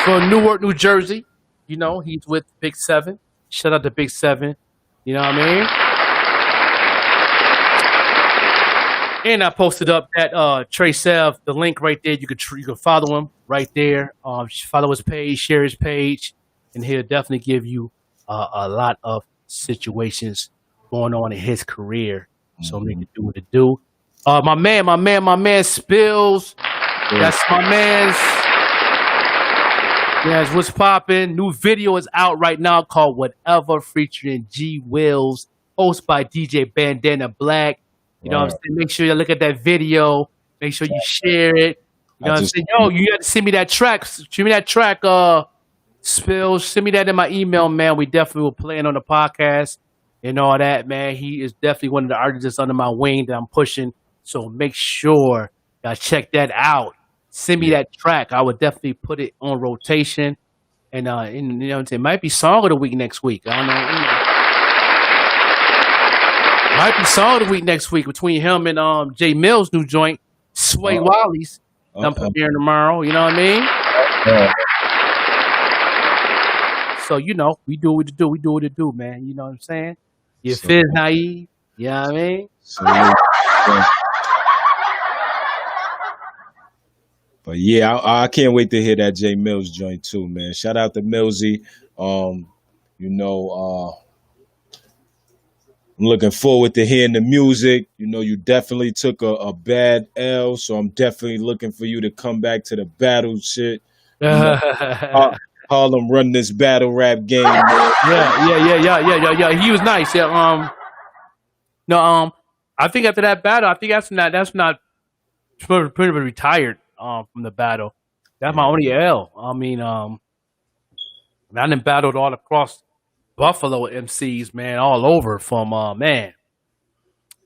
From Newark, New Jersey. He's with Big 7. Shout out to Big 7. You know what I And I posted up that Trey Sev, the link right there. You can follow him right there. Follow his page, share his page, and he'll definitely give you a lot of situations going on in his career. So make it do what it do. My man Spills. That's my man's. Yes, what's popping? New video is out right now called Whatever, featuring G Wills, hosted by DJ Bandana Black. You know what I'm saying? Make sure you look at that video. Make sure you share it. You know what I'm saying? Yo, you got to send me that track. Send me that track, Spills. Send me that in my email, man. We definitely will play it on the podcast and all that, man. He is definitely one of the artists under my wing that I'm pushing. So make sure y'all check that out. Send me that track. I would definitely put it on rotation. And you know what I'm saying? It might be song of the week next week. I don't know. Might be song of the week next week between him and Jay Mills' new joint, Sway Wally's. I'm premiering tomorrow. You know what I mean? So you know, we do what it do. We do what it do, man. You know what I'm saying? You feel naive. You know what I mean? But yeah, I can't wait to hear that Jay Mills joint too, man. Shout out to Millsy. You know, I'm looking forward to hearing the music. You know, you definitely took a bad L, so I'm definitely looking for you to come back to the battle shit. You know, Harlem run this battle rap game, man. Yeah. He was nice. Yeah. No. I think after that battle, I think that's not pretty much retired from the battle. That's my only L. I mean, I done battled all across Buffalo MCs, man, all over from man.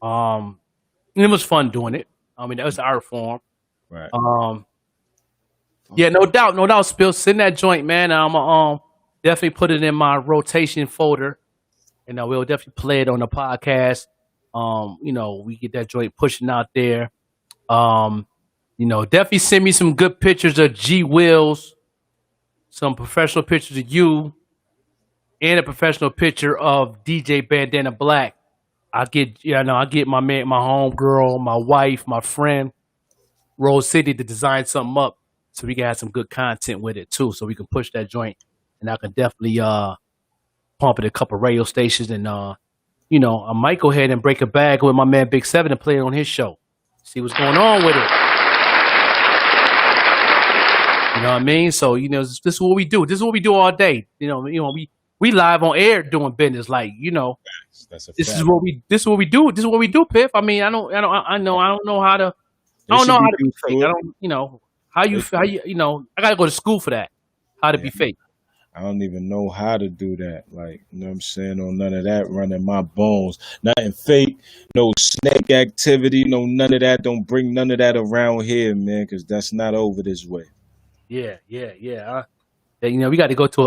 It was fun doing it. I mean, that was the art form. Right. Yeah, no doubt, Spill. Send that joint, man. I'm definitely put it in my rotation folder, and we'll definitely play it on the podcast. You know, we get that joint pushing out there. You know, definitely send me some good pictures of G Wills, some professional pictures of you, and a professional picture of DJ Bandana Black. I get my man, my homegirl, my wife, my friend, Rose City to design something up so we can have some good content with it too, so we can push that joint. And I can definitely pump it a couple radio stations, and you know, I might go ahead and break a bag with my man Big Seven and play it on his show. See what's going on with it. You know what I mean? So, you know, this is what we do. This is what we do all day. You know, we live on air doing business. Like, you know, this is what we do. This is what we do, Piff. I mean, I don't know how to be fake. I don't, you know, how you know, I gotta go to school for that. How to be fake. I don't even know how to do that. Like, you know what I'm saying? On none of that running my bones. Nothing fake, no snake activity, no none of that. Don't bring none of that around here, man, because that's not over this way. Yeah. You know, we got to go to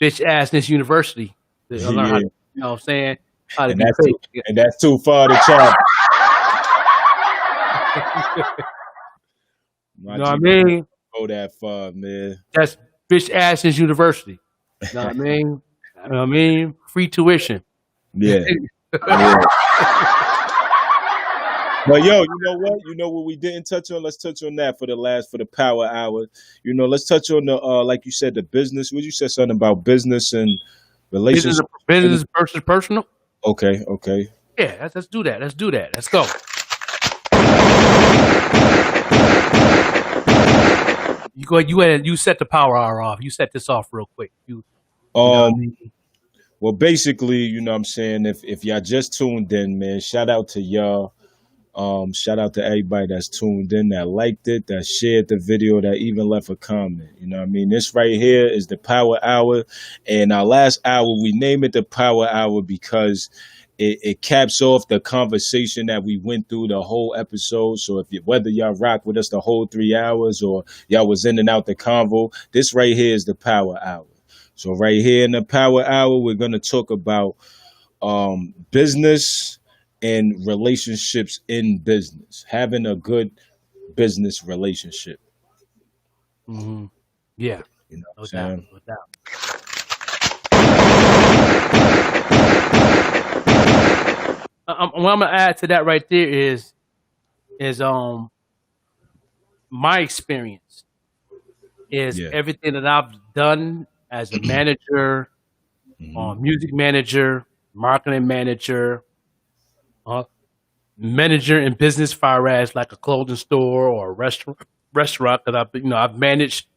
bitch assness university to learn how to, you know what I'm saying? How to and be fake. And that's too far to travel. You know what I mean? Go that far, man. That's bitch assness university. You know what I mean? You know what I mean? Free tuition. Yeah. But yo, you know what? You know what we didn't touch on? Let's touch on that for the power hour. You know, let's touch on the like you said, the business. What you said something about business and relationships. Business versus personal. Okay. Yeah, let's do that. Let's go. You go. You set the power hour off. You set this off real quick. You know what I mean? Well, basically, you know what I'm saying, if y'all just tuned in, man, shout out to y'all. Shout out to everybody that's tuned in, that liked it, that shared the video, that even left a comment. You know what I mean? This right here is the Power Hour. And our last hour, we name it the Power Hour because it caps off the conversation that we went through the whole episode. So whether y'all rock with us the whole 3 hours or y'all was in and out the convo, this right here is the Power Hour. So right here in the Power Hour, we're going to talk about business and relationships in business, having a good business relationship. Mm-hmm. Yeah, you know, no doubt. what I'm gonna add to that right there is my experience is Yeah. everything that I've done as a manager, Hmm. music manager, marketing manager, uh, manager in business, far as like a clothing store or a restaurant that I've managed.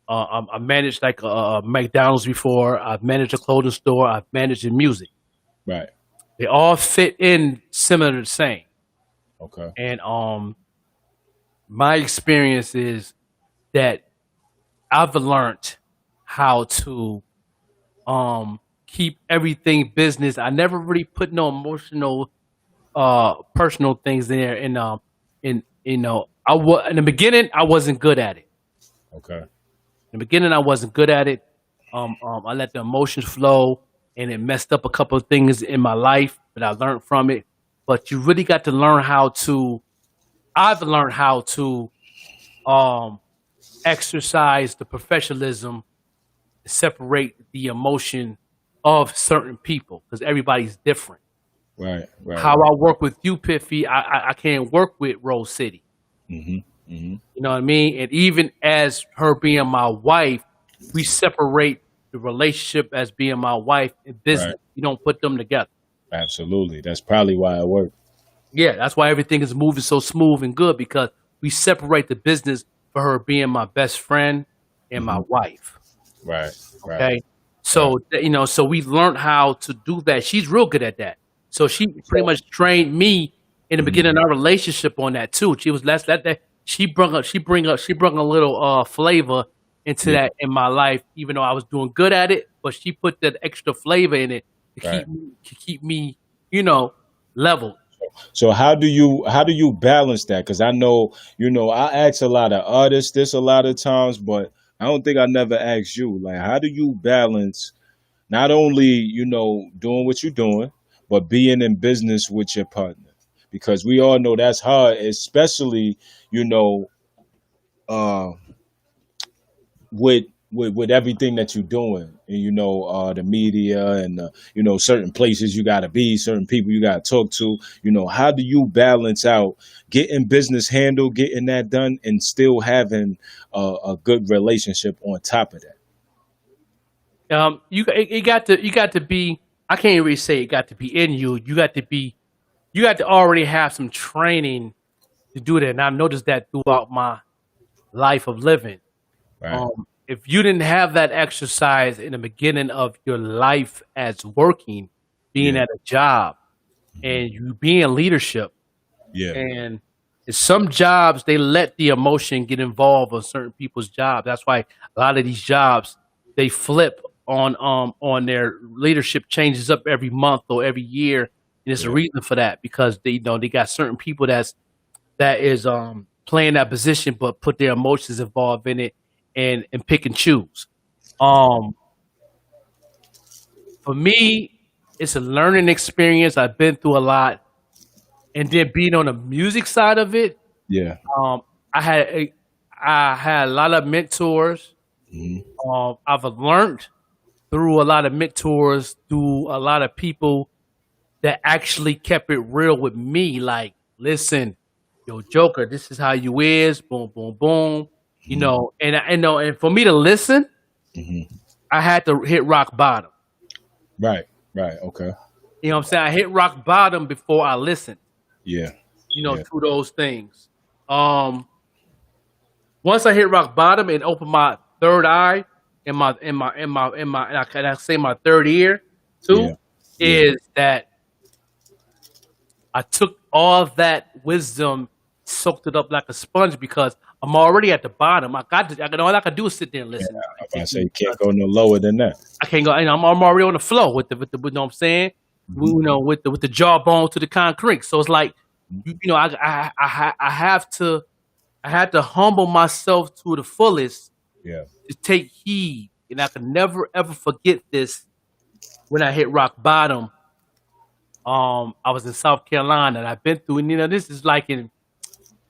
I managed like a McDonald's before. I've managed a clothing store. I've managed in music. Right. They all fit in similar to the same. Okay. And my experience is that I've learned how to keep everything business. I never really put no emotional personal things in there. And in the beginning I wasn't good at it. Okay. In the beginning I wasn't good at it. I let the emotions flow, and it messed up a couple of things in my life, but I learned from it. But you really got to learn how to. I've learned how to um, exercise the professionalism, separate the emotion of certain people because everybody's different. Right. Right. How I work with you, Piffy, I can't work with Rose City. Hmm. Hmm. You know what I mean? And even as her being my wife, we separate the relationship as being my wife and Right. business. You don't put them together. Absolutely. That's probably why it worked. Yeah, that's why everything is moving so smooth and good because we separate the business for her being my best friend and my Hmm. wife. Right. Right. Okay. Right. So we learned how to do that. She's real good at that. So she pretty much trained me in the beginning Mhm. of our relationship on that too. She was less that she brought a little flavor into Yeah. that in my life, even though I was doing good at it, but she put that extra flavor in it Right. to keep me, you know, leveled. So how do you balance that? Because I know I ask a lot of artists this a lot of times, but I don't think I never asked you. Like, how do you balance not only doing what you're doing, but being in business with your partner? Because we all know that's hard, especially you know uh, with with everything that you're doing, and the media and certain places you got to be, certain people you got to talk to. How do you balance out getting business handled, getting that done, and still having a good relationship on top of that? You got to be. I can't really say it got to be in you. You got to already have some training to do that. And I noticed that throughout my life of living. Right. If you didn't have that exercise in the beginning of your life as working, being Yeah. at a job, Hmm. and you be in leadership, Yeah. and in some jobs they let the emotion get involved on certain people's jobs. That's why a lot of these jobs they flip on their leadership changes up every month or every year. And there's a Yeah. reason for that because they got certain people that is playing that position but put their emotions involved in it and pick and choose. Um for me, it's a learning experience. I've been through a lot. And then being on the music side of it, Yeah. um I had a I had a lot of mentors. Hmm. I've learned through a lot of mentors, through a lot of people that actually kept it real with me. Like, listen, yo, Joker, this is how you is. Boom, boom, boom. Hmm. And for me to listen, Hmm. I had to hit rock bottom. Right. Right. Okay. You know what I'm saying? I hit rock bottom before I listened. Yeah. Yeah. To those things. Um, Once I hit rock bottom and open my third eye and and I say my third ear too, Yeah. Yeah. is that I took all that wisdom, soaked it up like a sponge because I'm already at the bottom. All I can do is sit there and Yeah. listen. I'm Like, about to take say me you can't go no lower than that. I can't go. I'm already on the flow with you know what I'm saying. Hmm. With the jawbone to the concrete. So it's like I have to I had to humble myself to the fullest Yeah. to take heed, and I can never ever forget this. When I hit rock bottom, I was in South Carolina, and I've been through. And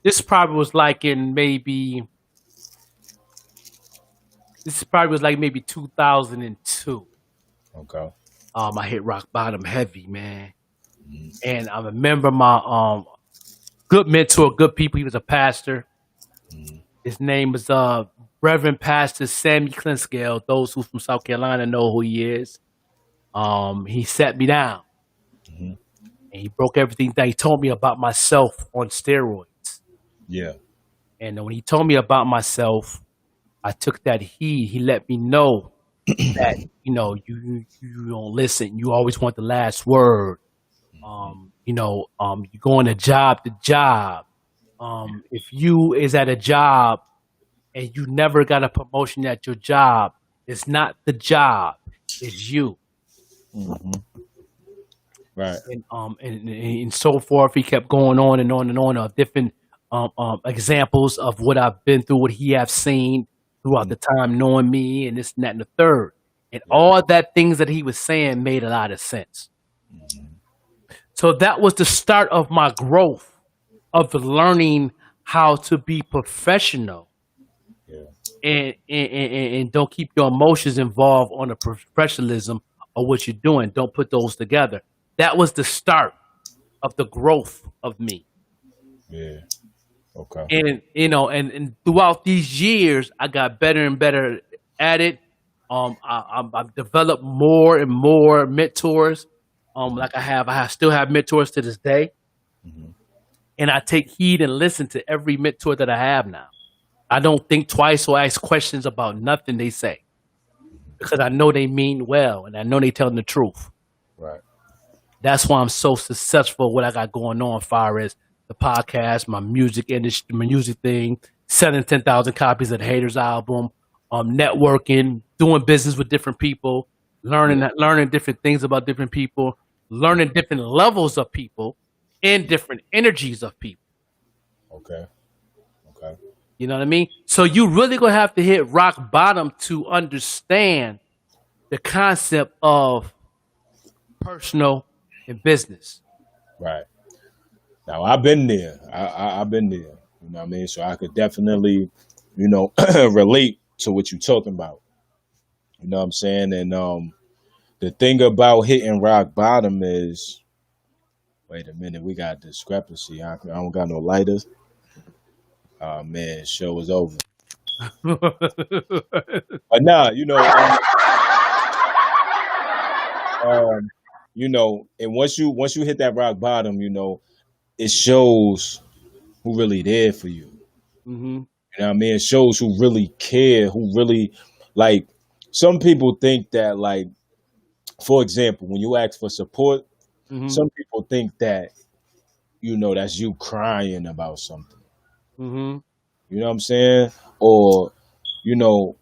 this probably was like in maybe this probably was like maybe 2002. Okay. I hit rock bottom heavy, man. And I remember my good mentor, good people. He was a pastor. His name was Reverend Pastor Sammy Clinskale. Those who from South Carolina know who he is. He sat me down Mhm. and he broke everything down. He told me about myself on steroids. Yeah. And when he told me about myself, I took that heed. He let me know that you don't listen. You always want the last word. You're going to job to job. If you is at a job and you never got a promotion at your job, it's not the job, it's you. Hmm. Right. And so forth. He kept going on and on and on of different examples of what I've been through, what he have seen throughout the time knowing me, and this and that and the third. And all that things that he was saying made a lot of sense. So that was the start of my growth of learning how to be professional Yeah. and don't keep your emotions involved on the professionalism of what you're doing. Don't put those together. That was the start of the growth of me. Yeah. Okay. And throughout these years, I got better and better at it. I've developed more and more mentors. Like I still have mentors to this day, Mhm. and I take heed and listen to every mentor that I have now. I don't think twice or ask questions about nothing they say because I know they mean well and I know they telling the truth. Right. That's why I'm so successful. What I got going on, as far as the podcast, my music industry, my music thing, selling 10,000 copies of the Haters album, networking, doing business with different people, learning different things about different people, learning different levels of people, and different energies of people. Okay. Okay. You know what I mean? So you really gonna have to hit rock bottom to understand the concept of personal and business. Right. Now I've been there. I've been there. You know what I mean? So I could definitely, relate to what you're talking about. You know what I'm saying? And the thing about hitting rock bottom is, wait a minute, we got discrepancy. I don't got no lighters. Oh man, show is over. But nah, and once you hit that rock bottom, it shows who really there for you. Hmm. You know what I mean? It shows who really care, who really like. Some people think that, like, for example, when you ask for support, Hmm. some people think that that's you crying about something. Hmm. You know what I'm saying? Or you know,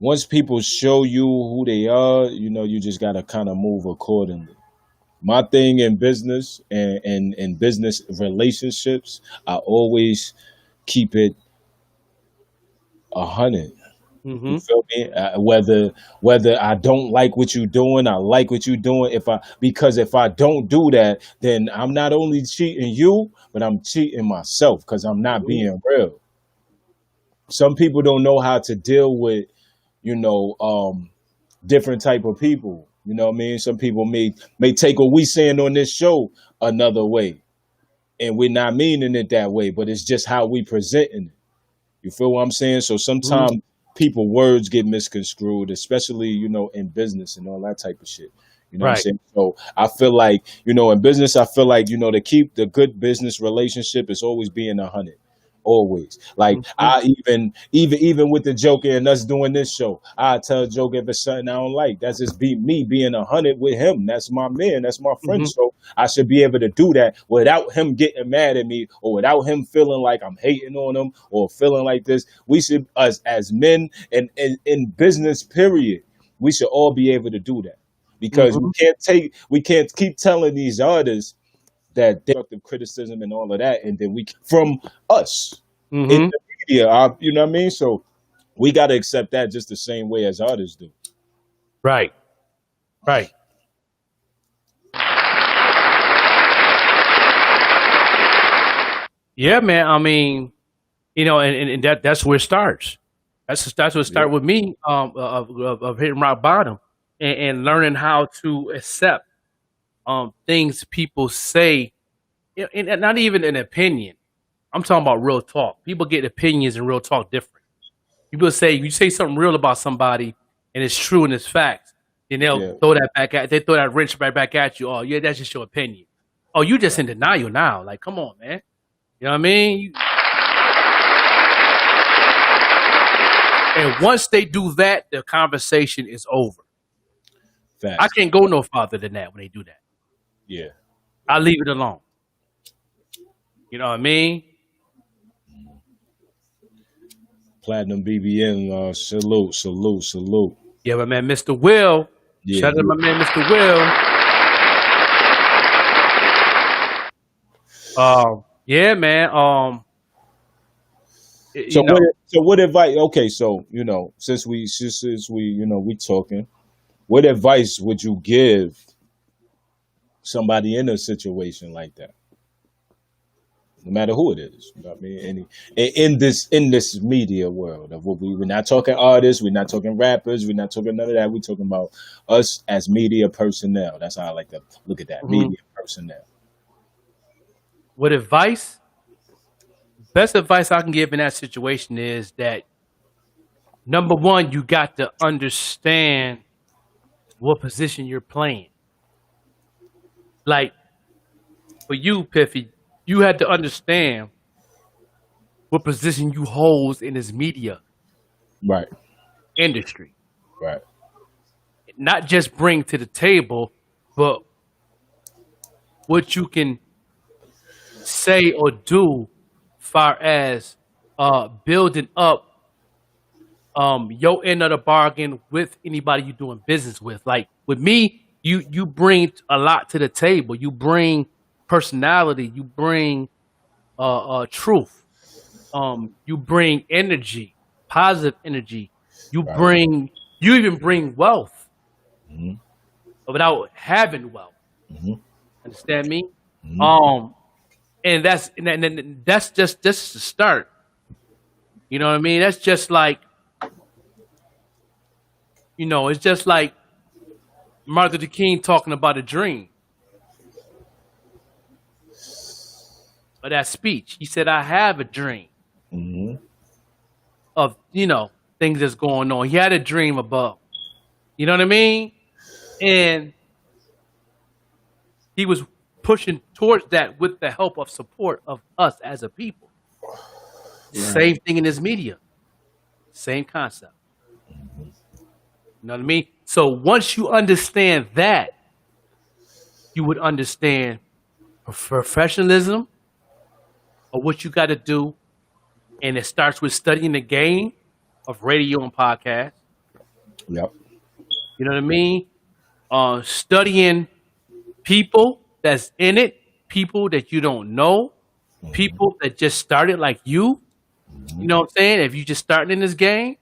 once people show you who they are, you just gotta kind of move accordingly. My thing in business and in business relationships, I always keep it 100. You Hmm. feel me? Whether I don't like what you're doing, I like what you're doing. Because if I don't do that, then I'm not only cheating you, but I'm cheating myself because I'm not being real. Some people don't know how to deal with, you know, different type of people. You know what I mean? Some people may take what we saying on this show another way, and we're not meaning it that way, but it's just how we presenting it. You feel what I'm saying? So Hmm. sometimes people words get misconstrued, especially, in business and all that type of shit. You know what I'm Right. saying? So I feel like, in business, I feel like, to keep the good business relationship is always being 100. Always. Like Hmm. I even with the Joker and us doing this show, I tell Joker if it's something I don't like. That's just be me being 100 with him. That's my man. That's my friend. Hmm. So I should be able to do that without him getting mad at me or without him feeling like I'm hating on him or feeling like this. We should, us as men and in business, period, we should all be able to do that because Hmm. we can't keep telling these artists that destructive criticism and all of that, and then we from us in Hmm. the media, you know what I mean? So we got to accept that just the same way as artists do. Right. Right. Yeah, man. I mean, and that's where it starts. That's what it Yeah. started with me. Of hitting rock bottom and learning how to accept things people say, and not even an opinion. I'm talking about real talk. People get opinions and real talk different. People say you say something real about somebody and it's true and it's facts, then they'll Yeah. throw that back at they throw that wrench right back at you. Oh yeah, that's just your opinion. Oh, you just in denial now. Like, come on, man. You know what I mean? And once they do that, the conversation is over. I Facts. can't go no farther than that when they do that. Yeah. I leave it alone. You know what I mean? Platinum BBN, salute. Yeah, my man, Mr. Will. Yeah, Shout out to yeah. my man, Mr. Will. Yeah, man. So You know, what advice? Okay, so since we we talking, what advice would you give somebody in a situation like that? No matter who it is, you know what I mean, in this media world of what we're not talking artists, we're not talking rappers, we're not talking none of that. We're talking about us as media personnel. That's how I like to look at that, mhm. media personnel. What advice? Best advice I can give in that situation is that number one, you got to understand what position you're playing. Like for you, Piffy, you had to understand what position you hold in this media Right, industry. right, Not just bring to the table, but what you can say or do far as building up your end of the bargain with anybody you're doing business with. Like with me, you bring a lot to the table. You bring personality. You bring truth. You bring energy, positive energy. right. You even bring wealth Hmm. without having wealth. Hmm. Understand me? Hmm. And that's just the start. You know what I mean? That's just like it's just like Martin Luther King talking about a dream or that speech. He said, "I have a dream Hmm. of things that's going on." He had a dream above. You know what I mean? And he was pushing towards that with the help of support of us as a people. Same thing in this media. Same concept. You know what I mean? So once you understand that, you would understand professionalism or what you got to do. And it starts with studying the game of radio and podcast. Yep. You know what I mean? Studying people that's in it, people that you don't know, people that just started like you. You know what I'm saying? If you just starting in this game,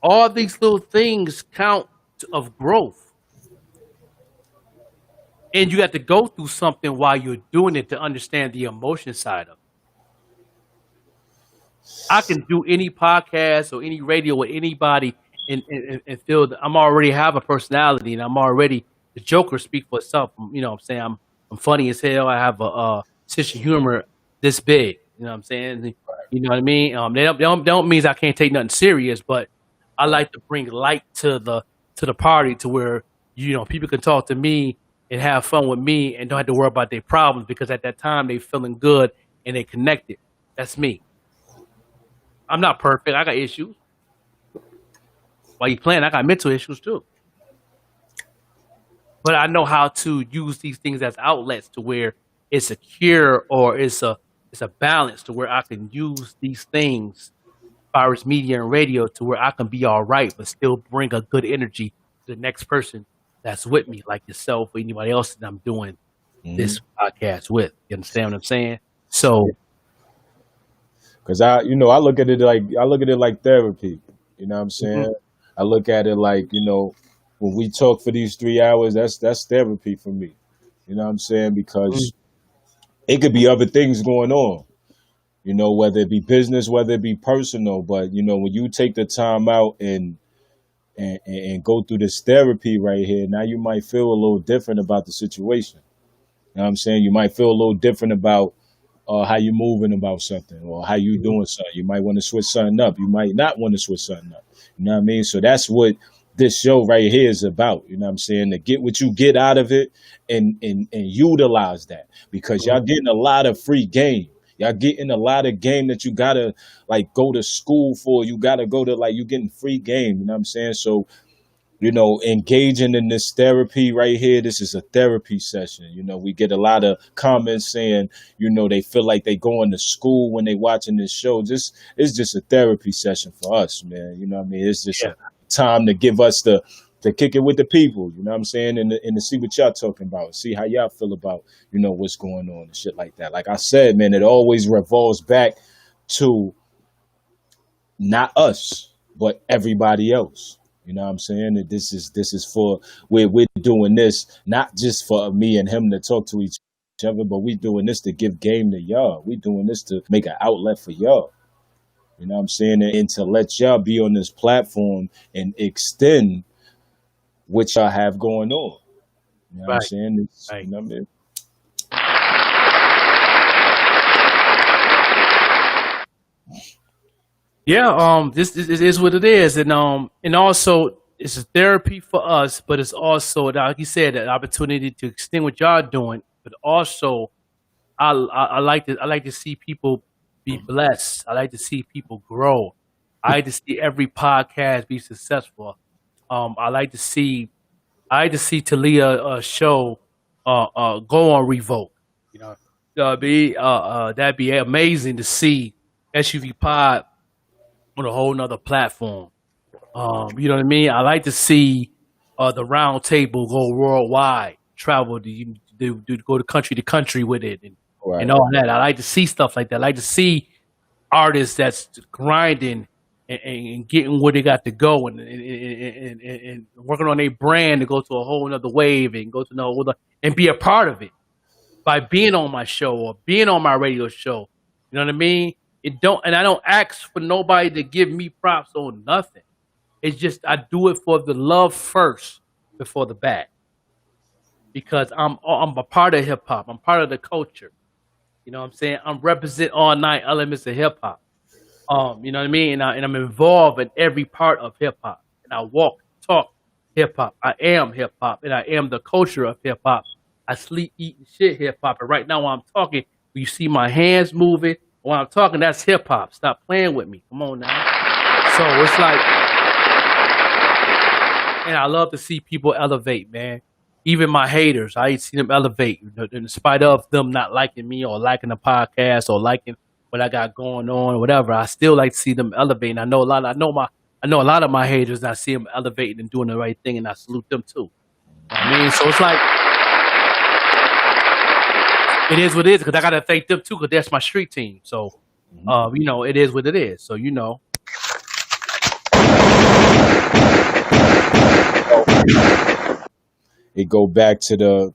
all these little things count of growth. And you got to go through something while you're doing it to understand the emotion side of it. I can do any podcast or any radio with anybody and feel that I'm already have a personality and I'm already the Joker speak for itself. You know what I'm saying? I'm funny as hell. I have a sense of humor this big. You know what I'm saying? You know what I mean? They don't means I can't take nothing serious, but I like to bring light to the party to where people can talk to me and have fun with me and don't have to worry about their problems because at that time they feeling good and they connected. That's me. I'm not perfect. I got issues. While you playing, I got mental issues too. But I know how to use these things as outlets to where it's a cure or it's a balance to where I can use these things, as far as media and radio, to where I can be all right, but still bring a good energy to the next person that's with me, like yourself or anybody else that I'm doing Hmm. this podcast with. You understand what I'm saying? So, Because I look at it like therapy. You know what I'm mhm, saying? I look at it like when we talk for these 3 hours, that's therapy for me. You know what I'm saying? mhm, Because it could be other things going on. Whether it be business, whether it be personal, but when you take the time out and and go through this therapy right here, now you might feel a little different about the situation. You know what I'm saying? You might feel a little different about how you moving about something or how you doing something. You might want to switch something up. You might not want to switch something up. You know what I mean? So that's what this show right here is about. You know what I'm saying? To get what you get out of it and utilize that, because y'all getting a lot of free game. Y'all getting a lot of game that you gotta like go to school for. You gotta go to like you getting free game. You know what I'm saying? So engaging in this therapy right here. This is a therapy session. We get a lot of comments saying, they feel like they going to school when they watching this show. It's just a therapy session for us, man. You know what I mean? It's just a time to give us to kick it with the people. You know what I'm saying? And to see what y'all talking about, see how y'all feel about, what's going on and shit like that. Like I said, man, it always revolves back to not us, but everybody else. You know what I'm saying? That this is for we're doing this not just for me and him to talk to each other, but we doing this to give game to y'all. We doing this to make an outlet for y'all. You know what I'm saying? And to let y'all be on this platform and extend what y'all have going on. You know what I'm saying? You know what I mean? Yeah, this is what it is, and also it's a therapy for us, but it's also, like you said, an opportunity to extend what y'all doing. But also, I like to see people be blessed. I like to see people grow. I like to see every podcast be successful. I like to see Talia show go on Revoke. That'd be amazing to see SUV Pod on a whole nother platform. You know what I mean? I like to see the round table go worldwide, travel to go to country with it, and all that. I like to see stuff like that. I like to see artists that's grinding and getting where they got to go and working on their brand to go to a whole nother wave and go to another and be a part of it by being on my show or being on my radio show. You know what I mean? I don't ask for nobody to give me props on nothing. It's just I do it for the love first before the bag, because I'm a part of hip hop. I'm part of the culture. You know what I'm saying? I'm represent all 9 elements of hip hop. You know what I mean? And I'm involved in every part of hip hop. And I walk, talk hip hop. I am hip hop, and I am the culture of hip hop. I sleep, eat, and shit hip hop. And right now, while I'm talking, you see my hands moving. When I'm talking, that's hip hop. Stop playing with me. Come on now. So it's like, and I love to see people elevate, man. Even my haters, I see them elevate, in spite of them not liking me or liking the podcast or liking what I got going on or whatever. I still like to see them elevate. And I know a lot of my haters, and I see them elevating and doing the right thing, and I salute them too. I mean, so it's like, it is what it is, because I got to thank them too, because that's my street team. So, it is what it is. So, It go back to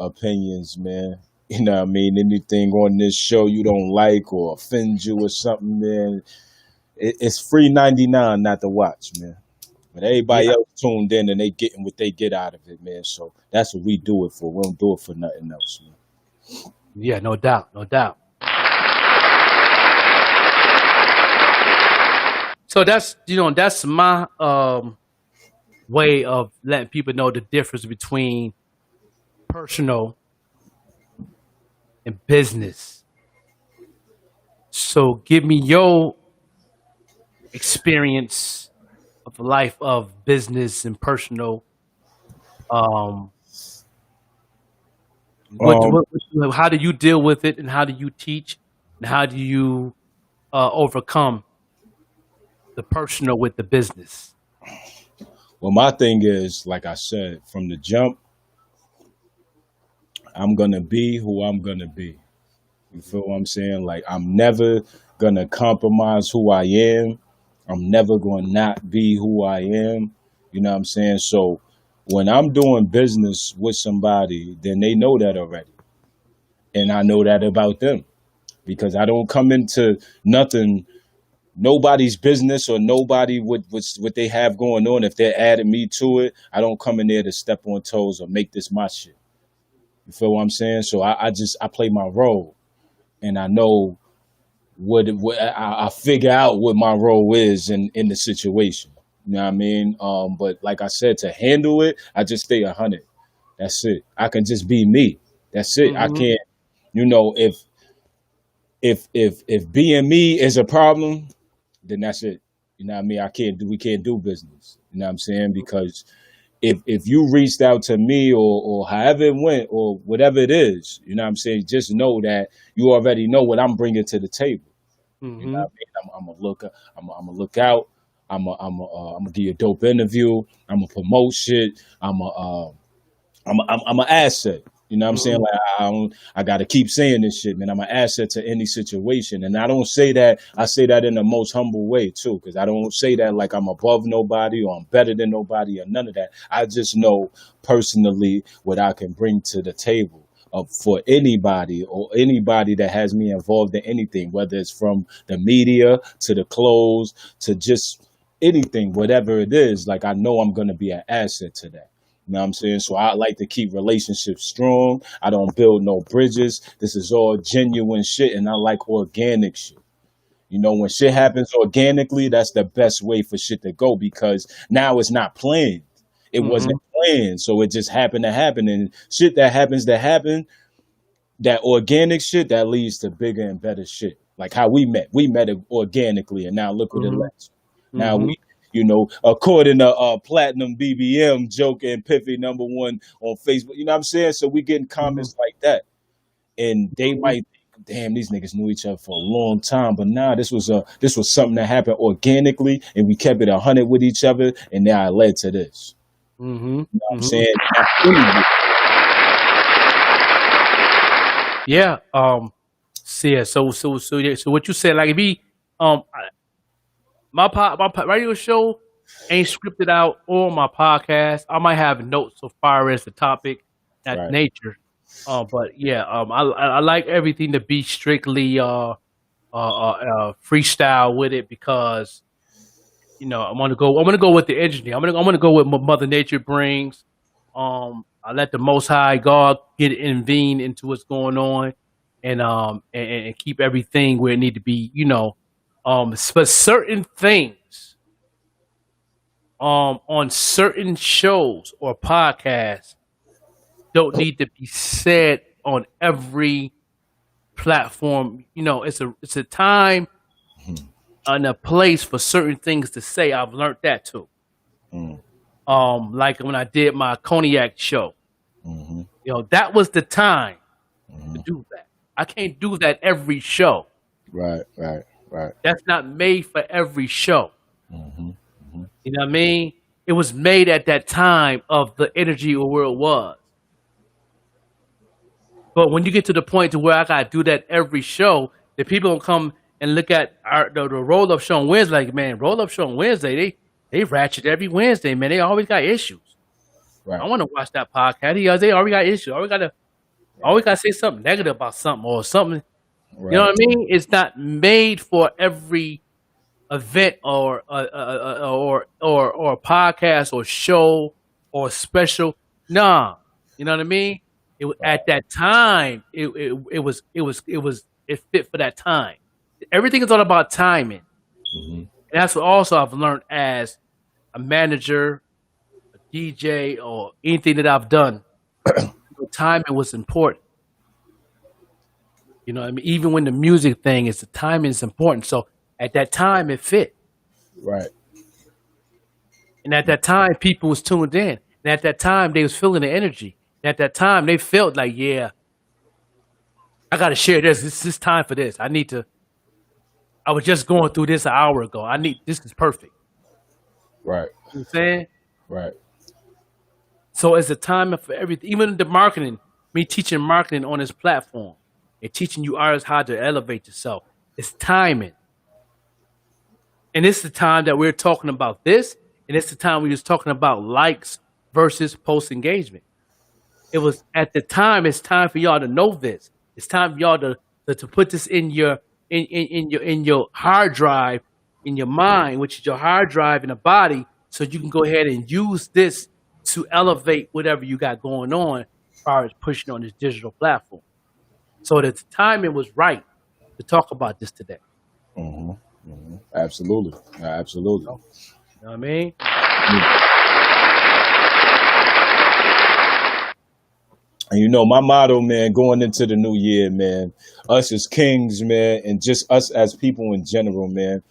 opinions, man. You know what I mean? Anything on this show you don't like or offend you or something, man, it's free 99 not to watch, man. But everybody else tuned in and they getting what they get out of it, man. So that's what we do it for. We don't do it for nothing else, man. Yeah, no doubt. So that's my way of letting people know the difference between personal and business. So give me your experience of the life of business and personal. How do you deal with it, and how do you teach, and how do you overcome the personal with the business? Well, my thing is, like I said, from the jump, I'm going to be who I'm going to be. You feel what I'm saying? Like, I'm never going to compromise who I am. I'm never going to not be who I am. You know what I'm saying? So when I'm doing business with somebody, then they know that already. And I know that about them, because I don't come into nothing nobody's business or nobody what they have going on. If they're adding me to it, I don't come in there to step on toes or make this my shit. You feel what I'm saying? So I play my role, and I know what I figure out what my role is in the situation. You know what I mean? But like I said, to handle it, I just stay 100. That's it. I can just be me. That's it. I can't. You know, if being me is a problem, then that's it. You know what I mean? We can't do business. You know what I'm saying? Because if you reached out to me or however it went or whatever it is, you know what I'm saying? Just know that you already know what I'm bringing to the table. You know what I mean? I'm gonna look out. I'm gonna give you a dope interview. I'm gonna promote shit. I'm an asset. You know what I'm saying? Like I gotta keep saying this shit, man. I'm an asset to any situation. And I don't say that, I say that in the most humble way too, because I don't say that like I'm above nobody or I'm better than nobody or none of that. I just know personally what I can bring to the table for anybody or anybody that has me involved in anything, whether it's from the media to the clothes to just anything, whatever it is. Like I know I'm gonna be an asset to that. You know what I'm saying? So I like to keep relationships strong. I don't build no bridges. This is all genuine shit, and I like organic shit. You know, when shit happens organically, that's the best way for shit to go because now it's not planned. It wasn't planned, so it just happened to happen. And shit that happens to happen, that organic shit, that leads to bigger and better shit. Like how we met. We met it organically, and now look what it led to. Now we, you know, according to Platinum BBM, Joke and Piffy #1 on Facebook. You know what I'm saying? So we getting comments like that. And they might think, damn, these niggas knew each other for a long time. But nah, this was something that happened organically and we kept it 100 with each other, and now it led to this. You know what I'm saying? Yeah. So what you said, like if he my radio show ain't scripted out on my podcast. I might have notes so far as the topic, that nature. But yeah, I like everything to be strictly freestyle with it because you know I'm gonna go with the energy. I'm gonna go with what Mother Nature brings. I let the Most High God intervene into what's going on, and keep everything where it need to be. You know. But certain things on certain shows or podcasts don't need to be said on every platform. You know, it's a time and a place for certain things to say. I've learned that too. Like when I did my cognac show, you know, that was the time to do that. I can't do that every show. Right. That's not made for every show. You know what I mean? It was made at that time of the energy or where it was. But when you get to the point to where I gotta do that every show, the people don't come and look at the roll up show on Wednesday. Like, man, roll up show on Wednesday, they ratchet every Wednesday, man. They always got issues. I want to watch that podcast. They already got issues. Always gotta say something negative about something or something. You know what I mean? It's not made for every event or podcast or show or special. Nah, you know what I mean? At that time, it fit for that time. Everything is all about timing, and that's what also I've learned as a manager, a DJ, or anything that I've done. Timing was important. You know what I mean? Even when the music thing is, the timing is important. So at that time, it fit. Right. And at that time, people was tuned in. And at that time, they was feeling the energy. And at that time, they felt like, yeah, I got to share this. This is time for this. I was just going through this an hour ago. This is perfect. Right. You know what I'm saying? Right. So it's a time for everything. Even the marketing, me teaching marketing on this platform. And teaching you artists how to elevate yourself. It's timing. And it's the time that we're talking about this, and it's the time we was talking about likes versus post engagement. It was at the time, it's time for y'all to know this. It's time for y'all to put this in your hard drive in your mind, which is your hard drive in the body, so you can go ahead and use this to elevate whatever you got going on as far as pushing on this digital platform. So the timing was right to talk about this today. Absolutely. Absolutely. You know what I mean? And you know, my motto, man, going into the new year, man, us as kings, man, and just us as people in general, man,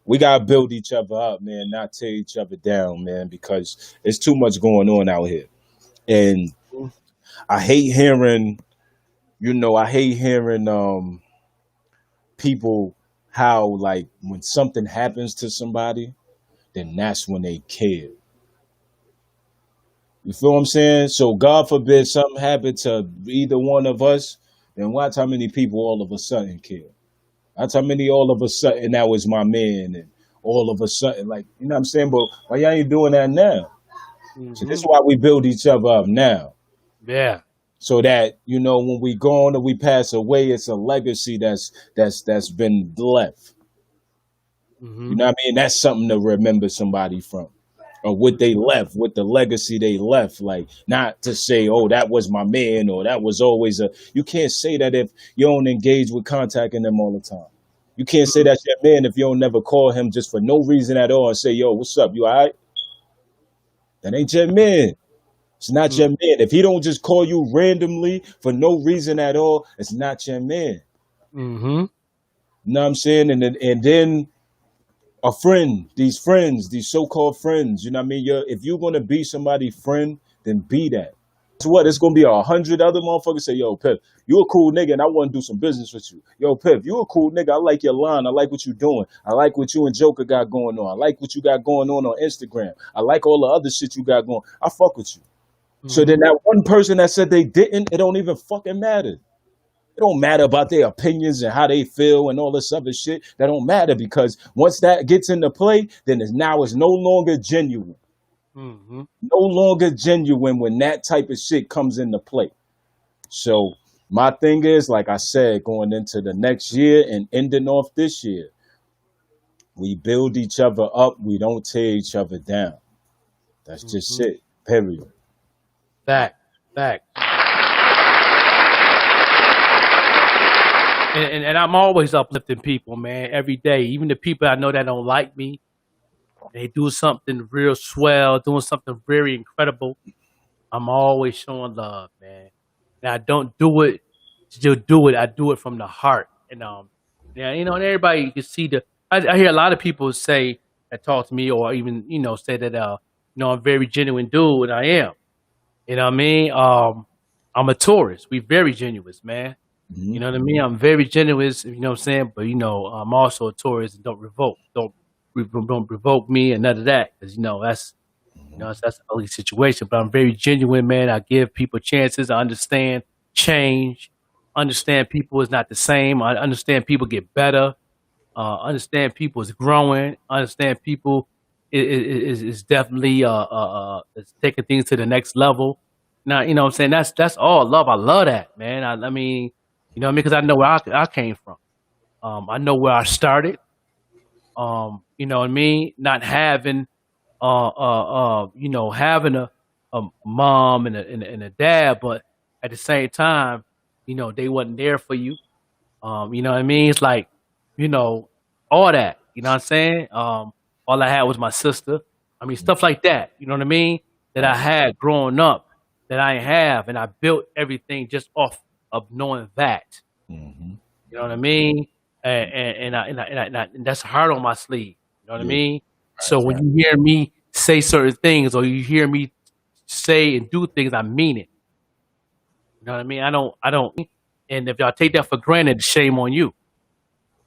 we gotta build each other up, man, not tear each other down, man, because it's too much going on out here. And I hate hearing, people how like when something happens to somebody, then that's when they care. You feel what I'm saying? So God forbid something happened to either one of us, then watch how many people all of a sudden care. That's how many all of a sudden that was my man, and all of a sudden, like, you know what I'm saying? But why y'all ain't doing that now? So this is why we build each other up now. Yeah. So that, you know, when we go on and we pass away, it's a legacy that's been left. You know what I mean? That's something to remember somebody from. Or what they left, what the legacy they left. Like, not to say, oh, that was my man, or that was always you can't say that if you don't engage with contacting them all the time. You can't say that's your man if you don't never call him just for no reason at all and say, yo, what's up? You all right? That ain't your man. It's not your man. If he don't just call you randomly for no reason at all, it's not your man. You know what I'm saying? And then a friend, these so-called friends, you know what I mean? If you're going to be somebody's friend, then be that. So what? It's going to be 100 other motherfuckers say, yo, Pip, you a cool nigga and I want to do some business with you. Yo, Pip, you a cool nigga. I like your line. I like what you doing. I like what you and Joker got going on. I like what you got going on Instagram. I like all the other shit you got going. I fuck with you. So then that one person that said they didn't, it don't even fucking matter. It don't matter about their opinions and how they feel and all this other shit. That don't matter, because once that gets into play, then it's no longer genuine. No longer genuine when that type of shit comes into play. So my thing is, like I said, going into the next year and ending off this year, we build each other up. We don't tear each other down. That's just it. Period. Fact. And I'm always uplifting people, man, every day. Even the people I know that don't like me, they do something real swell, doing something very incredible. I'm always showing love, man. And I don't do it to just do it. I do it from the heart. And yeah, you know, and everybody, you can see I hear a lot of people say that talk to me, or even, you know, say that you know, I'm a very genuine dude, and I am. You know what I mean? I'm a tourist. We very genuine, man. You know what I mean? I'm very genuine, you know what I'm saying? But, you know, I'm also a tourist, and don't revoke me and none of that. Because, you know, that's an ugly situation. But I'm very genuine, man. I give people chances. I understand change. Understand people is not the same. I understand people get better. Understand people is growing. Understand people is definitely is taking things to the next level. Now, you know what I'm saying? That's all love. I love that, man. I mean, you know what I mean? Because I know where I came from. I know where I started. You know what I mean? Not having, you know, having a mom and a dad, but at the same time, you know, they wasn't there for you. You know what I mean? It's like, you know, all that. You know what I'm saying? All I had was my sister. I mean, stuff like that. You know what I mean? That I had growing up that I have, and I built everything just off of knowing that. You know what I mean? And that's hard on my sleeve. You know what I mean? So when you hear me say certain things, or you hear me say and do things, I mean it. You know what I mean? I don't. And if y'all take that for granted, shame on you.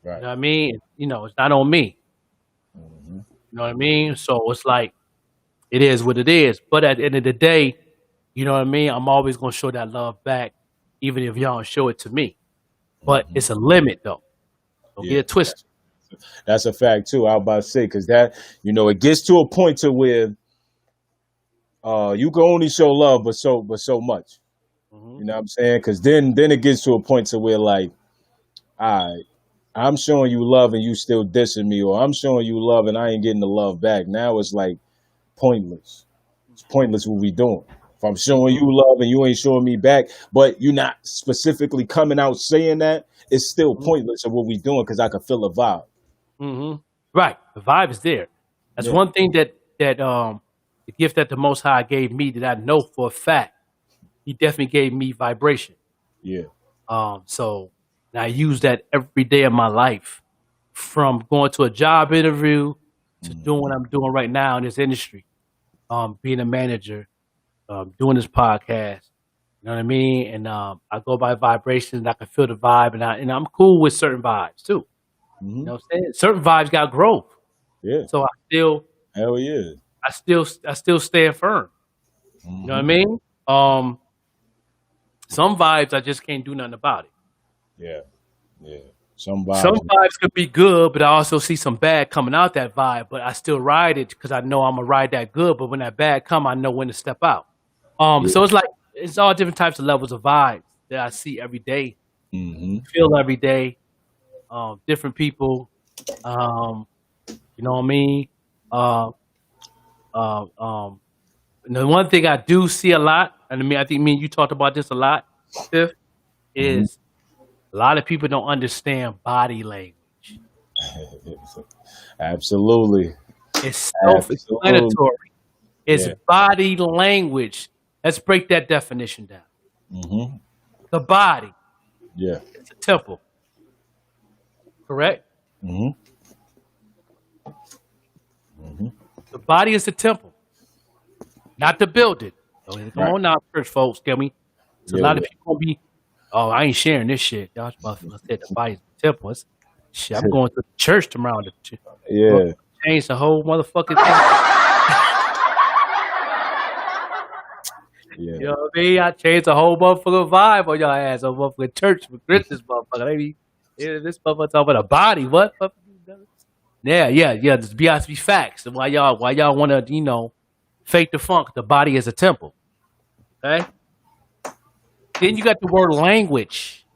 You know what I mean? You know, it's not on me. You know what I mean? So it's like, it is what it is. But at the end of the day, you know what I mean? I'm always going to show that love back, even if y'all don't show it to me. But it's a limit, though. Don't get it twisted. That's a fact, too. I was about to say, because that, you know, it gets to a point to where you can only show love but so much. You know what I'm saying? Because then it gets to a point to where, like, all right, I'm showing you love and you still dissing me, or I'm showing you love and I ain't getting the love back. Now it's like pointless. It's pointless what we doing. If I'm showing you love and you ain't showing me back, but you're not specifically coming out saying that, it's still pointless of what we doing because I can feel a vibe. Mm-hmm. Right. The vibe is there. That's Yeah. one thing that the gift that the Most High gave me that I know for a fact. He definitely gave me vibration. Yeah. So I use that every day of my life, from going to a job interview to doing what I'm doing right now in this industry, being a manager, doing this podcast. You know what I mean? And I go by vibrations. And I can feel the vibe, and I'm cool with certain vibes too. Mm-hmm. You know what I'm saying? Certain vibes got growth. Yeah. So Hell yeah. I still stand firm. Mm-hmm. You know what I mean? Some vibes I just can't do nothing about it. Yeah. Yeah. Some vibes could be good, but I also see some bad coming out that vibe. But I still ride it because I know I'm gonna ride that good. But when that bad come, I know when to step out. So it's like it's all different types of levels of vibes that I see every day, feel every day. Different people. You know what I mean? And the one thing I do see a lot, and I think me and you talked about this a lot, Tiff, is a lot of people don't understand body language. Absolutely. It's self-explanatory. It's body language. Let's break that definition down. Mm-hmm. The body. Yeah. It's a temple. Correct? Mm-hmm. The body is the temple, not the building. So come on now, church folks, get me? So a lot of people gonna be, oh, I ain't sharing this shit. Y'all motherfuckers said the body's the temple. Shit, I'm going to the church tomorrow. Change the whole motherfucking thing. You know what I mean? I changed the whole motherfucking vibe on y'all ass on motherfucking church with Christmas motherfucker. Maybe this motherfucker talking about a body. What? Yeah. This be facts. Why y'all want to, fake the funk? The body is a temple. Okay. Then you got the word language.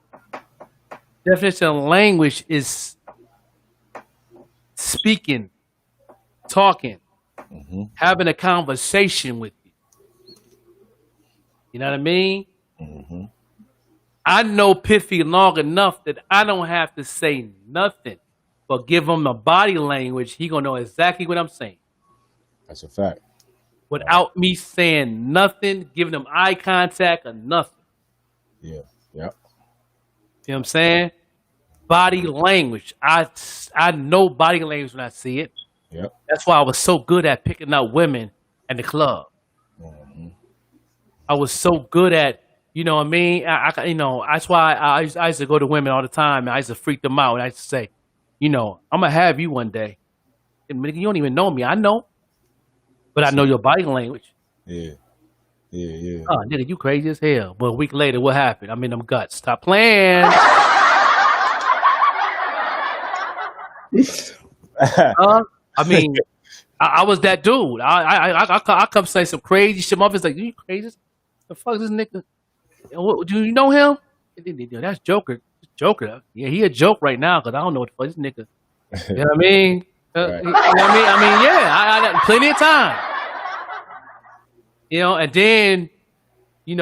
Definition of language is speaking, talking, having a conversation with you. You know what I mean? Mm-hmm. I know Piffy long enough that I don't have to say nothing, but give him the body language. He gonna know exactly what I'm saying. That's a fact. Without me saying nothing, giving him eye contact or nothing. Yeah. Yep. You know what I'm saying? Body language. I know body language when I see it. Yep. That's why I was so good at picking up women in the club. Mm-hmm. I was so good at, you know what I mean? That's why I used to go to women all the time, and I used to freak them out. And I used to say, I'm going to have you one day. And you don't even know me. I know. But I know your body language. Yeah. Oh, nigga, you crazy as hell. But a week later, what happened? I'm in them guts. Stop playing. I was that dude. I come say some crazy shit. My like, you crazy? The fuck is this nigga? Do you know him? That's Joker. Joker. Yeah, he a joke right now because I don't know what the fuck this nigga. You know what I mean? Right. You know what I mean? Yeah, I got plenty of time. And then, she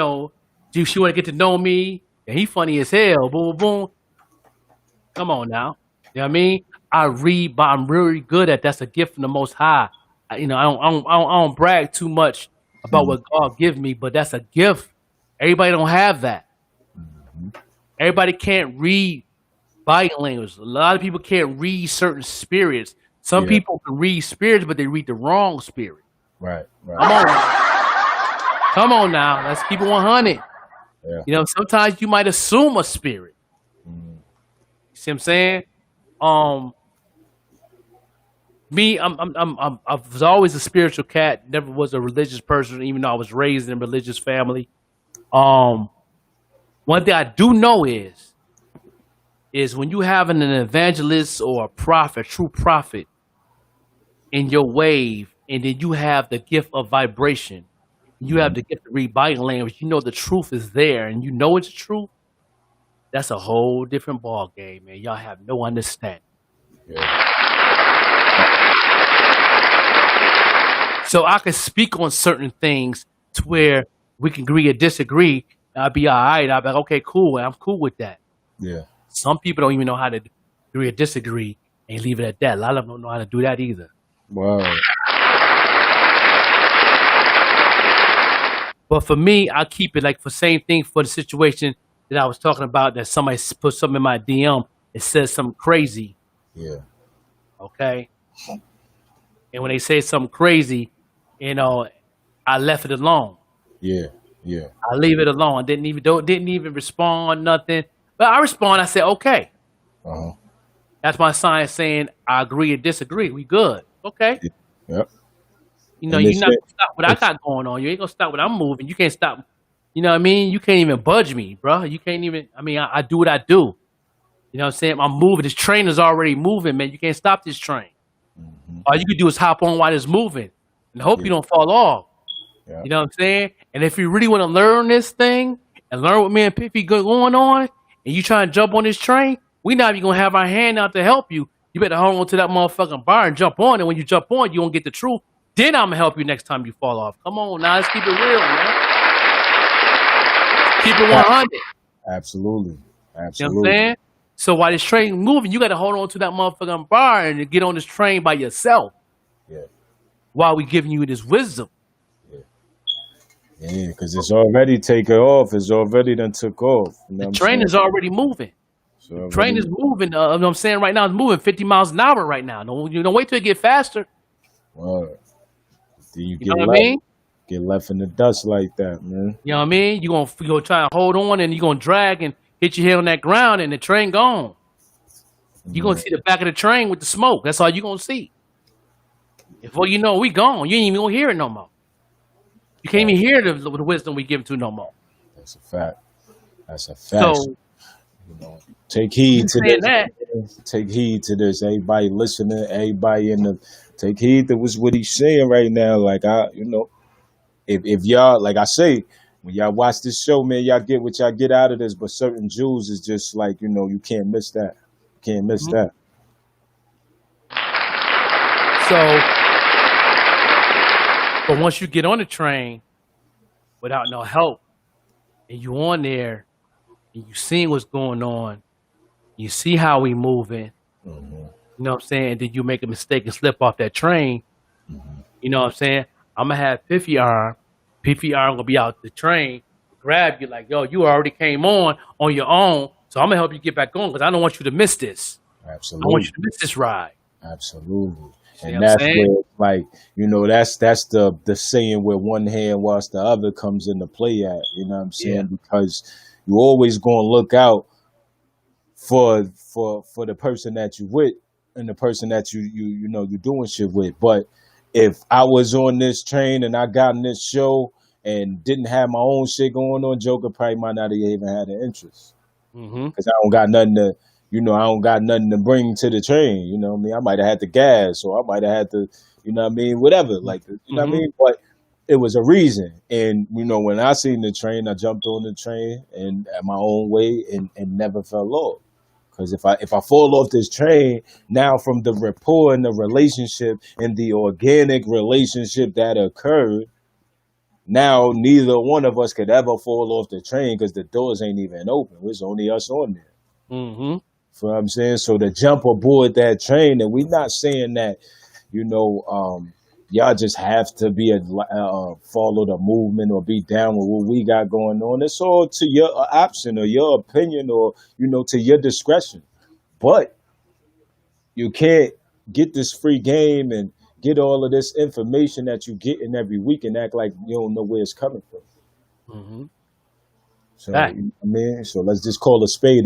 want to get to know me, and he funny as hell. Boom, boom. Come on now. You know what I mean? I read, but I'm really good at that's a gift from the Most High. I don't brag too much about what God gives me, but that's a gift. Everybody don't have that. Everybody can't read body language. A lot of people can't read certain spirits. Some people can read spirits, but they read the wrong spirit. Right. Come on now. Let's keep it 100. Yeah. Sometimes you might assume a spirit. You see what I'm saying? Me, I was always a spiritual cat. Never was a religious person, even though I was raised in a religious family. One thing I do know is when you having an evangelist or a prophet, true prophet, in your wave, and then you have the gift of vibration, you have the gift to read body language. You know the truth is there, and you know it's true. that's a whole different ball game, man. Y'all have no understanding. Yeah. So I can speak on certain things to where we can agree or disagree. I'll be all right. I'll be like, okay, cool. I'm cool with that. Yeah. Some people don't even know how to agree or disagree and leave it at that. A lot of them don't know how to do that either. Wow. But for me, I keep it like for same thing for the situation that I was talking about, that somebody put something in my DM. It says something crazy. Yeah. Okay. And when they say something crazy, I left it alone. Yeah. Yeah. I leave it alone. Didn't even respond, nothing. But I respond. I said, okay. Uh-huh. That's my sign saying I agree or disagree. We good. Okay. Yep. You're not And gonna stop what I got going on. You ain't gonna stop what I'm moving. You can't stop. You know what I mean? You can't even budge me, bro. You can't even. I mean, I do what I do. You know what I'm saying? I'm moving. This train is already moving, man. You can't stop this train. All you can do is hop on while it's moving and hope you don't fall off. Yeah. You know what I'm saying? And if you really want to learn this thing and learn what me and Piffy going on, and you trying to jump on this train, we not even gonna have our hand out to help you. You better hold on to that motherfucking bar and jump on. And when you jump on, you won't get the truth. Then I'm gonna help you next time you fall off. Come on now, let's keep it real, man. Keep it 100. Absolutely. You know what I'm Absolutely. saying? So while this train moving, you got to hold on to that motherfucking bar and get on this train by yourself. Yeah. While we giving you this wisdom. Yeah, because it's already taken off. It's already done took off. You know The what I'm train saying? is already moving. It's The train already- is moving. You know what I'm saying right now, it's moving 50 miles an hour right now. Don't wait till it get faster. Word. Then you You get know what I left, mean? get left in the dust like that, man. You know what I mean? You gonna try to hold on and you gonna drag and hit your head on that ground and the train gone. You gonna see the back of the train with the smoke. That's all you gonna see. Before you know, we gone. You ain't even gonna hear it no more. You can't even hear the wisdom we give to no more. That's a fact. That's a fact. So You know, take heed to saying this. that, Take heed to this. Everybody listening, everybody in the take heed to what he's saying right now. Like if y'all, like I say, when y'all watch this show, man, y'all get what y'all get out of this. But certain jewels is just like, you can't miss that. Can't miss that. so, but once you get on the train without no help, and you on there, and you seeing what's going on, you see how we moving, you know what I'm saying? And then you make a mistake and slip off that train, you know what I'm saying? I'm gonna have Piffy arm gonna be out the train, grab you like, yo, you already came on your own, so I'm gonna help you get back on because I don't want you to miss this. I want Absolutely. you to miss this ride. Absolutely. See And what I'm that's saying? where, like, that's the saying where one hand whilst the other comes into play at. You know what I'm saying? Yeah. Because you always gonna look out for the person that you with and the person that you're doing shit with. But if I was on this train and I got in this show and didn't have my own shit going on, Joker probably might not have even had an interest. Mm-hmm. Because I don't got nothing to bring to the train. You know what I mean? I might have had the gas, or I might have had to, whatever. Like, you know what I mean? But it was a reason. And, when I seen the train, I jumped on the train and at my own way and never fell off. Because if I fall off this train, now from the rapport and the relationship and the organic relationship that occurred, now neither one of us could ever fall off the train because the doors ain't even open. It's only us on there. Mm-hmm. So I'm saying, so to jump aboard that train, and we're not saying that, y'all just have to follow the movement or be down with what we got going on. It's all to your option or your opinion or, to your discretion. But you can't get this free game and get all of this information that you getting every week and act like you don't know where it's coming from. Mm-hmm. So, Fact. so let's just call a spade,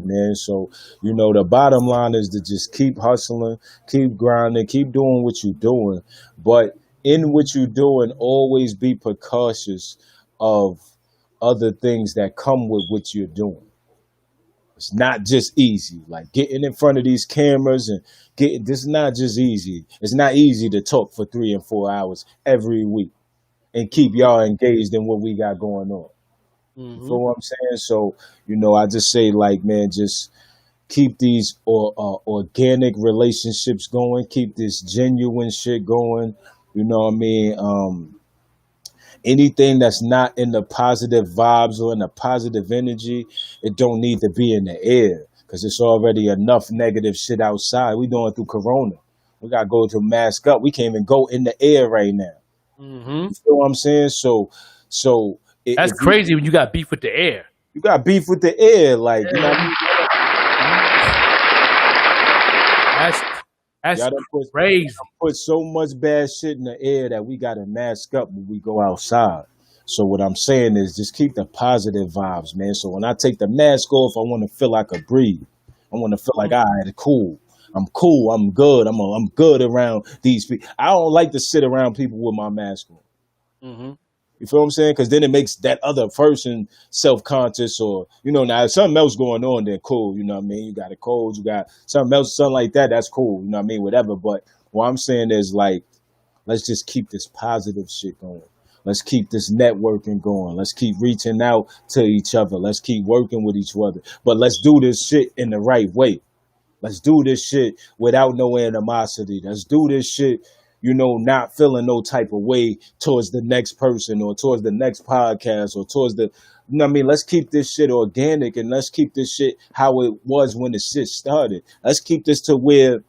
man. So, the bottom line is to just keep hustling, keep grinding, keep doing what you're doing. But in what you're doing, always be precautious of other things that come with what you're doing. It's not just easy. Like getting in front of these cameras and this is not just easy. It's not easy to talk for 3 and 4 hours every week and keep y'all engaged in what we got going on. You Mm-hmm. feel what I'm saying? So, I just say like, man, just keep these organic relationships going, keep this genuine shit going. You know what I mean? Anything that's not in the positive vibes or in the positive energy, it don't need to be in the air because it's already enough negative shit outside. We going through Corona. We gotta go to mask up. We can't even go in the air right now. Mm-hmm. You feel what I'm saying? So That's if crazy when you got beef with the air. you got beef with the air, like you know what I mean? That's that's Y'all done crazy. put so much bad shit in the air that we gotta mask up when we go outside. So what I'm saying is just keep the positive vibes, man. So when I take the mask off, I want to feel like I breathe. I want to feel like, all right, cool. I'm cool. I'm good. I'm good around these people. I don't like to sit around people with my mask on. Mm-hmm. You feel what I'm saying? Because then it makes that other person self-conscious or, now if something else going on, then cool. You know what I mean? You got a cold, you got something else, something like that. That's cool. You know what I mean? Whatever. But what I'm saying is like, let's just keep this positive shit going. Let's keep this networking going. Let's keep reaching out to each other. Let's keep working with each other. But let's do this shit in the right way. Let's do this shit without no animosity. Let's do this shit, not feeling no type of way towards the next person or towards the next podcast or towards the, you know what I mean? Let's keep this shit organic and let's keep this shit how it was when the shit started. Let's keep this to where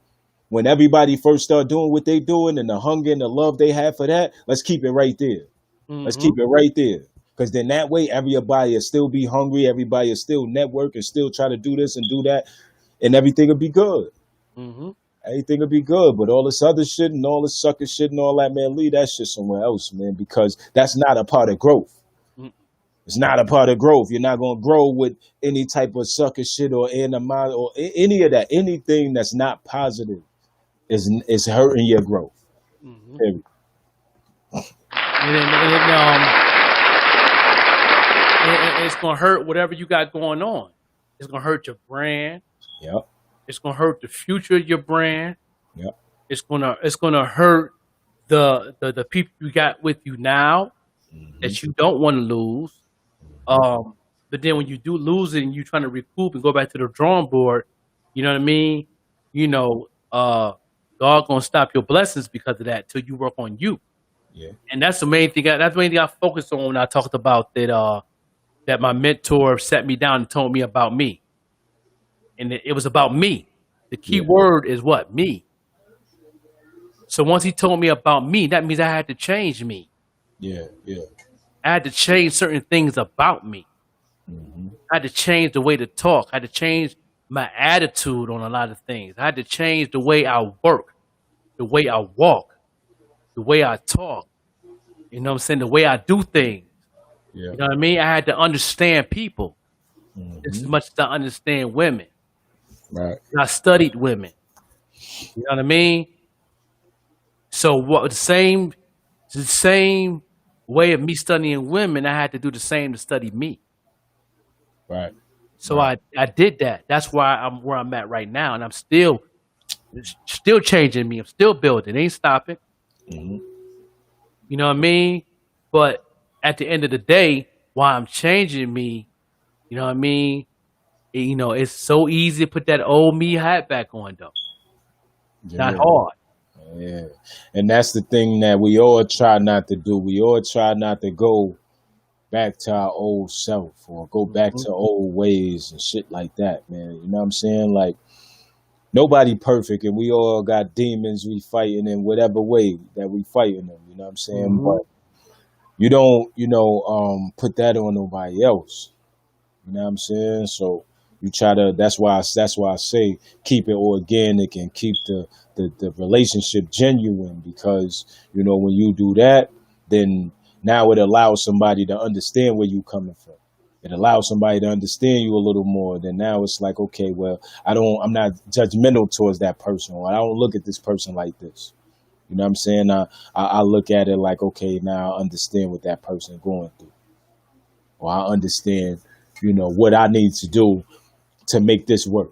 when everybody first started doing what they doing and the hunger and the love they have for that, let's keep it right there. Let's Mm-hmm. keep it right there. Because then that way, everybody will still be hungry. Everybody will still network and still try to do this and do that. And everything will be good. Mm-hmm. Everything will be good. But all this other shit and all this sucker shit and all that, man, leave that shit somewhere else, man. Because that's not a part of growth. It's not a part of growth. You're not going to grow with any type of sucker shit or animosity or any of that. Anything that's not positive is hurting your growth. Mm-hmm. Period. And it's gonna hurt whatever you got going on. It's gonna hurt your brand. Yep. It's gonna hurt the future of your brand. Yep. It's gonna hurt the people you got with you now that you don't want to lose. But then when you do lose it and you trying to recoup and go back to the drawing board, you know what I mean? God gonna stop your blessings because of that till you work on you. Yeah. And that's the main thing. That's the main thing I focused on when I talked about that. That my mentor sat me down and told me about me, and it was about me. The key word is what? Me. So once he told me about me, that means I had to change me. Yeah. Yeah. I had to change certain things about me. Mm-hmm. I had to change the way to talk. I had to change my attitude on a lot of things. I had to change the way I work, the way I walk, the way I talk. You know what I'm saying? The way I do things. Yeah. You know what I mean? I had to understand people as Mm-hmm. much as I understand women. Right. I studied women. You know what I mean? So what the same way of me studying women, I had to do the same to study me. Right. So Right. I did that. That's why I'm where I'm at right now, and I'm still changing me. I'm still building. Ain't stopping. Mm-hmm. You know what I mean? But at the end of the day, while I'm changing me, you know what I mean? It's so easy to put that old me hat back on, though. Not Yeah. hard. Yeah. And that's the thing that we all try not to do. We all try not to go back to our old self or go back Mhm. to old ways and shit like that, man. You know what I'm saying? Like nobody perfect and we all got demons we fighting in whatever way that we fighting them, you know what I'm saying? Mhm. But you don't, put that on nobody else. You know what I'm saying? So you try to. That's why I say keep it organic and keep the relationship genuine because when you do that, then now it allows somebody to understand where you coming from. It allows somebody to understand you a little more. Then now it's like, okay, well, I'm not judgmental towards that person, or I don't look at this person like this. You know what I'm saying? I look at it like, okay, now I understand what that person going through, or I understand what I need to do to make this work.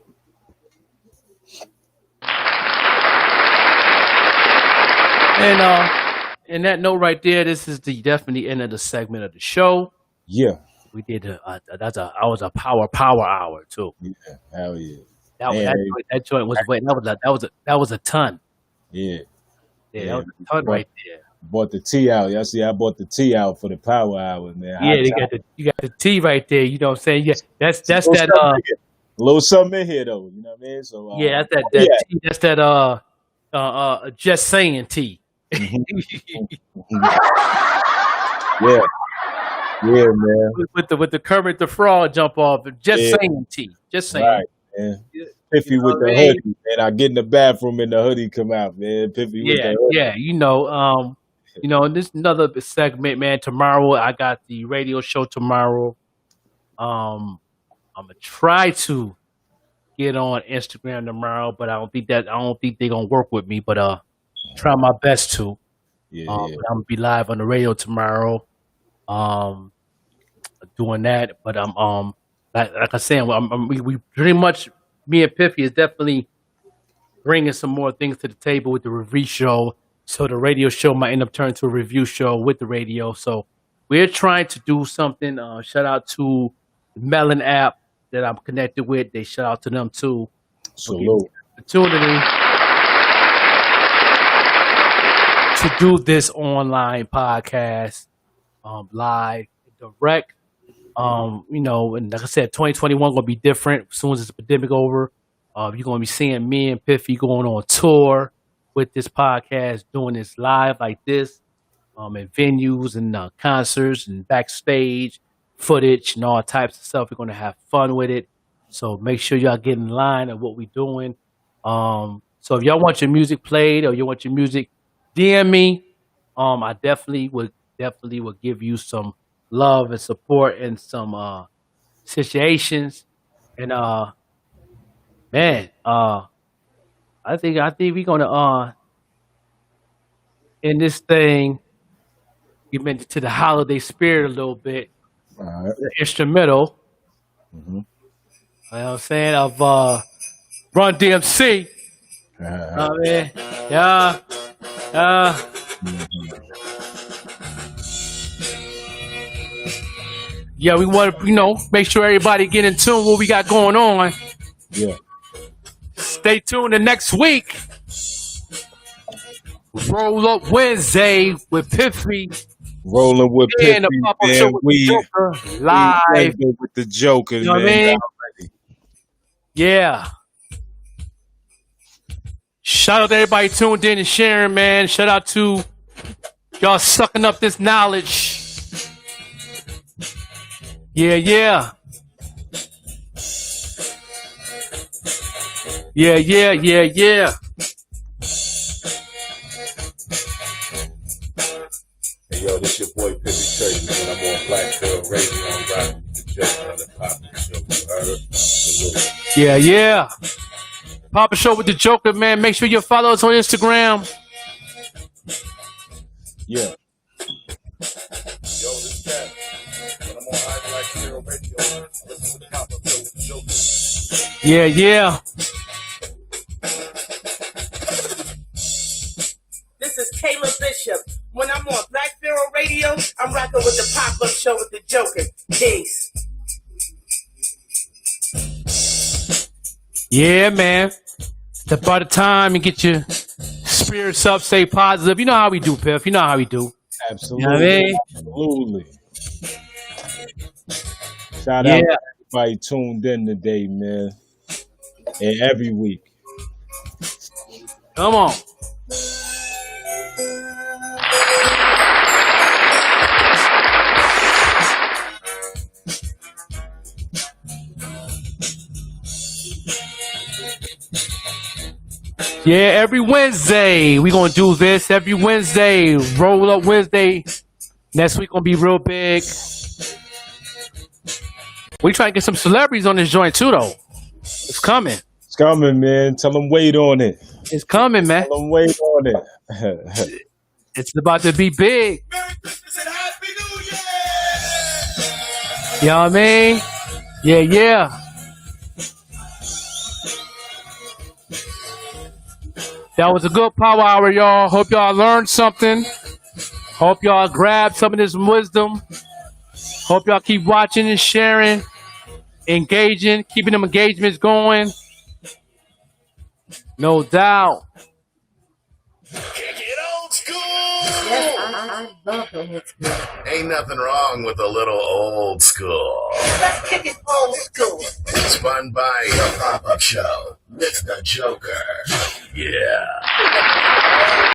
And that note right there, this is the definitely end of the segment of the show. Yeah. We did that was a power hour too. Yeah, hell yeah. That Man, that joint was wait, that was a ton. yeah, Yeah, that yeah. was a ton right there. Bought the tea out. Y'all see, I bought the tea out for the power hour, man. Yeah, Hot you got the T right there. You know what I'm saying? Yeah, that's a little that something in here. A little something in here though. You know what I mean? So yeah, that's yeah. T. That's that just saying T. Yeah. Yeah, man. with the Kermit the Frog jump off. Just Yeah. saying T. Just saying. Right, man. You Piffy know with what the I mean? hoodie, man. I get in the bathroom and the hoodie come out, man. Piffy with the hoodie. Yeah. And this another segment, man. Tomorrow I got the radio show tomorrow. I'm gonna try to get on Instagram tomorrow, but I don't think they're gonna work with me. But try my best to. Yeah, But I'm gonna be live on the radio tomorrow. Doing that, but I'm like I said, we pretty much me and Piffy is definitely bringing some more things to the table with the review show. So the radio show might end up turning to a review show with the radio. So we're trying to do something. Shout out to the Melon app that I'm connected with. They shout out to them too. Salute. Opportunity to do this online podcast, live, direct. And like I said, 2021 gonna be different as soon as this pandemic over. You're gonna be seeing me and Piffy going on tour with this podcast, doing this live like this, at venues and concerts and backstage footage and all types of stuff. We're gonna have fun with it. So make sure y'all get in line of what we're doing. So if y'all want your music played or you want your music, DM me. I definitely would give you some love and support in some situations. And man, I think we're gonna in this thing get into the holiday spirit a little bit. All right. The instrumental. Mm-hmm. You know what I'm saying? Of Run DMC. I mean, yeah. Yeah, we want to, make sure everybody get in tune with what we got going on. Yeah. Stay tuned to next week. Roll Up Wednesday with Piffy. Rolling with And the Piffy, pop-up man. show with the Joker live. With the Joker, You know what I man. mean? Yeah. Shout out to everybody tuned in and sharing, man. Shout out to y'all sucking up this knowledge. Yeah. Yeah. Hey, yo, this your boy Piffy Tracy when I'm on Black Girl Radio. I'm rocking with the Joker on the Pop-Up Show. You heard? Salute. Yeah. Papa Show with the Joker, man. Make sure you follow us on Instagram. Yeah. Yo, this cat. When I'm on Black Girl Radio, I listen to the Pop-Up Show with the Joker. Yeah. This is Caleb Bishop. When I'm on Black Pharaoh Radio, I'm rocking with the pop-up show with the Joker. Peace. Yeah, man. Step by the time and get your spirits up, stay positive. You know how we do, Piff. You know how we do. Absolutely. You know what I mean? Absolutely. Shout out to everybody tuned in today, man. And every week. Come on. Yeah, every Wednesday we gonna do this. Every Wednesday, Roll Up Wednesday. Next week gonna be real big. We trying to get some celebrities on this joint too, though. It's coming. It's coming, man. Tell them wait on it. It's coming, man. Tell them wait on it. It's about to be big. Merry Christmas and Happy New Year! You know what I mean? Yeah. That was a good power hour, y'all. Hope y'all learned something. Hope y'all grabbed some of this wisdom. Hope y'all keep watching and sharing, engaging, keeping them engagements going. No doubt. Kick it old school. Yes, I love the old school. Ain't nothing wrong with a little old school. Let's kick it old school. Spun by your pop-up show with the Joker. Yeah.